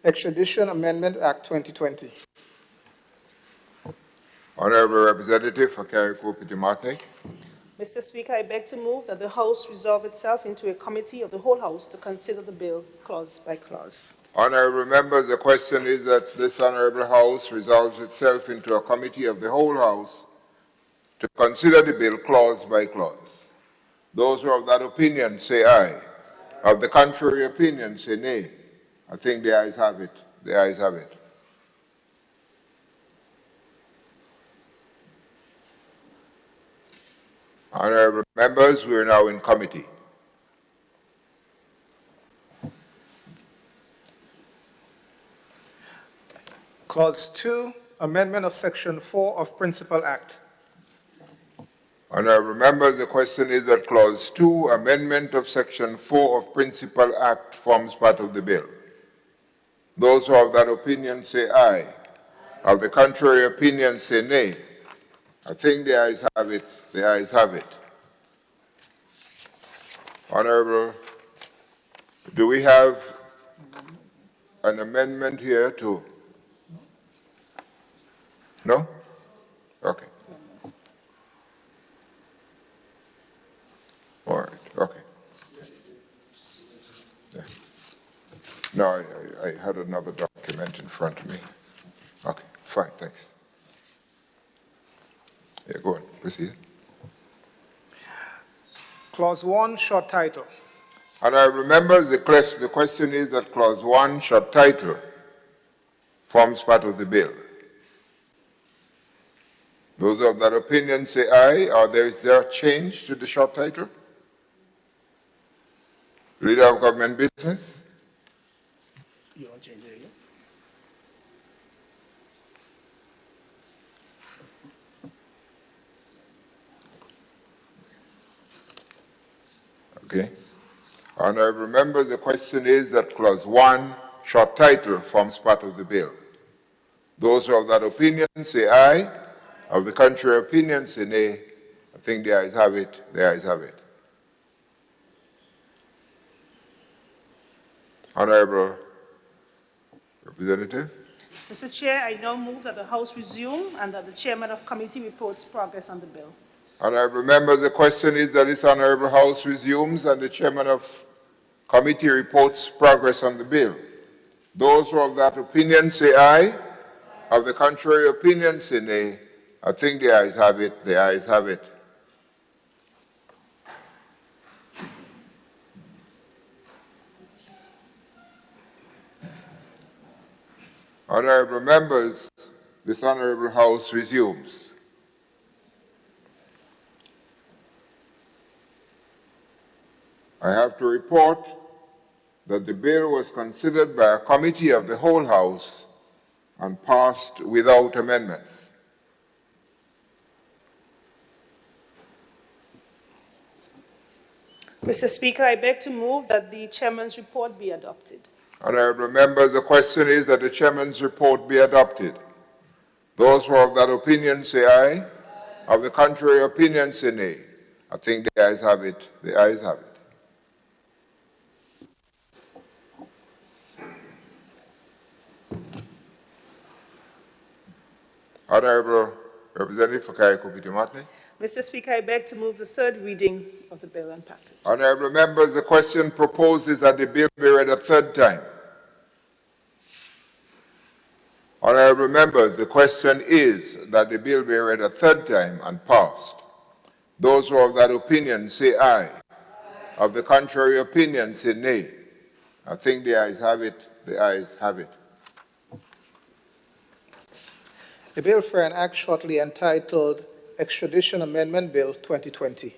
Extradition Amendment Act 2020. Honourable Representative for Carriacou, Petit Martinique. Mr. Speaker, I beg to move that the House resolve itself into a committee of the whole House to consider the bill clause by clause. Honourable members, the question is that this Honourable House resolves itself into a committee of the whole House to consider the bill clause by clause. Those who are of that opinion say aye. Of the contrary opinion say nay. I think the ayes have it. The ayes have it. Honourable members, we are now in committee. Clause 2, Amendment of Section 4 of Principal Act. Honourable members, the question is that Clause 2, Amendment of Section 4 of Principal Act forms part of the bill. Those who are of that opinion say aye. Of the contrary opinion say nay. I think the ayes have it. The ayes have it. Honourable, do we have an amendment here to? No? Okay. All right, okay. Yeah. No, I had another document in front of me. Okay, fine, thanks. Yeah, go on, proceed. Clause 1, short title. And I remember the question is that Clause 1, short title, forms part of the bill. Those of that opinion say aye, or is there a change to the short title? Leader of Government Business? You want to change it again? Okay. And I remember the question is that Clause 1, short title, forms part of the bill. Those who are of that opinion say aye. Of the contrary opinion say nay. I think the ayes have it. The ayes have it. Honourable Representative. Mr. Chair, I now move that the House resume and that the Chairman of Committee reports progress on the bill. Honourable members, the question is that this Honourable House resumes and the Chairman of Committee reports progress on the bill. Those who are of that opinion say aye. Of the contrary opinion say nay. I think the ayes have it. The ayes have it. Honourable members, this Honourable House resumes. I have to report that the bill was considered by a committee of the whole House and passed without amendments. Mr. Speaker, I beg to move that the Chairman's report be adopted. Honourable members, the question is that the Chairman's report be adopted. Those who are of that opinion say aye. Of the contrary opinion say nay. I think the ayes have it. The ayes have it. Honourable Representative for Carriacou, Petit Martinique. Mr. Speaker, I beg to move the third reading of the bill and passage. Honourable members, the question proposes that the bill be read a third time. Honourable members, the question is that the bill be read a third time and passed. Those who are of that opinion say aye. Of the contrary opinion say nay. I think the ayes have it. The ayes have it. A bill for an act shortly entitled Extradition Amendment Bill 2020.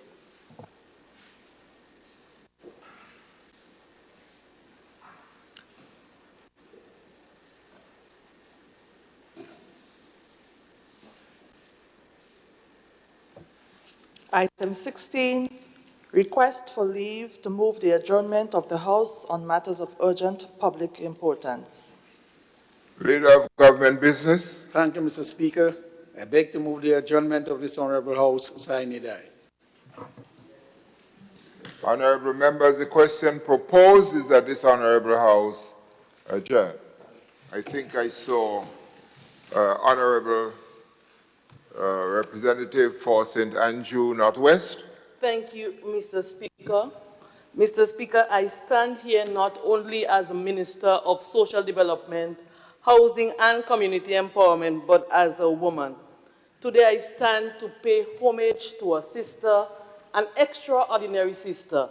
Item 16, request for leave to move the adjournment of the House on matters of urgent public importance. Leader of Government Business. Thank you, Mr. Speaker. I beg to move the adjournment of this Honorable House, sine die. Honorable members, the question proposed is that this Honorable House adjourn. I think I saw Honorable Representative for St. Andrew Northwest. Thank you, Mr. Speaker. Mr. Speaker, I stand here not only as a Minister of Social Development, Housing and Community Empowerment, but as a woman. Today I stand to pay homage to a sister, an extraordinary sister.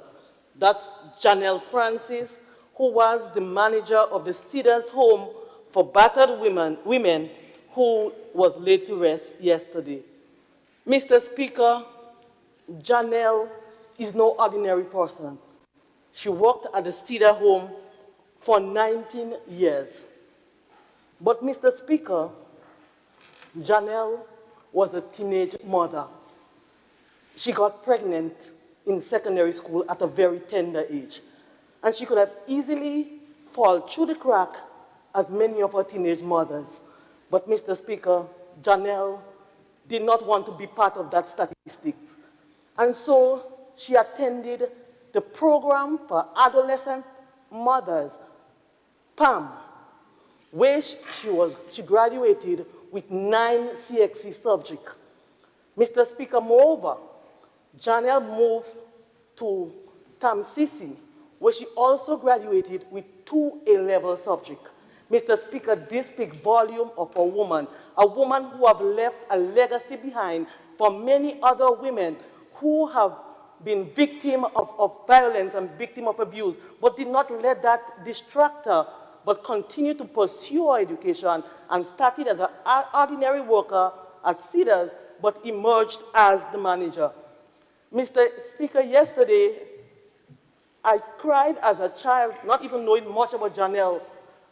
That's Janelle Francis, who was the manager of the Cedars Home for battered women who was laid to rest yesterday. Mr. Speaker, Janelle is no ordinary person. She worked at the Cedar Home for 19 years. But, Mr. Speaker, Janelle was a teenage mother. She got pregnant in secondary school at a very tender age. And she could have easily fallen through the crack as many of her teenage mothers. But, Mr. Speaker, Janelle did not want to be part of that statistics. And so she attended the program for adolescent mothers, PAM, where she graduated with 9 CXC subjects. Mr. Speaker, moreover, Janelle moved to Tamsisi, where she also graduated with 2 A-level subjects. Mr. Speaker, this speaks volume of a woman who have left a legacy behind for many other women who have been victim of violence and victim of abuse, but did not let that distract her, but continue to pursue her education and started as an ordinary worker at Cedars, but emerged as the manager. Mr. Speaker, yesterday, I cried as a child, not even knowing much about Janelle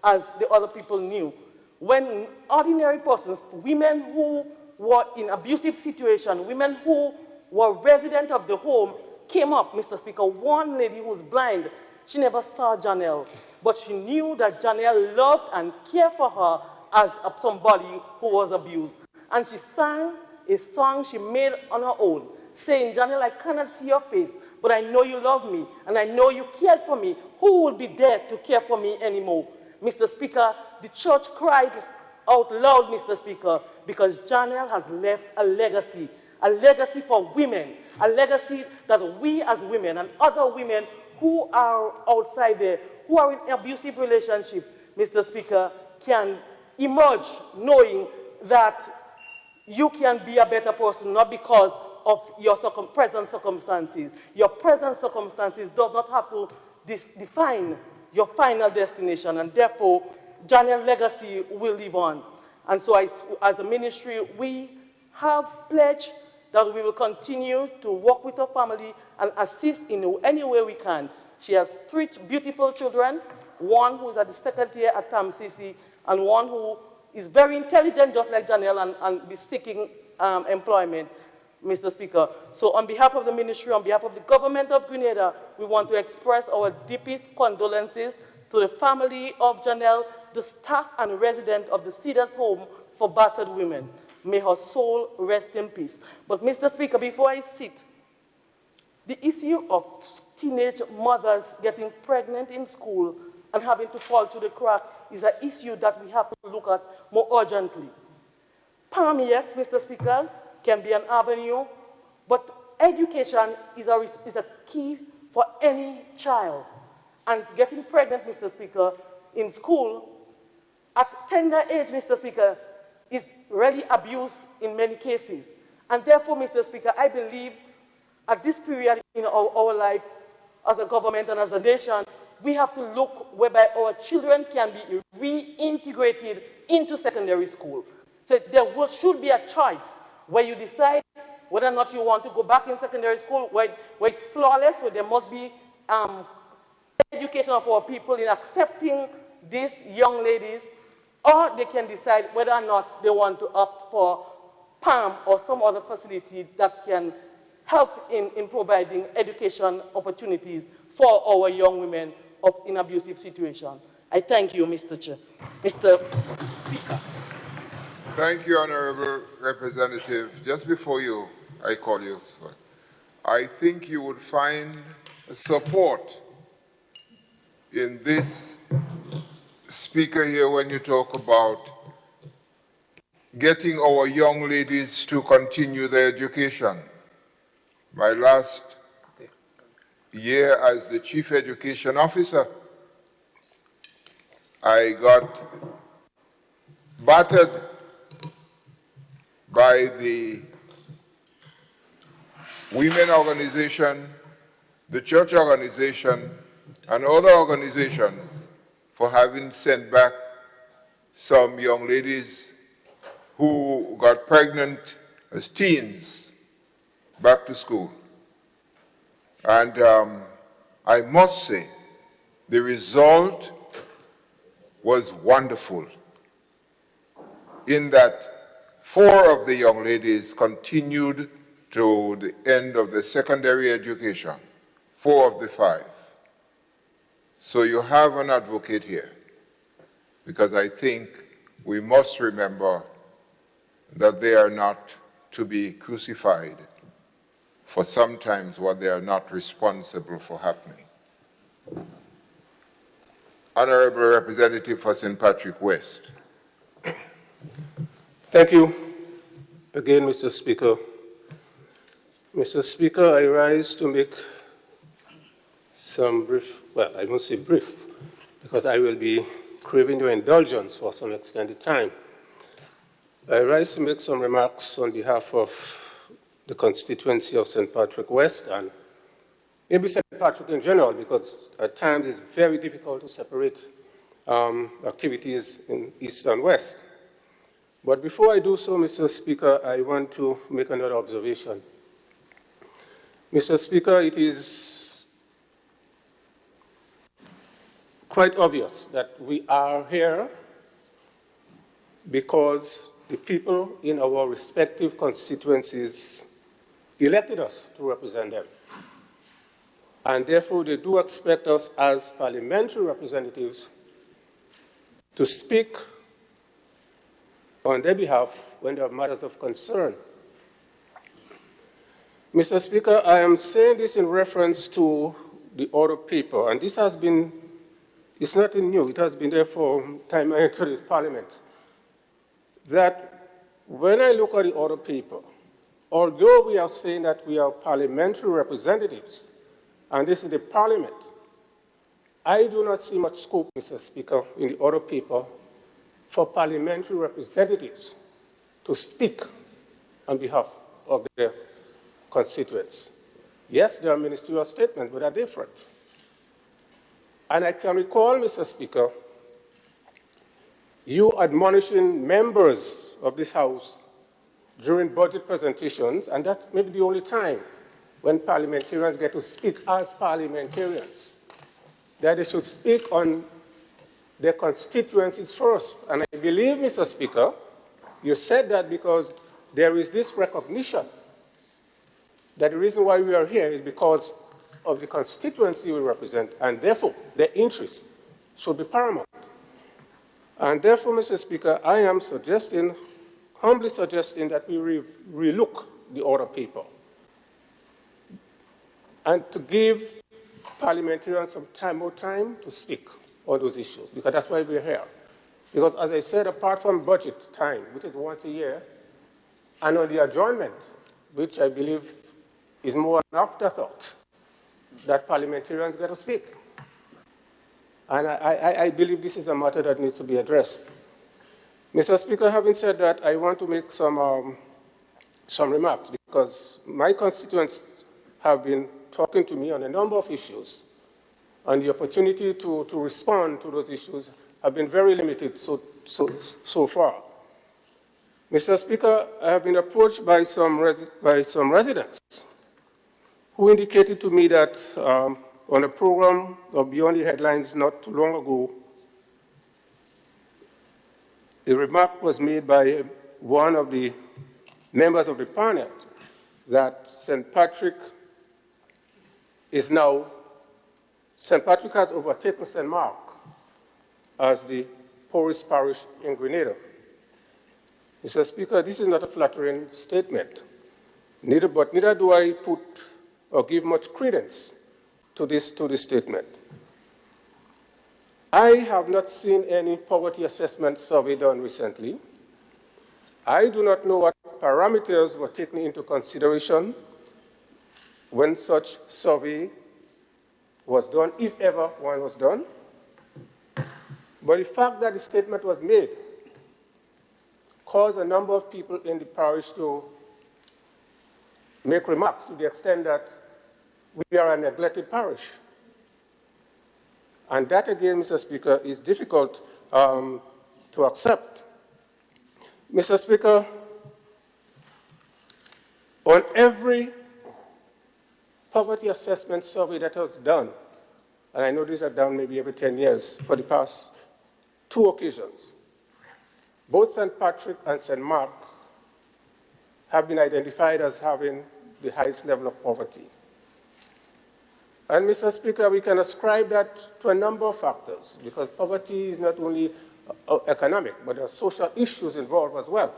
as the other people knew. When ordinary persons, women who were in abusive situations, women who were residents of the home, came up, Mr. Speaker. One lady who's blind, she never saw Janelle, but she knew that Janelle loved and cared for her as somebody who was abused. And she sang a song she made on her own, saying, Janelle, I cannot see your face, but I know you love me, and I know you cared for me. Who will be there to care for me anymore? Mr. Speaker, the church cried out loud, Mr. Speaker, because Janelle has left a legacy for women, a legacy that we as women and other women who are outside there, who are in abusive relationships, Mr. Speaker, can emerge knowing that you can be a better person, not because of your present circumstances. Your present circumstances does not have to define your final destination, and therefore, Janelle's legacy will live on. And so as a ministry, we have pledged that we will continue to work with her family and assist in any way we can. She has 3 beautiful children, one who is at the second year at Tamsisi, and one who is very intelligent, just like Janelle, and be seeking employment, Mr. Speaker. So on behalf of the ministry, on behalf of the government of Grenada, we want to express our deepest condolences to the family of Janelle, the staff and resident of the Cedars Home for battered women. May her soul rest in peace. But Mr. Speaker, before I sit, the issue of teenage mothers getting pregnant in school and having to fall through the crack is an issue that we have to look at more urgently. PAM, yes, Mr. Speaker, can be an avenue, but education is a key for any child. And getting pregnant, Mr. Speaker, in school, at tender age, Mr. Speaker, is really abuse in many cases. And therefore, Mr. Speaker, I believe at this period in our life, as a government and as a nation, we have to look whereby our children can be reintegrated into secondary school. So there should be a choice where you decide whether or not you want to go back in secondary school, where it's flawless, so there must be education of our people in accepting these young ladies, or they can decide whether or not they want to opt for PAM or some other facility that can help in providing education opportunities for our young women in abusive situations. I thank you, Mr. Chair. Mr. Speaker. Thank you, Honorable Representative. Just before I call you, sir, I think you would find support in this speaker here when you talk about getting our young ladies to continue their education. My last year as the Chief Education Officer, I got battered by the women organization, the church organization, and other organizations for having sent back some young ladies who got pregnant as teens back to school. And I must say, the result was wonderful in that 4 of the young ladies continued to the end of the secondary education, 4 of the 5. So you have an advocate here, because I think we must remember that they are not to be crucified for sometimes what they are not responsible for happening. Honorable Representative for St. Patrick West. Thank you again, Mr. Speaker. Mr. Speaker, I rise to make some brief, well, I won't say brief, because I will be craving your indulgence for some extended time. I rise to make some remarks on behalf of the constituency of St. Patrick West and maybe St. Patrick in general, because at times it's very difficult to separate activities in East and West. But before I do so, Mr. Speaker, I want to make another observation. Mr. Speaker, it is quite obvious that we are here because the people in our respective constituencies elected us to represent them. And therefore, they do expect us as parliamentary representatives to speak on their behalf when there are matters of concern. Mr. Speaker, I am saying this in reference to the order paper, and this has been, it's nothing new, it has been there for time I entered this parliament, that when I look at the order paper, although we are saying that we are parliamentary representatives, and this is the parliament, I do not see much scope, Mr. Speaker, in the order paper for parliamentary representatives to speak on behalf of their constituents. Yes, there are ministerial statements, but they're different. And I can recall, Mr. Speaker, you admonishing members of this House during budget presentations, and that may be the only time when parliamentarians get to speak as parliamentarians, that they should speak on their constituencies first. And I believe, Mr. Speaker, you said that because there is this recognition that the reason why we are here is because of the constituency we represent, and therefore their interests should be paramount. And therefore, Mr. Speaker, I am suggesting, humbly suggesting that we relook the order paper and to give parliamentarians some more time to speak on those issues, because that's why we're here. Because as I said, apart from budget time, which is once a year, and on the adjournment, which I believe is more an afterthought, that parliamentarians get to speak. And I believe this is a matter that needs to be addressed. Mr. Speaker, having said that, I want to make some remarks, because my constituents have been talking to me on a number of issues, and the opportunity to respond to those issues have been very limited so far. Mr. Speaker, I have been approached by some residents who indicated to me that on a program of Beyond the Headlines not too long ago, a remark was made by one of the members of the panel that St. Patrick has overtaken St. Mark as the poorest parish in Grenada. Mr. Speaker, this is not a flattering statement, but neither do I put or give much credence to this statement. I have not seen any poverty assessment survey done recently. I do not know what parameters were taken into consideration when such survey was done, if ever one was done. But the fact that the statement was made caused a number of people in the parish to make remarks to the extent that we are a neglected parish. And that, again, Mr. Speaker, is difficult to accept. Mr. Speaker, on every poverty assessment survey that was done, and I know these are done maybe every 10 years for the past 2 occasions, both St. Patrick and St. Mark have been identified as having the highest level of poverty. And, Mr. Speaker, we can ascribe that to a number of factors, because poverty is not only economic, but there are social issues involved as well.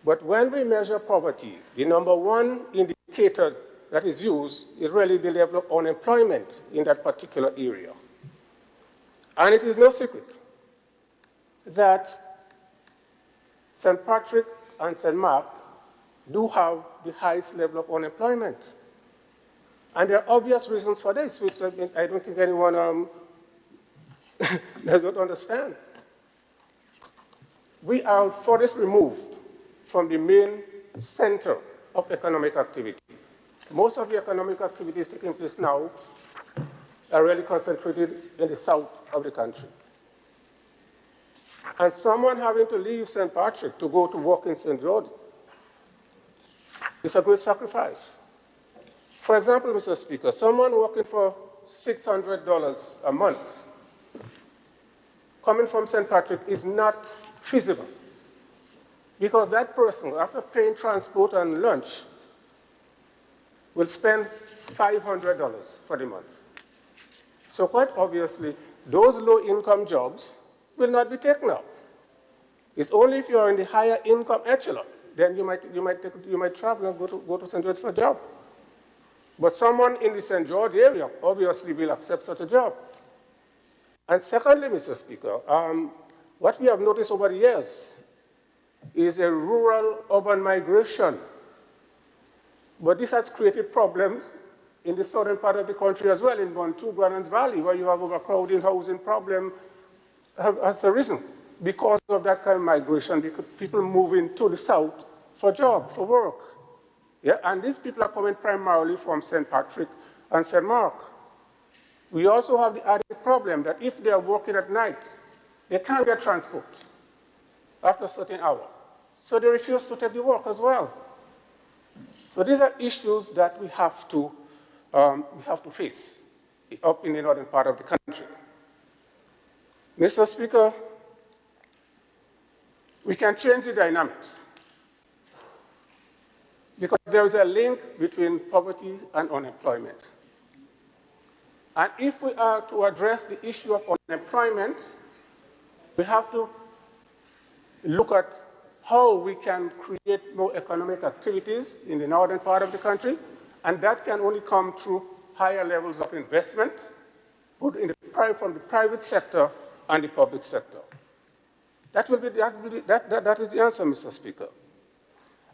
But when we measure poverty, the number one indicator that is used is really the level of unemployment in that particular area. And it is no secret that St. Patrick and St. Mark do have the highest level of unemployment. And there are obvious reasons for this, which I don't think anyone does not understand. We are furthest removed from the main center of economic activity. Most of the economic activities taking place now are really concentrated in the south of the country. And someone having to leave St. Patrick to go to work in St. George is a great sacrifice. For example, Mr. Speaker, someone working for $600 a month coming from St. Patrick is not feasible, because that person, after paying transport and lunch, will spend $500 for the month. So quite obviously, those low-income jobs will not be taken up. It's only if you are in the higher income echelon, then you might travel and go to St. George for a job. But someone in the St. George area obviously will accept such a job. And secondly, Mr. Speaker, what we have noticed over the years is a rural-urban migration. But this has created problems in the southern part of the country as well, in Bantu, Granans Valley, where you have overcrowding housing problem has arisen because of that kind of migration, because people moving to the south for job, for work. Yeah? And these people are coming primarily from St. Patrick and St. Mark. We also have the added problem that if they are working at night, they can't get transport after a certain hour. So they refuse to take the work as well. So these are issues that we have to face up in the northern part of the country. Mr. Speaker, we can change the dynamics, because there is a link between poverty and unemployment. And if we are to address the issue of unemployment, we have to look at how we can create more economic activities in the northern part of the country, and that can only come through higher levels of investment, both from the private sector and the public sector. That is the answer, Mr. Speaker.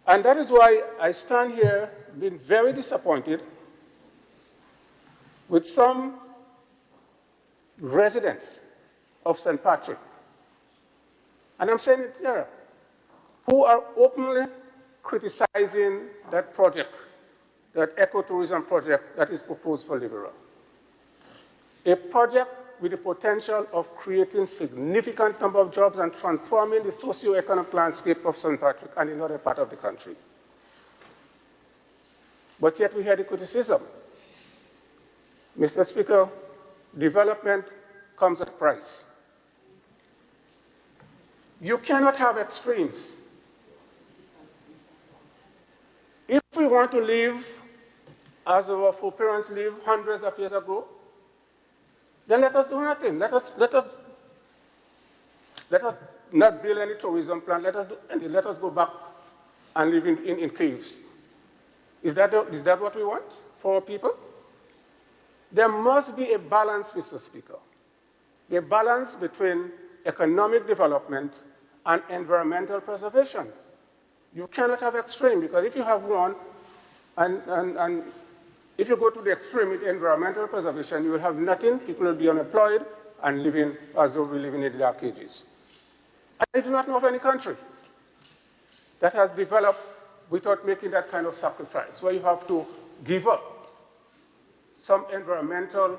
And that is why I stand here being very disappointed with some residents of St. Patrick, and I'm saying it here, who are openly criticizing that project, that ecotourism project that is proposed for Liberia. A project with the potential of creating significant number of jobs and transforming the socio-economic landscape of St. Patrick and in other part of the country. But yet we hear the criticism. Mr. Speaker, development comes at a price. You cannot have extremes. If we want to live as our foreparents lived hundreds of years ago, then let us do nothing. Let us not build any tourism plan. Let us go back and live in caves. Is that what we want for our people? There must be a balance, Mr. Speaker, a balance between economic development and environmental preservation. You cannot have extreme, because if you have one, and if you go to the extreme with environmental preservation, you will have nothing, people will be unemployed and living as though we live in the Dark Ages. I do not know of any country that has developed without making that kind of sacrifice, where you have to give up some environmental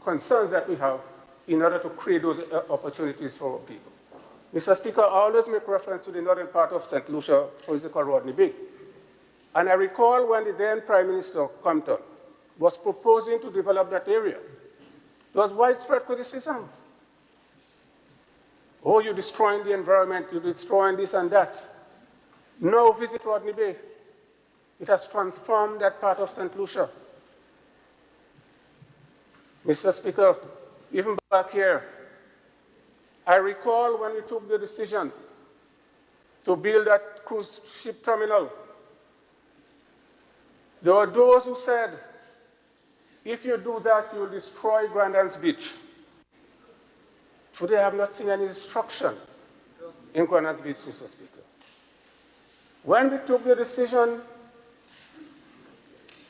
concerns that we have in order to create those opportunities for people. Mr. Speaker, I always make reference to the northern part of St. Lucia, which is called Rodney Bay. And I recall when the then Prime Minister, Compton, was proposing to develop that area, there was widespread criticism. Oh, you're destroying the environment, you're destroying this and that. Now visit Rodney Bay. It has transformed that part of St. Lucia. Mr. Speaker, even back here, I recall when we took the decision to build that cruise ship terminal, there were those who said, if you do that, you will destroy Grandans Beach. Today, I have not seen any destruction in Grandans Beach, Mr. Speaker. When we took the decision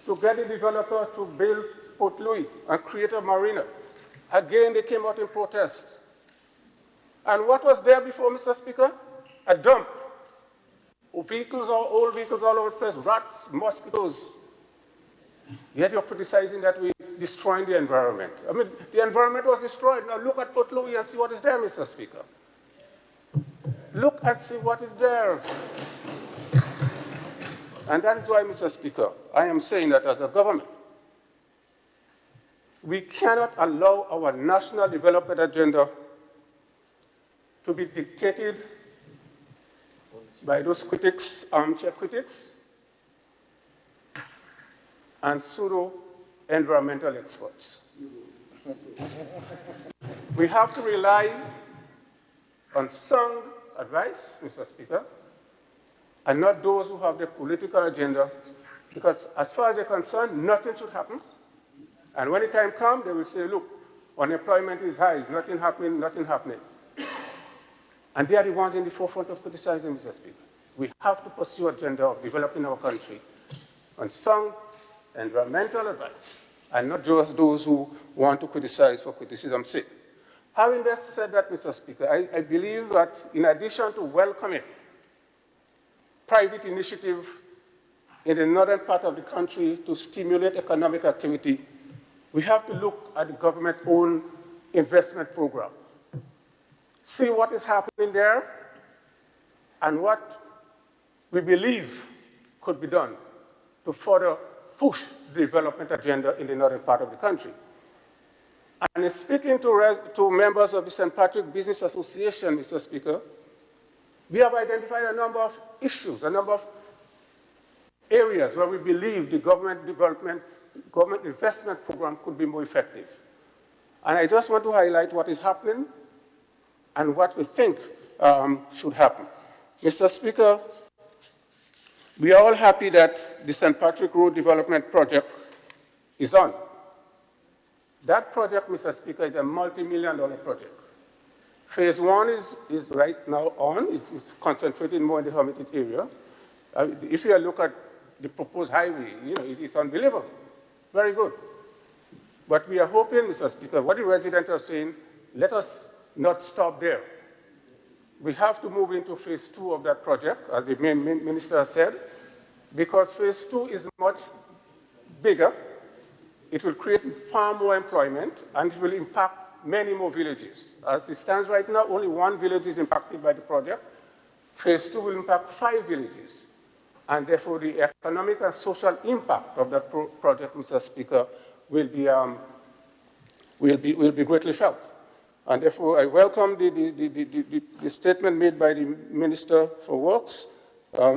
to get the developer to build Port Louis and create a marina, again, they came out in protest. And what was there before, Mr. Speaker? A dump. Old vehicles all over the place, rats, mosquitoes. Yet you're criticizing that we're destroying the environment. I mean, the environment was destroyed. Now look at Port Louis and see what is there, Mr. Speaker. Look and see what is there. And that is why, Mr. Speaker, I am saying that as a government, we cannot allow our national development agenda to be dictated by those critics, armchair critics, and pseudo-environmental experts. We have to rely on sound advice, Mr. Speaker, and not those who have the political agenda, because as far as they're concerned, nothing should happen. And when the time comes, they will say, look, unemployment is high, nothing happening, nothing happening. And they are the ones in the forefront of criticizing, Mr. Speaker. We have to pursue an agenda of developing our country on sound environmental advice, and not just those who want to criticize for criticism's sake. Having said that, Mr. Speaker, I believe that in addition to welcoming private initiative in the northern part of the country to stimulate economic activity, we have to look at the government's own investment program. See what is happening there and what we believe could be done to further push the development agenda in the northern part of the country. And in speaking to members of the St. Patrick Business Association, Mr. Speaker, we have identified a number of issues, a number of areas where we believe the government investment program could be more effective. And I just want to highlight what is happening and what we think should happen. Mr. Speaker, we are all happy that the St. Patrick Road Development Project is on. That project, Mr. Speaker, is a multi-million-dollar project. Phase 1 is right now on. It's concentrated more in the Hermitage area. If you look at the proposed highway, it's unbelievable. Very good. But we are hoping, Mr. Speaker, what the residents are saying, let us not stop there. We have to move into phase 2 of that project, as the minister said, because phase 2 is much bigger. It will create far more employment, and it will impact many more villages. As it stands right now, only one village is impacted by the project. Phase 2 will impact 5 villages. And therefore, the economic and social impact of that project, Mr. Speaker, will be greatly felt. And therefore, I welcome the statement made by the Minister for Works,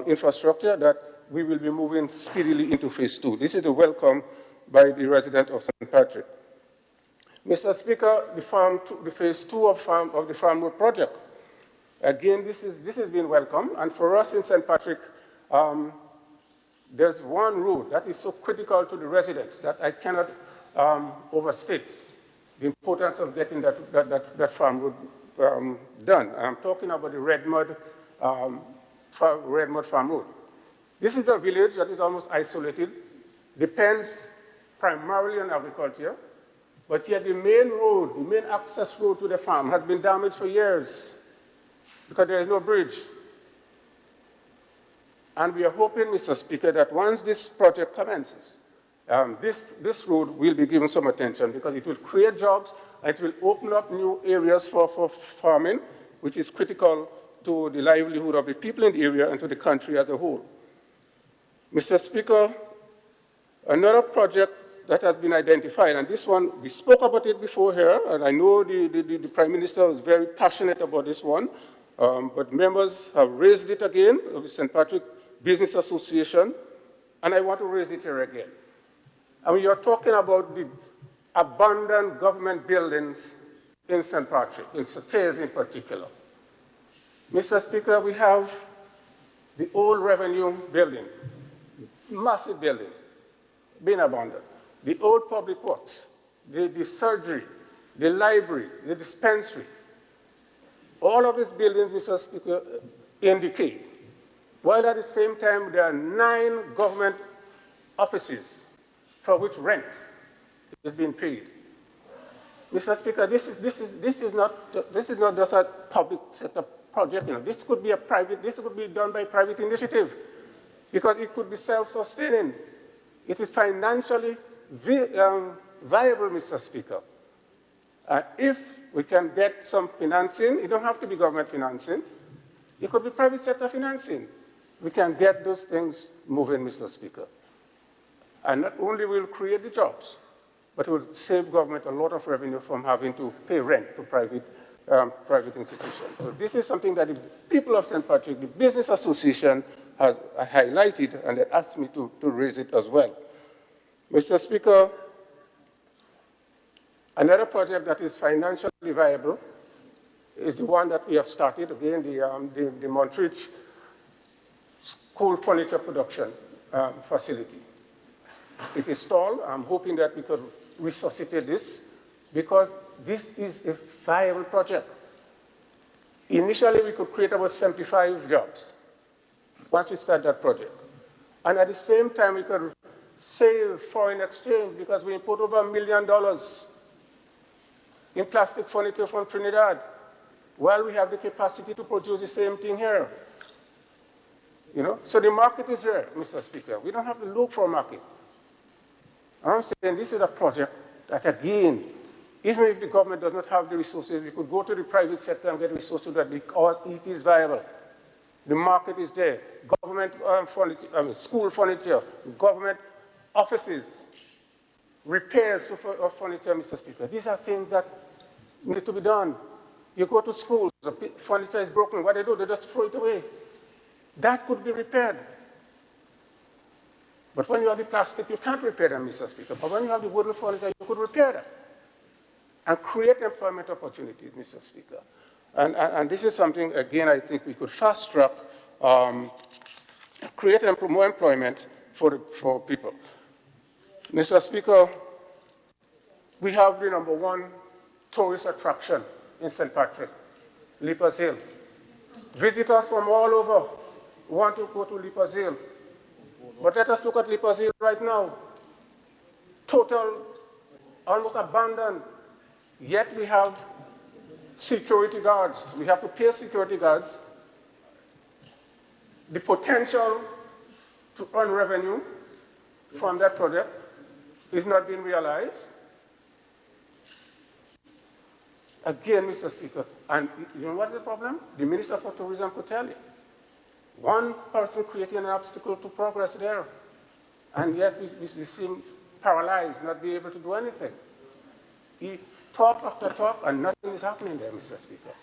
Infrastructure, that we will be moving speedily into phase 2. This is a welcome by the resident of St. Patrick. Mr. Speaker, the phase 2 of the Farm Road project, again, this has been welcome, and for us in St. Patrick, there's one road that is so critical to the residents that I cannot overstate the importance of getting that farm road done. I'm talking about the Red Mud Farm Road. This is a village that is almost isolated, depends primarily on agriculture, but yet the main road, the main access road to the farm has been damaged for years because there is no bridge. And we are hoping, Mr. Speaker, that once this project commences, this road will be given some attention because it will create jobs, and it will open up new areas for farming, which is critical to the livelihood of the people in the area and to the country as a whole. Mr. Speaker, another project that has been identified, and this one, we spoke about it before here, and I know the Prime Minister was very passionate about this one, but members have raised it again of the St. Patrick Business Association, and I want to raise it here again. And we are talking about the abandoned government buildings in St. Patrick, in Sates in particular. Mr. Speaker, we have the old revenue building, massive building, being abandoned. The old public works, the surgery, the library, the dispensary, all of these buildings, Mr. Speaker, in decay. While at the same time, there are 9 government offices for which rent is being paid. Mr. Speaker, this is not just a public sector project. This could be done by private initiative because it could be self-sustaining. It is financially viable, Mr. Speaker. If we can get some financing, it don't have to be government financing. It could be private sector financing. We can get those things moving, Mr. Speaker. And not only will it create the jobs, but it will save government a lot of revenue from having to pay rent to private institutions. So this is something that the people of St. Patrick, the Business Association, has highlighted, and they asked me to raise it as well. Mr. Speaker, another project that is financially viable is the one that we have started, again, the Montreach School Furniture Production Facility. It is stalled. I'm hoping that we could resuscitate this because this is a viable project. Initially, we could create about 75 jobs once we start that project. And at the same time, we could save foreign exchange because we import over $1 million in plastic furniture from Trinidad, while we have the capacity to produce the same thing here. So the market is there, Mr. Speaker. We don't have to look for a market. I'm saying this is a project that, again, even if the government does not have the resources, we could go to the private sector and get resources that because it is viable. The market is there. Government furniture, school furniture, government offices, repairs of furniture, Mr. Speaker. These are things that need to be done. You go to schools, the furniture is broken. What do? They just throw it away. That could be repaired. But when you have the plastic, you can't repair them, Mr. Speaker. But when you have the wooden furniture, you could repair them and create employment opportunities, Mr. Speaker. And this is something, again, I think we could fast track, create more employment for people. Mr. Speaker, we have the #1 tourist attraction in St. Patrick, Leapers Hill. Visitors from all over want to go to Leapers Hill. But let us look at Leapers Hill right now. Total, almost abandoned. Yet we have security guards. We have to pay security guards. The potential to earn revenue from that project is not being realized. Again, Mr. Speaker, and you know what's the problem? The Minister for Tourism could tell you. One person creating an obstacle to progress there, and yet we seem paralyzed, not be able to do anything. He talk after talk, and nothing is happening there, Mr. Speaker.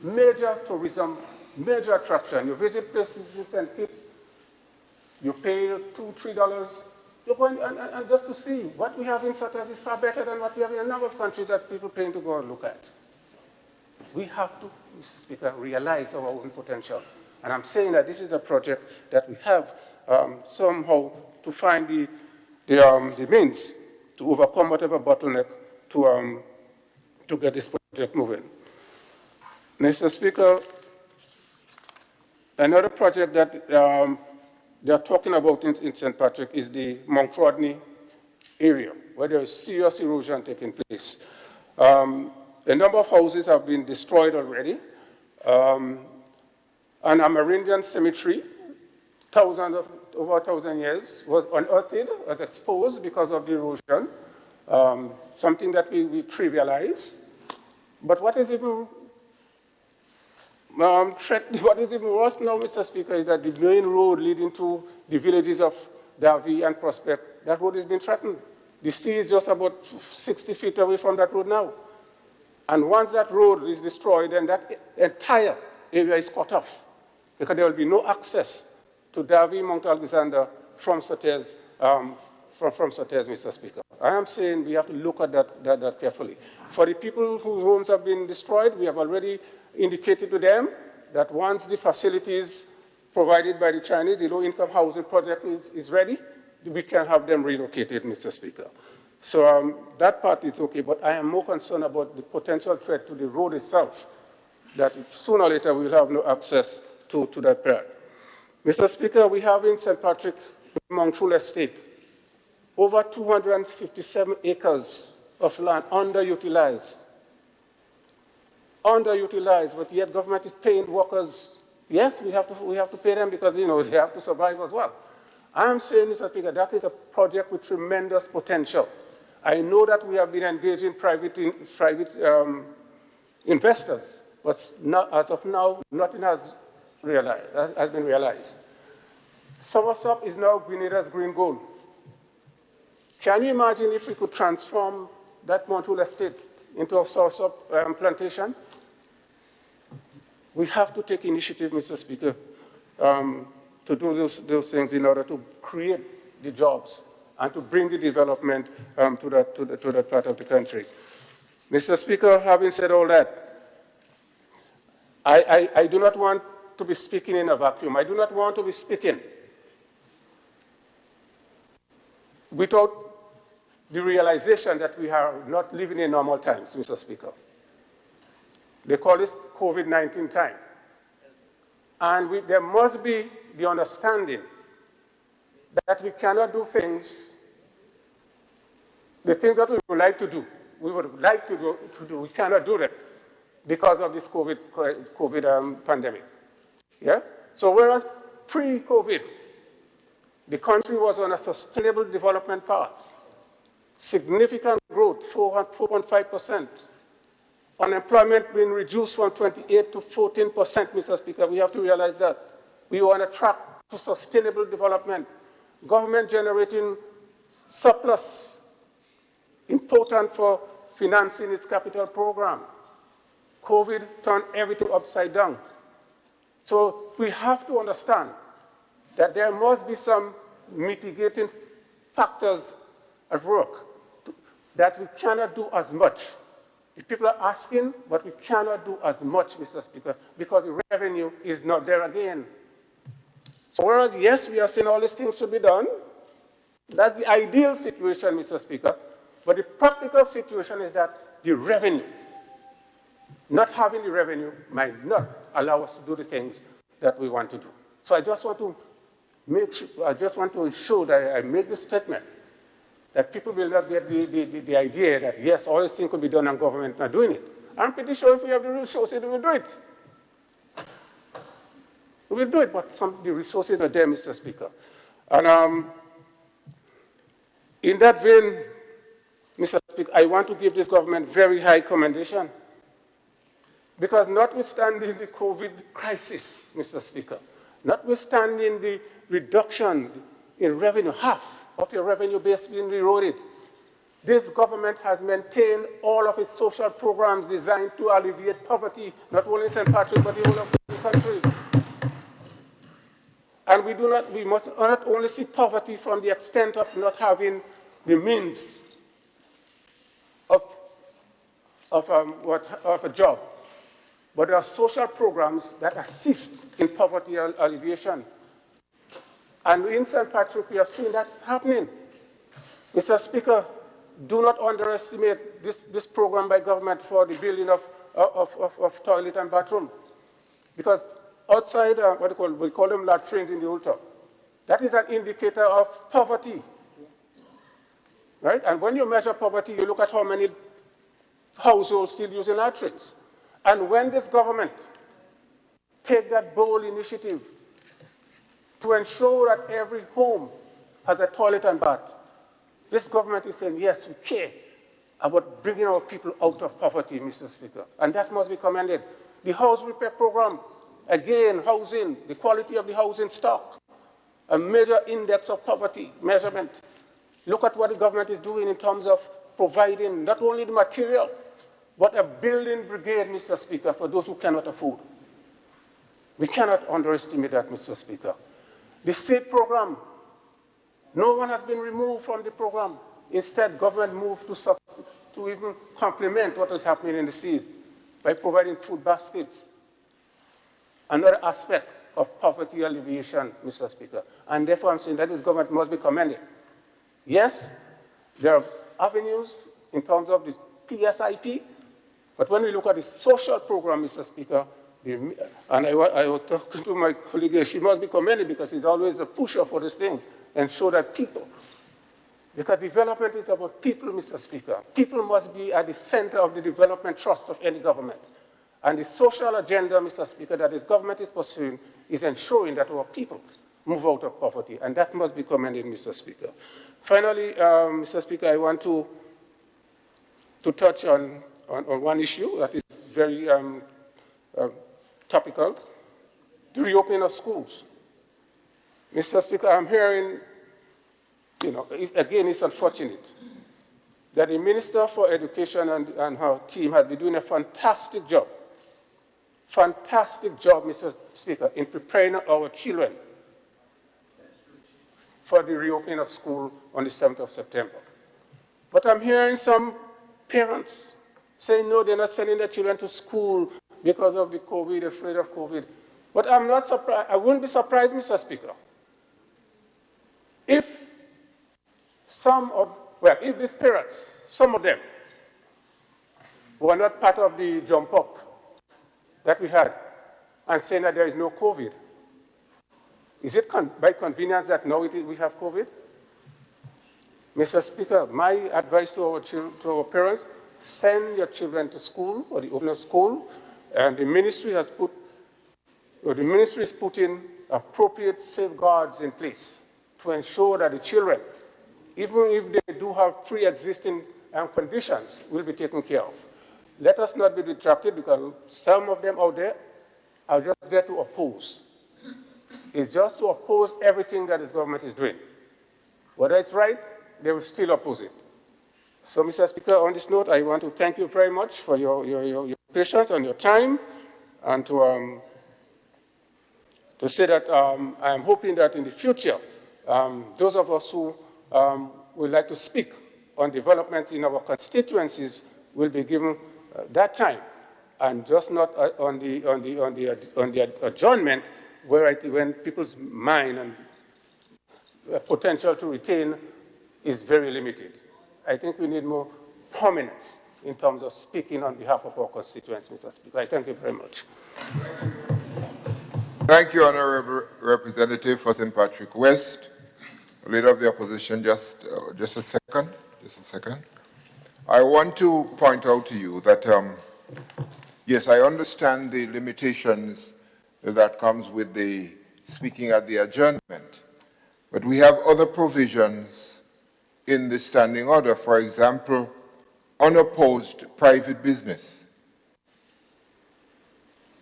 Major tourism, major attraction. You visit places in St. Kitts, You pay $2, $3. You go and just to see what we have in Saturday is far better than what we have in a number of countries that people paying to go and look at. We have to, Mr. Speaker, realize our own potential. And I'm saying that this is a project that we have somehow to find the means to overcome whatever bottleneck to get this project moving. Mr. Speaker, another project that they are talking about in St. Patrick is the Mount Rodney area, where there is serious erosion taking place. A number of houses have been destroyed already. An Amerindian cemetery, over 1,000 years, was unearthed, was exposed because of the erosion, something that we trivialize. But what is even what is even worse now, Mr. Speaker, is that the main road leading to the villages of W.I and Prospect, that road has been threatened. The sea is just about 60 feet away from that road now. And once that road is destroyed, then that entire area is cut off, because there will be no access to W.I, Mount Alexander from Sates, Mr. Speaker. I am saying we have to look at that carefully. For the people whose homes have been destroyed, we have already indicated to them that once the facilities provided by the Chinese, the low-income housing project is ready, we can have them relocated, Mr. Speaker. So that part is okay, but I am more concerned about the potential threat to the road itself, that sooner or later we will have no access to that part. Mr. Speaker, we have in St. Patrick, Montreux Estate, over 257 acres of land underutilized, but yet government is paying workers. Yes, we have to pay them because, you know, they have to survive as well. I'm saying, Mr. Speaker, that is a project with tremendous potential. I know that we have been engaging private investors, but not, as of now, nothing has been realized. Soursop is now Grenada's green gold. Can you imagine if we could transform that Montreux estate into a Soursop plantation? We have to take initiative, Mr. Speaker, to do those things in order to create the jobs and to bring the development to that part of the country. Mr. Speaker, having said all that, I do not want to be speaking in a vacuum. I do not want to be speaking without the realization that we are not living in normal times, Mr. Speaker. They call this COVID-19 time. And there must be the understanding that we cannot do things, the things that we would like to do, we cannot do them because of this COVID pandemic. Yeah? So whereas pre-COVID, the country was on a sustainable development path, significant growth, 4.5%. Unemployment being reduced from 28 to 14%, Mr. Speaker. We have to realize that. We are on a track to sustainable development. Government generating surplus, important for financing its capital program. COVID turned everything upside down. So we have to understand that there must be some mitigating factors at work, that we cannot do as much. The people are asking, but we cannot do as much, Mr. Speaker, because the revenue is not there again. So whereas, yes, we are saying all these things should be done, that's the ideal situation, Mr. Speaker, but the practical situation is that the revenue, not having the revenue, might not allow us to do the things that we want to do. So I just want to ensure that I make this statement, that people will not get the idea that, yes, all these things could be done and government not doing it. I'm pretty sure if we have the resources, we will do it. We will do it, but the resources are there, Mr. Speaker. And in that vein, Mr. Speaker, I want to give this government very high commendation. Because notwithstanding the COVID crisis, Mr. Speaker, notwithstanding the reduction in revenue, half of your revenue base being eroded, this government has maintained all of its social programs designed to alleviate poverty, not only in St. Patrick, but the whole of the country. And we must not only see poverty from the extent of not having the means of a job, but there are social programs that assist in poverty alleviation. And in St. Patrick, we have seen that happening. Mr. Speaker, do not underestimate this program by government for the building of toilet and bathroom. Because outside, we call them latrines in the old town. That is an indicator of poverty. Right? And when you measure poverty, you look at how many households still using latrines. And when this government take that bold initiative to ensure that every home has a toilet and bath, this government is saying, yes, we care about bringing our people out of poverty, Mr. Speaker. And that must be commended. The house repair program, again, housing, the quality of the housing stock, a major index of poverty measurement. Look at what the government is doing in terms of providing not only the material, but a building brigade, Mr. Speaker, for those who cannot afford. We cannot underestimate that, Mr. Speaker. The state program, no one has been removed from the program. Instead, government moved to even complement what is happening in the seed by providing food baskets. Another aspect of poverty alleviation, Mr. Speaker. And therefore, I'm saying that this government must be commended. Yes, there are avenues in terms of the PSIP, but when we look at the social program, Mr. Speaker, and I was talking to my colleague, she must be commended because she's always a pusher for these things and show that people, because development is about people, Mr. Speaker. People must be at the center of the development trust of any government. And the social agenda, Mr. Speaker, that this government is pursuing is ensuring that our people move out of poverty, and that must be commended, Mr. Speaker. Finally, Mr. Speaker, I want to touch on one issue that is very topical, the reopening of schools. Mr. Speaker, I'm hearing, again, it's unfortunate that the Minister for Education and her team has been doing a fantastic job, Mr. Speaker, in preparing our children for the reopening of school on the 7th of September. But I'm hearing some parents saying, no, they're not sending their children to school because of the COVID, afraid of COVID. But I'm not surprised, I wouldn't be surprised, Mr. Speaker, if if these parents, some of them, were not part of the jump up that we had and saying that there is no COVID. Is it by convenience that now we have COVID? Mr. Speaker, my advice to our parents, send your children to school or the open of school, and the ministry is putting appropriate safeguards in place to ensure that the children, even if they do have pre-existing conditions, will be taken care of. Let us not be distracted because some of them out there are just there to oppose. It's just to oppose everything that this government is doing. Whether it's right, they will still oppose it. So, Mr. Speaker, on this note, I want to thank you very much for your patience and your time, and to say that I am hoping that in the future, those of us who would like to speak on developments in our constituencies will be given that time, and just not on the adjournment, when people's mind and potential to retain is very limited. I think we need more prominence in terms of speaking on behalf of our constituents, Mr. Speaker. I thank you very much. Thank you, Honourable Representative for St. Patrick West. Leader of the Opposition, just a second. I want to point out to you that, yes, I understand the limitations that comes with the speaking at the adjournment, but we have other provisions in the standing order. For example, unopposed private business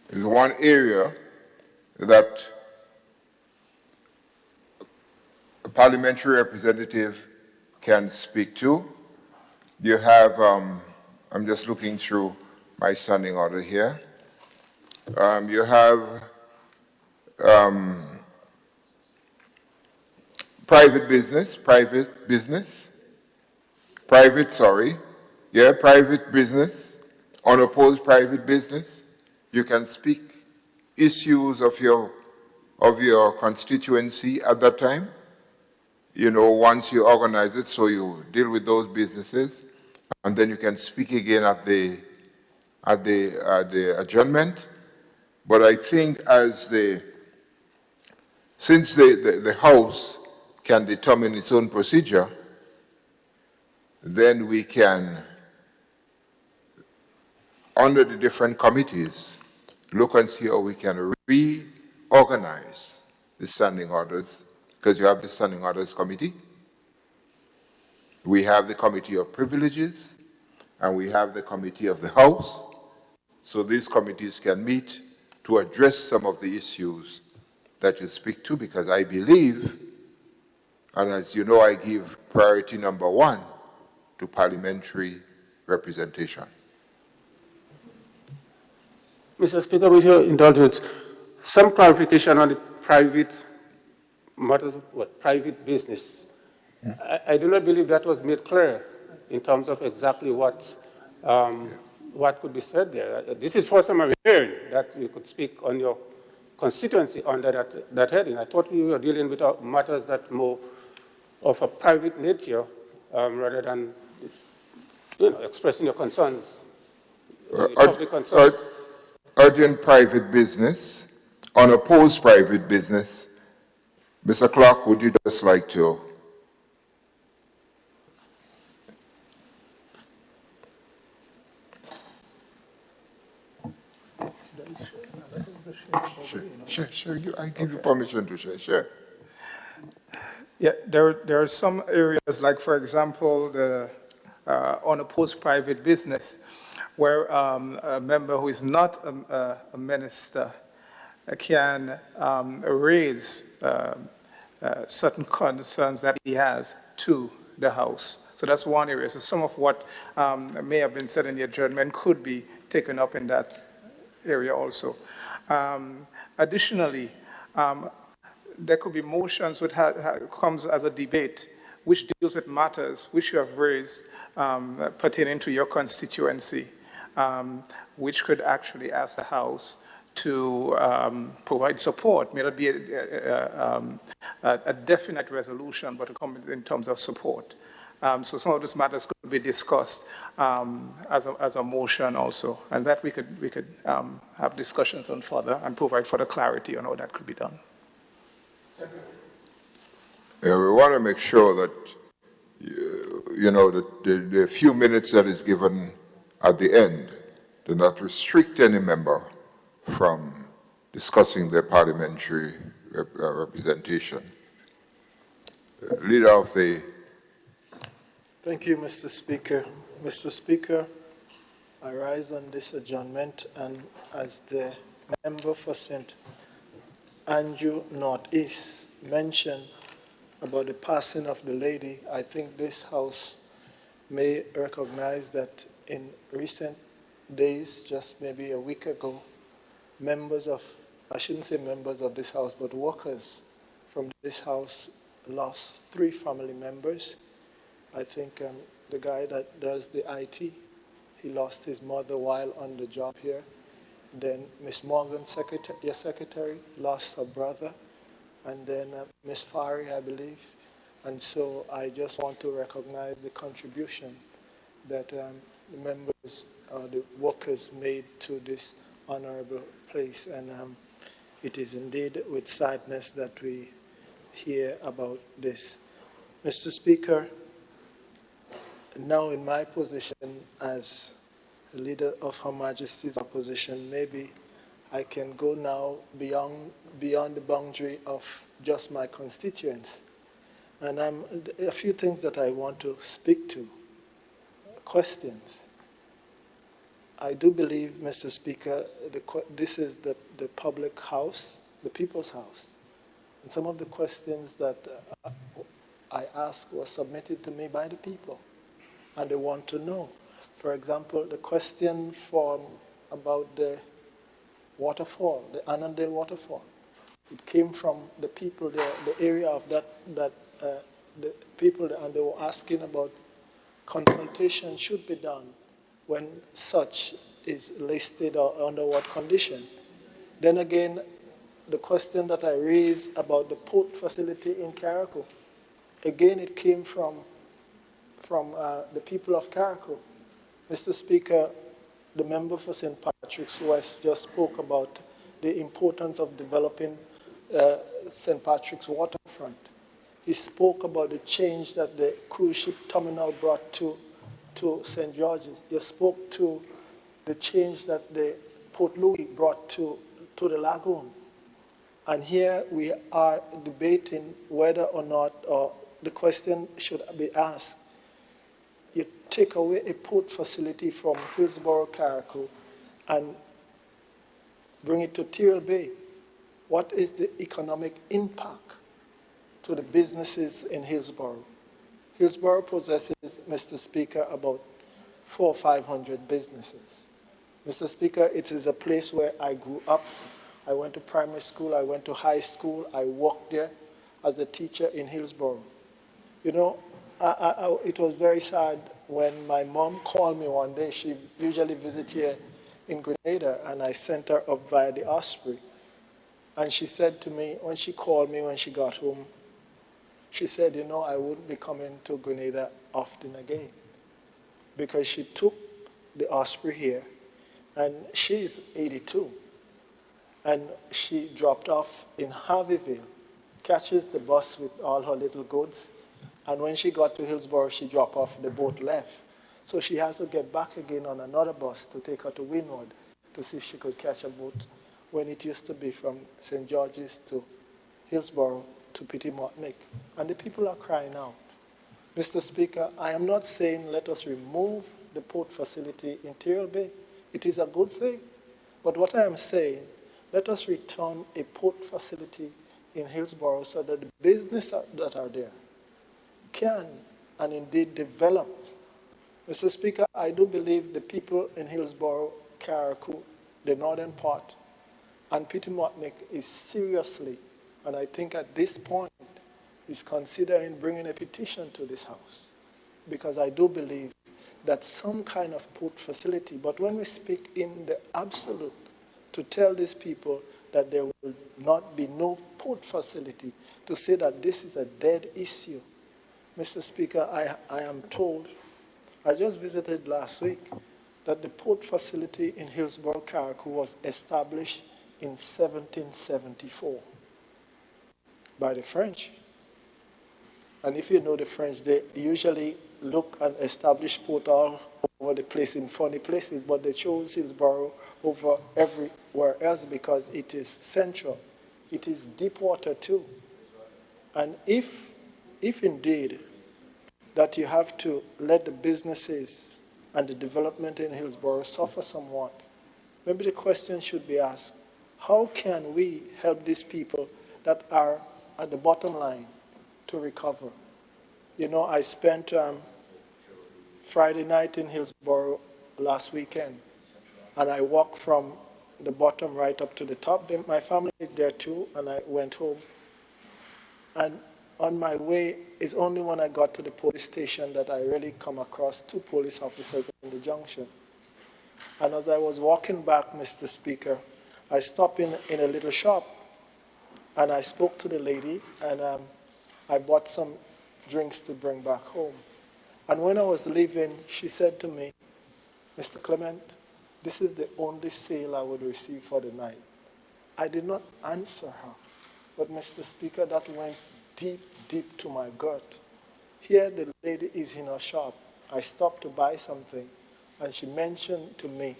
is one area that a parliamentary representative can speak to. You have, I'm just looking through my standing order here. You have private business, private business, unopposed private business. You can speak issues of your constituency at that time. Once you organize it, so you deal with those businesses, and then you can speak again at the adjournment. But I think since the House can determine its own procedure, then we can, under the different committees, look and see how we can reorganize the standing orders, because you have the standing orders committee, we have the committee of privileges, and we have the committee of the House. So these committees can meet to address some of the issues that you speak to, because I believe, and as you know, I give priority number one to parliamentary representation. Mr. Speaker, with your indulgence, some clarification on the private matters of private business. I do not believe that was made clear in terms of exactly what could be said there. This is the first time I'm hearing that you could speak on your constituency under that heading. I thought we were dealing with matters that more of a private nature rather than expressing your concerns, public concerns. Urgent private business, unopposed private business. Mr. Clark, would you just like to? Sure. I give you permission to share. Sure. Yeah, there are some areas, like for example, the unopposed private business, where a member who is not a minister can raise certain concerns that he has to the House. So that's one area. So some of what may have been said in the adjournment could be taken up in that area also. Additionally, there could be motions which comes as a debate which deals with matters which you have raised pertaining to your constituency, which could actually ask the House to provide support. May not be a definite resolution, but in terms of support. So some of these matters could be discussed as a motion also, and that we could have discussions on further and provide further clarity on how that could be done. Yeah, we want to make sure that the few minutes that is given at the end do not restrict any member from discussing their parliamentary representation. Leader of the... Thank you, Mr. Speaker. Mr. Speaker, I rise on this adjournment, and as the member for St. Andrew Northeast mentioned about the passing of the lady, I think this House may recognize that in recent days, just maybe a week ago, I shouldn't say members of this House, but workers from this House lost 3 family members. I think the guy that does the IT, he lost his mother while on the job here. Then Miss Morgan, your secretary, lost her brother. And then Miss Fari, I believe. And so I just want to recognize the contribution that the members, the workers made to this honorable place. And it is indeed with sadness that we hear about this. Mr. Speaker, now in my position as the leader of Her Majesty's opposition, maybe I can go now beyond the boundary of just my constituents. And a few things that I want to speak to, questions. I do believe, Mr. Speaker, this is the public house, the people's house. And some of the questions that I asked were submitted to me by the people. And they want to know. For example, the question about the waterfall, the Annandale waterfall. It came from the people there, the area of the people there, and they were asking about consultation should be done when such is listed or under what condition. Then again, the question that I raised about the port facility in Carriacou, again, it came from the people of Carriacou. Mr. Speaker, the member for St. Patrick's West just spoke about the importance of developing St. Patrick's waterfront. He spoke about the change that the cruise ship terminal brought to St. George's. He spoke to the change that the Port Louis brought to the lagoon. And here we are debating whether or not, or the question should be asked, you take away a port facility from Hillsborough, Carriacou, and bring it to Tyrrell Bay. What is the economic impact to the businesses in Hillsborough? Hillsborough possesses, Mr. Speaker, about 400 or 500 businesses. Mr. Speaker, it is a place where I grew up. I went to primary school, I went to high school, I worked there as a teacher in Hillsborough. You know, it was very sad when my mom called me one day. She usually visits here in Grenada, and I sent her up via the Osprey. And she said to me, when she called me when she got home, she said, you know, I wouldn't be coming to Grenada often again. Because she took the Osprey here, and she's 82. And she dropped off in Harveyville, catches the bus with all her little goods, and when she got to Hillsborough, she dropped off, the boat left. So she has to get back again on another bus to take her to Windward to see if she could catch a boat when it used to be from St. George's to Hillsborough to Petit-Martinique. And the people are crying out. Mr. Speaker, I am not saying let us remove the port facility in Tyrrell Bay. It is a good thing. But what I am saying, let us return a port facility in Hillsborough so that the businesses that are there can and indeed develop. Mr. Speaker, I do believe the people in Hillsborough, Carriacou, the northern part, and Petit-Martinique is seriously, and I think at this point, is considering bringing a petition to this House. Because I do believe that some kind of port facility, but when we speak in the absolute, to tell these people that there will not be no port facility, to say that this is a dead issue. Mr. Speaker, I am told, I just visited last week, that the port facility in Hillsborough, Carriacou was established in 1774 by the French. And if you know the French, they usually look and establish port all over the place in funny places, but they chose Hillsborough over everywhere else because it is central. It is deep water too. And if indeed that you have to let the businesses and the development in Hillsborough suffer somewhat, maybe the question should be asked, how can we help these people that are at the bottom line to recover? You know, I spent Friday night in Hillsborough last weekend, and I walked from the bottom right up to the top. My family is there too, and I went home. And on my way, it's only when I got to the police station that I really come across two police officers in the junction. And as I was walking back, Mr. Speaker, I stopped in a little shop, and I spoke to the lady, and I bought some drinks to bring back home. And when I was leaving, she said to me, Mr. Clement, this is the only sale I would receive for the night. I did not answer her, but Mr. Speaker, that went deep to my gut. Here the lady is in her shop. I stopped to buy something, and she mentioned to me,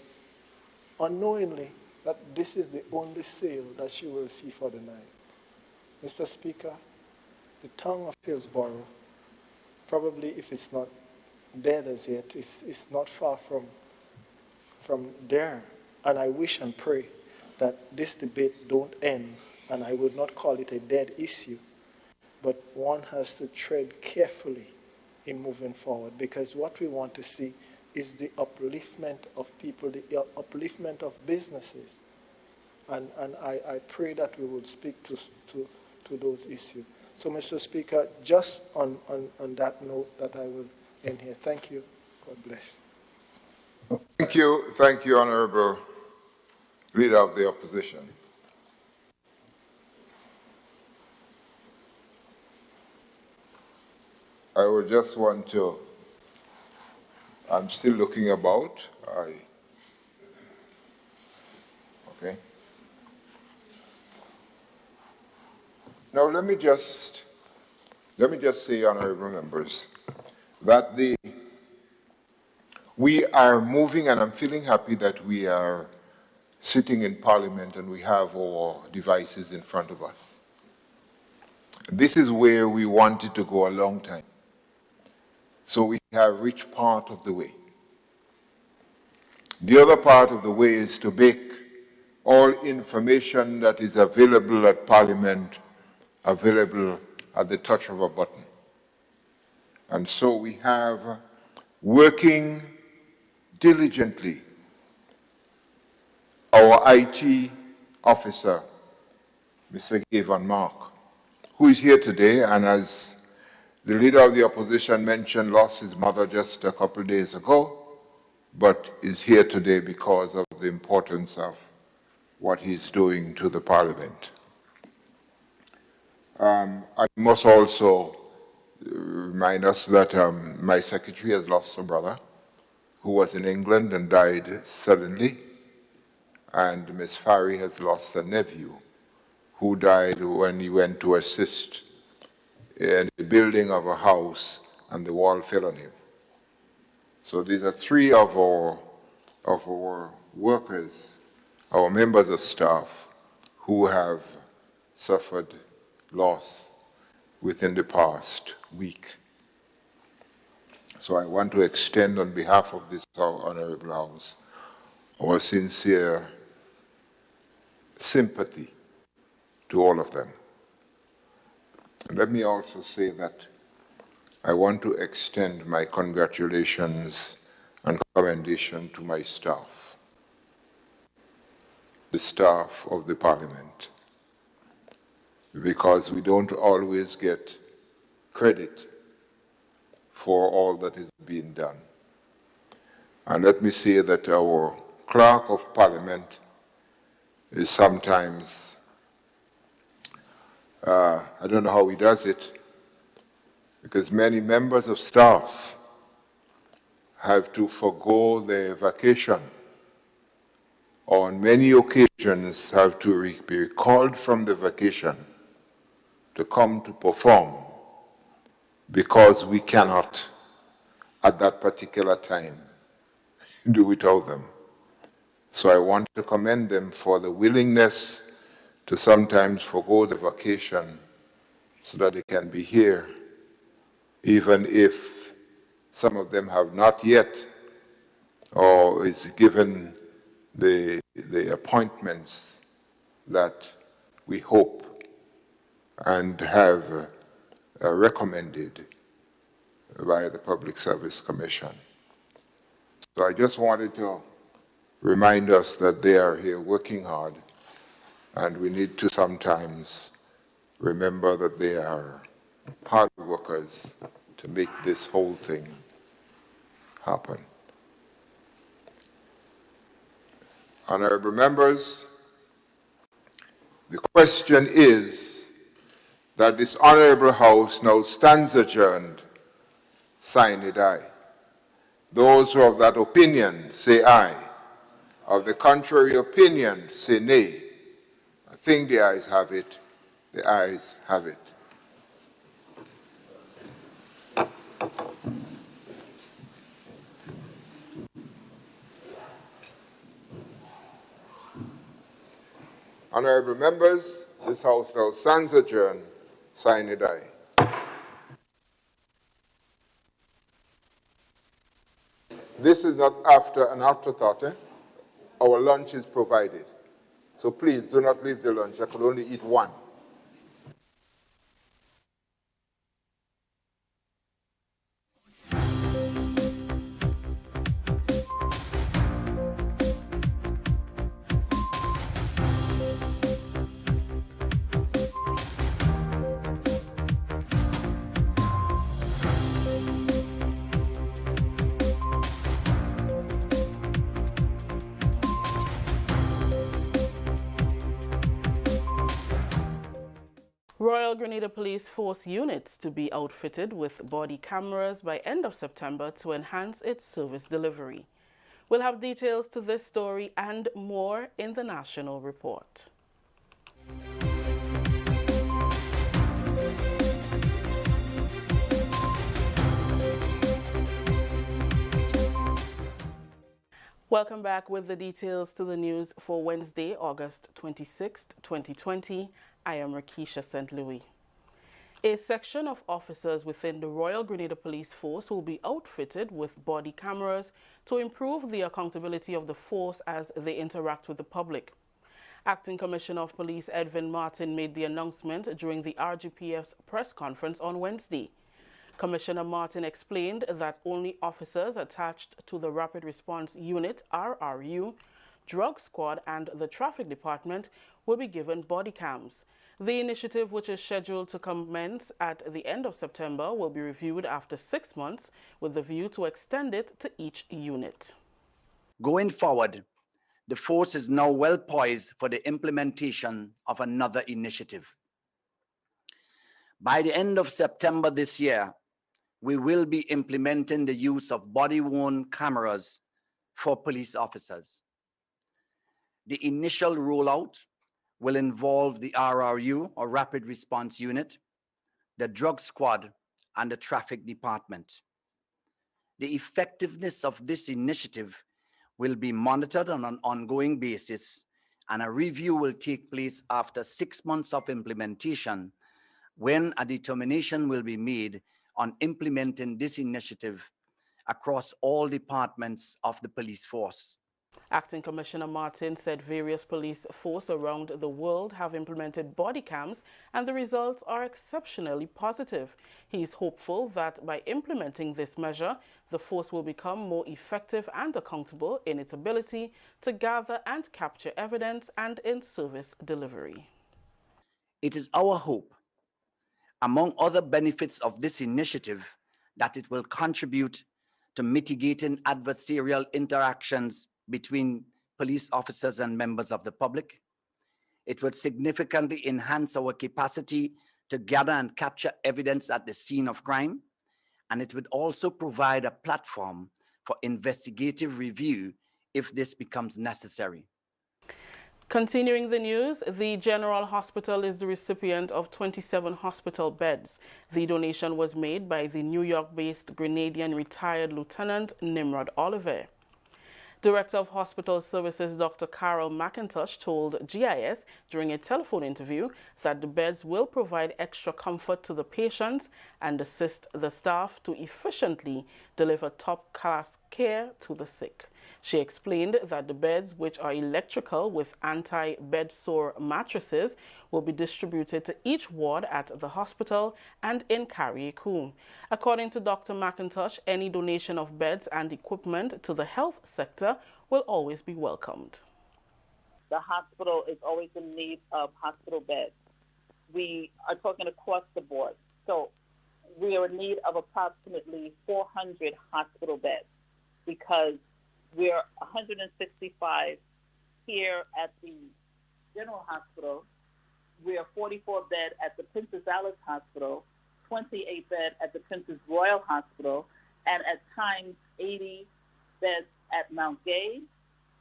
unknowingly, that this is the only sale that she will see for the night. Mr. Speaker, the town of Hillsborough, probably if it's not dead as yet, it's not far from there. And I wish and pray that this debate don't end, and I would not call it a dead issue, but one has to tread carefully in moving forward, because what we want to see is the upliftment of people, the upliftment of businesses. and I pray that we would speak to those issues. So, Mr. Speaker, just on that note that I will end here. Thank you. God bless. Thank you, Honourable Leader of the Opposition. I would just want to, I'm still looking about. Okay. Now let me just say, honourable members, that we are moving, and I'm feeling happy that we are sitting in Parliament and we have our devices in front of us. This is where we wanted to go a long time. So we have reached part of the way. The other part of the way is to make all information that is available at Parliament available at the touch of a button. And so we have, working diligently, our IT officer, Mr. Gavin Mark, who is here today, and as the Leader of the Opposition mentioned, lost his mother just a couple of days ago, but is here today because of the importance of what he's doing to the Parliament. I must also remind us that my secretary has lost a brother who was in England and died suddenly, and Ms. Farry has lost a nephew who died when he went to assist in the building of a house and the wall fell on him. So these are three of our workers, our members of staff, who have suffered loss within the past week. So I want to extend on behalf of this Honourable House our sincere sympathy to all of them. And let me also say that I want to extend my congratulations and commendation to my staff, the staff of the Parliament, because we don't always get credit for all that is being done. And let me say that our Clerk of Parliament is sometimes, I don't know how he does it, because many members of staff have to forgo their vacation, or on many occasions have to be recalled from the vacation to come to perform because we cannot, at that particular time, do without them. So I want to commend them for the willingness to sometimes forgo the vacation so that they can be here, even if some of them have not yet or is given the appointments that we hope and have recommended by the Public Service Commission. So I just wanted to remind us that they are here working hard, and we need to sometimes remember that they are hard workers to make this whole thing happen. Honourable members, the question is that this Honourable House now stands adjourned. Sign it aye. Those who are of that opinion say aye. Of the contrary opinion say nay. I think the ayes have it. The ayes have it. Honourable members, this House now stands adjourned. Sign it aye. This is not an afterthought. Our lunch is provided. So please do not leave the lunch. I could only eat one. Royal Grenada Police Force units to be outfitted with body cameras by end of September to enhance its service delivery. We'll have details to this story and more in the National Report. Welcome back with the details to the news for Wednesday, August 26, 2020. I am Rakisha St. Louis. A section of officers within the Royal Grenada Police Force will be outfitted with body cameras to improve the accountability of the force as they interact with the public. Acting Commissioner of Police Edwin Martin made the announcement during the RGPF's press conference on Wednesday. Commissioner Martin explained that only officers attached to the Rapid Response Unit, RRU, Drug Squad and the Traffic Department will be given body cams. The initiative, which is scheduled to commence at the end of September, will be reviewed after 6 months with the view to extend it to each unit. Going forward, the force is now well poised for the implementation of another initiative. By the end of September this year, we will be implementing the use of body-worn cameras for police officers. The initial rollout will involve the RRU, or Rapid Response Unit, the Drug Squad, and the Traffic Department. The effectiveness of this initiative will be monitored on an ongoing basis, and a review will take place after 6 months of implementation, when a determination will be made on implementing this initiative across all departments of the police force. Acting Commissioner Martin said various police forces around the world have implemented body cams and the results are exceptionally positive. He is hopeful that by implementing this measure, the force will become more effective and accountable in its ability to gather and capture evidence and in service delivery. It is our hope, among other benefits of this initiative, that it will contribute to mitigating adversarial interactions between police officers and members of the public. It will significantly enhance our capacity to gather and capture evidence at the scene of crime, and it would also provide a platform for investigative review if this becomes necessary. Continuing the news, the General Hospital is the recipient of 27 hospital beds. The donation was made by the New York-based Grenadian retired Lieutenant Nimrod Oliver. Director of Hospital Services Dr. Carol McIntosh told GIS during a telephone interview that the beds will provide extra comfort to the patients and assist the staff to efficiently deliver top-class care to the sick. She explained that the beds, which are electrical with anti-bed sore mattresses, will be distributed to each ward at the hospital and in Carriacou. According to Dr. McIntosh, any donation of beds and equipment to the health sector will always be welcomed. The hospital is always in need of hospital beds. We are talking across the board. So we are in need of approximately 400 hospital beds because we're 165 here at the General Hospital. We are 44 bed at the Princess Alice Hospital, 28 bed at the Princess Royal Hospital, and at times 80 beds at Mount Gay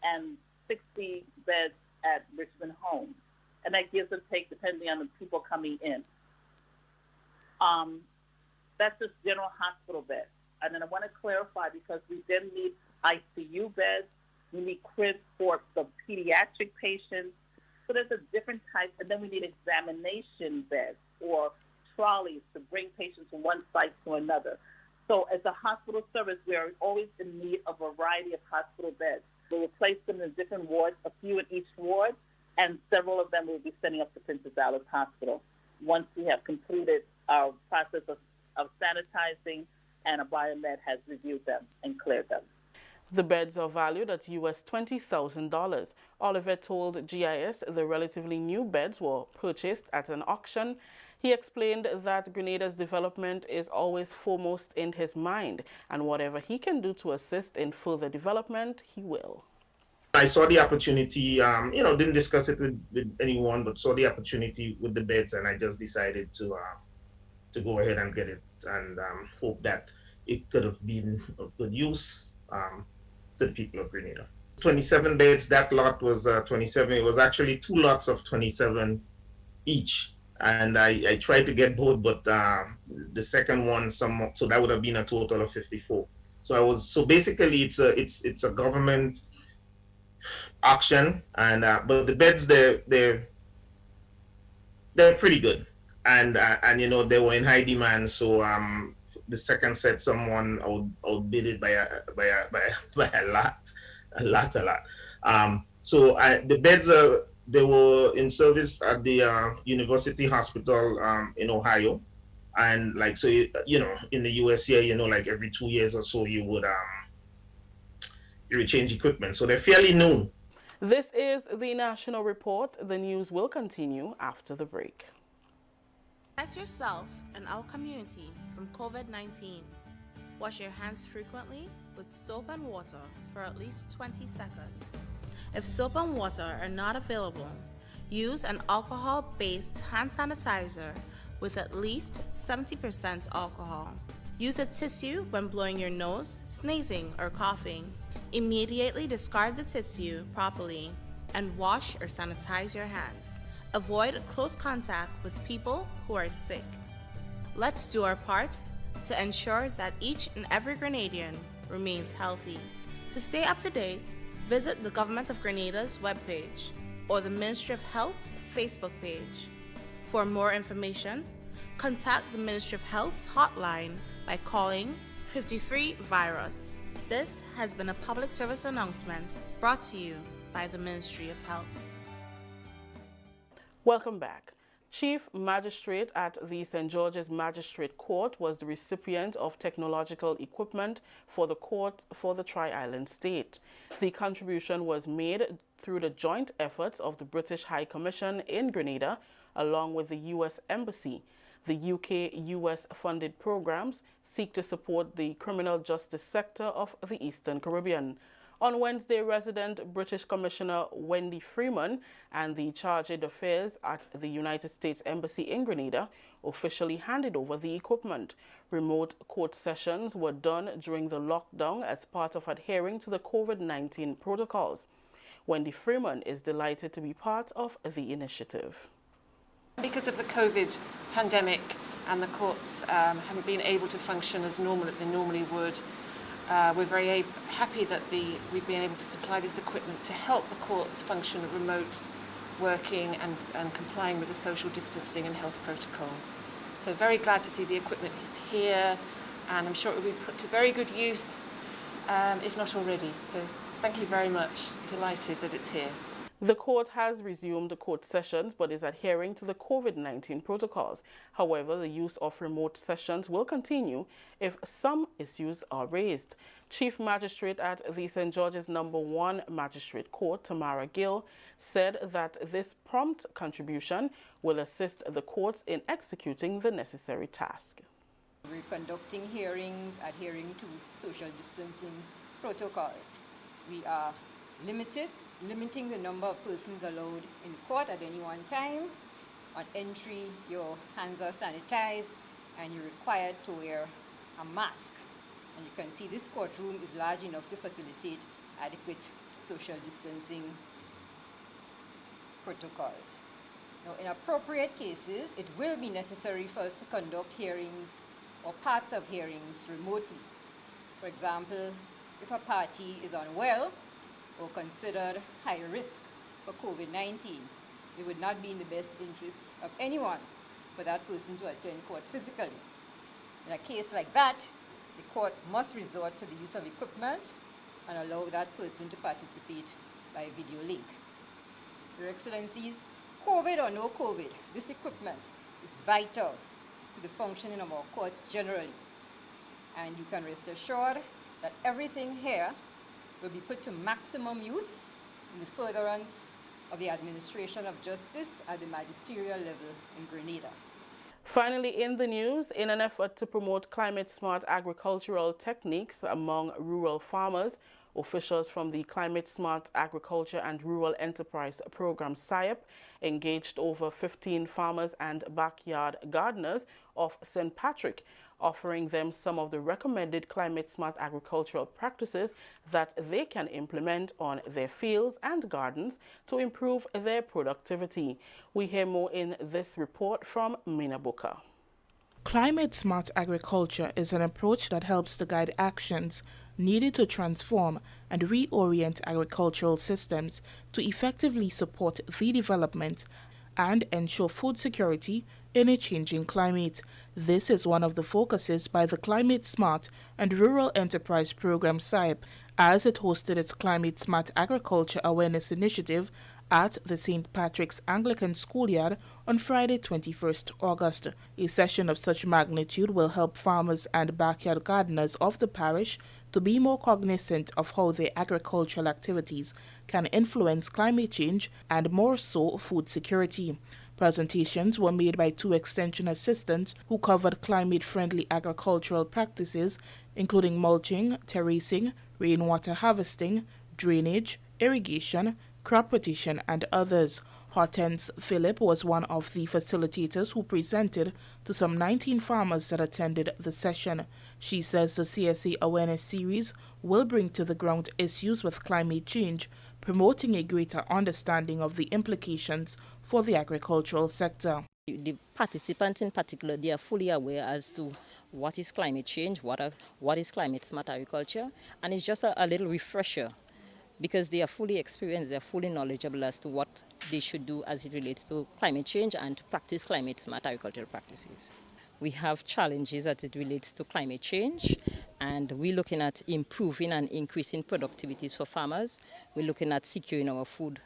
and 60 beds at Richmond Home. And that gives or takes depending on the people coming in. That's just General Hospital beds. And then I want to clarify because we then need ICU beds, we need cribs for the pediatric patients. So there's a different type, and then we need examination beds or trolleys to bring patients from one site to another. So as a hospital service, we are always in need of a variety of hospital beds. We will place them in different wards, a few in each ward, and several of them will be sending up to Princess Alice Hospital once we have completed our process of sanitizing and a biomed has reviewed them and cleared them. The beds are valued at US $20,000. Oliver told GIS the relatively new beds were purchased at an auction. He explained that Grenada's development is always foremost in his mind, and whatever he can do to assist in further development, he will. I saw the opportunity, didn't discuss it with anyone, but saw the opportunity with the beds, and I just decided to go ahead and get it, and hope that it could have been of good use to the people of Grenada. 27 beds, that lot was 27. It was actually 2 lots of 27 each. And I tried to get both, but the second one, so that would have been a total of 54. So basically it's a government auction, and but the beds they're pretty good, and they were in high demand. So the second set someone outbid it by a lot. So the beds they were in service at the University Hospital in Ohio, and like so in the US here, like every 2 years or so you would change equipment. So they're fairly new. This is the National Report. The news will continue after the break. Protect yourself and our community from COVID-19. Wash your hands frequently with soap and water for at least 20 seconds. If soap and water are not available, use an alcohol-based hand sanitizer with at least 70% alcohol. Use a tissue when blowing your nose, sneezing, or coughing. Immediately discard the tissue properly and wash or sanitize your hands. Avoid close contact with people who are sick. Let's do our part to ensure that each and every Grenadian remains healthy. To stay up to date, visit the Government of Grenada's webpage or the Ministry of Health's Facebook page. For more information, contact the Ministry of Health's hotline by calling 53-VIRUS. This has been a public service announcement brought to you by the Ministry of Health. Welcome back. Chief Magistrate at the St. George's Magistrate Court was the recipient of technological equipment for the court for the Tri-Island state. The contribution was made through the joint efforts of the British High Commission in Grenada, along with the U.S. Embassy. The UK-US funded programs seek to support the criminal justice sector of the Eastern Caribbean. On Wednesday, resident British Commissioner Wendy Freeman and the Charge d'Affaires at the United States Embassy in Grenada officially handed over the equipment. Remote court sessions were done during the lockdown as part of adhering to the COVID-19 protocols. Wendy Freeman is delighted to be part of the initiative. Because of the COVID pandemic and the courts haven't been able to function as they normally would, we're very happy that we've been able to supply this equipment to help the courts function remote working and complying with the social distancing and health protocols. So very glad to see the equipment is here, and I'm sure it will be put to very good use, if not already. So thank you very much. Delighted that it's here. The court has resumed court sessions but is adhering to the COVID-19 protocols. However, the use of remote sessions will continue if some issues are raised. Chief Magistrate at the St. George's No. 1 Magistrate Court, Tamara Gill, said that this prompt contribution will assist the courts in executing the necessary task. We're conducting hearings, adhering to social distancing protocols. We are limiting the number of persons allowed in court at any one time. On entry, your hands are sanitized and you're required to wear a mask. And you can see this courtroom is large enough to facilitate adequate social distancing protocols. Now, in appropriate cases, it will be necessary for us to conduct hearings or parts of hearings remotely. For example, if a party is unwell or considered high risk for COVID-19, it would not be in the best interests of anyone for that person to attend court physically. In a case like that, the court must resort to the use of equipment and allow that person to participate by video link. Your Excellencies, COVID or no COVID, this equipment is vital to the functioning of our courts generally. And you can rest assured that everything here will be put to maximum use in the furtherance of the administration of justice at the magisterial level in Grenada. Finally, in the news, in an effort to promote climate-smart agricultural techniques among rural farmers, Officials from the Climate Smart Agriculture and Rural Enterprise Program (CIEP) engaged over 15 farmers and backyard gardeners of St. Patrick, offering them some of the recommended climate-smart agricultural practices that they can implement on their fields and gardens to improve their productivity. We hear more in this report from Mina Buka. Climate-smart agriculture is an approach that helps to guide actions needed to transform and reorient agricultural systems to effectively support the development and ensure food security in a changing climate. This is one of the focuses by the Climate Smart and Rural Enterprise Program (CIEP) as it hosted its Climate Smart Agriculture Awareness Initiative at the St. Patrick's Anglican Schoolyard on Friday, 21st August. A session of such magnitude will help farmers and backyard gardeners of the parish to be more cognizant of how their agricultural activities can influence climate change and more so food security. Presentations were made by 2 extension assistants who covered climate-friendly agricultural practices, including mulching, terracing, rainwater harvesting, drainage, irrigation, crop rotation, and others. Hortense Phillip was one of the facilitators who presented to some 19 farmers that attended the session. She says the CSA Awareness Series will bring to the ground issues with climate change, promoting a greater understanding of the implications for the agricultural sector. The participants in particular, they are fully aware as to what is climate change, what is climate smart agriculture, and it's just a little refresher because they are fully experienced, they are fully knowledgeable as to what they should do as it relates to climate change and to practice climate smart agricultural practices. We have challenges as it relates to climate change, and we're looking at improving and increasing productivities for farmers. We're looking at securing our food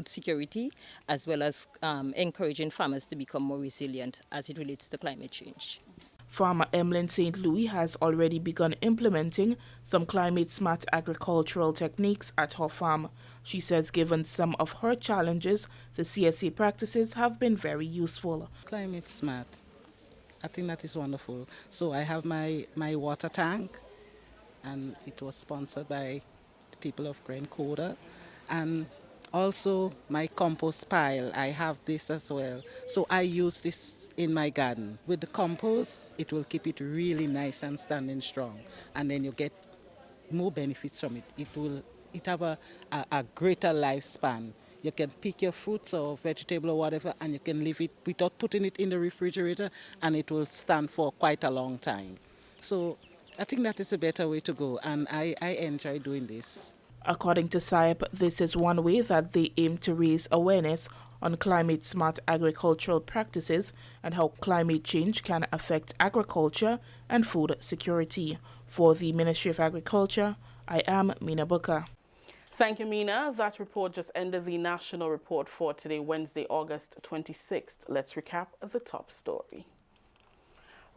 security, as well as encouraging farmers to become more resilient as it relates to climate change. Farmer Emlyn St. Louis has already begun implementing some climate-smart agricultural techniques at her farm. She says given some of her challenges, the CSA practices have been very useful. Climate smart, I think that is wonderful. So I have my water tank, and it was sponsored by the people of Grenada, and also my compost pile, I have this as well. So I use this in my garden. With the compost, it will keep it really nice and standing strong. And then you get more benefits from it. It have a greater lifespan. You can pick your fruits or vegetable or whatever, and you can leave it without putting it in the refrigerator, and it will stand for quite a long time. So I think that is a better way to go, and I enjoy doing this. According to CIEP, this is one way that they aim to raise awareness on climate-smart agricultural practices and how climate change can affect agriculture and food security. For the Ministry of Agriculture, I am Mina Buka. Thank you, Mina. That report just ended the national report for today, Wednesday, August 26th. Let's recap the top story.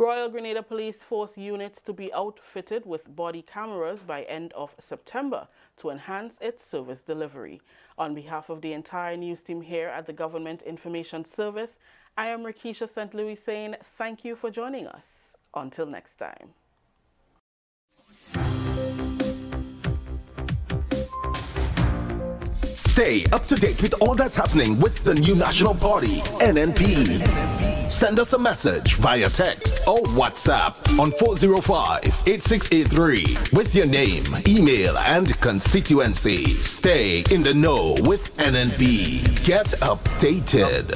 Royal Grenada Police Force units to be outfitted with body cameras by end of September to enhance its service delivery. On behalf of the entire news team here at the Government Information Service, I am Rakisha St. Louis saying thank you for joining us. Until next time. Stay up to date with all that's happening with the new National Party, NNP. Send us a message via text or WhatsApp on 405-8683 with your name, email, and constituency. Stay in the know with NNP. Get updated.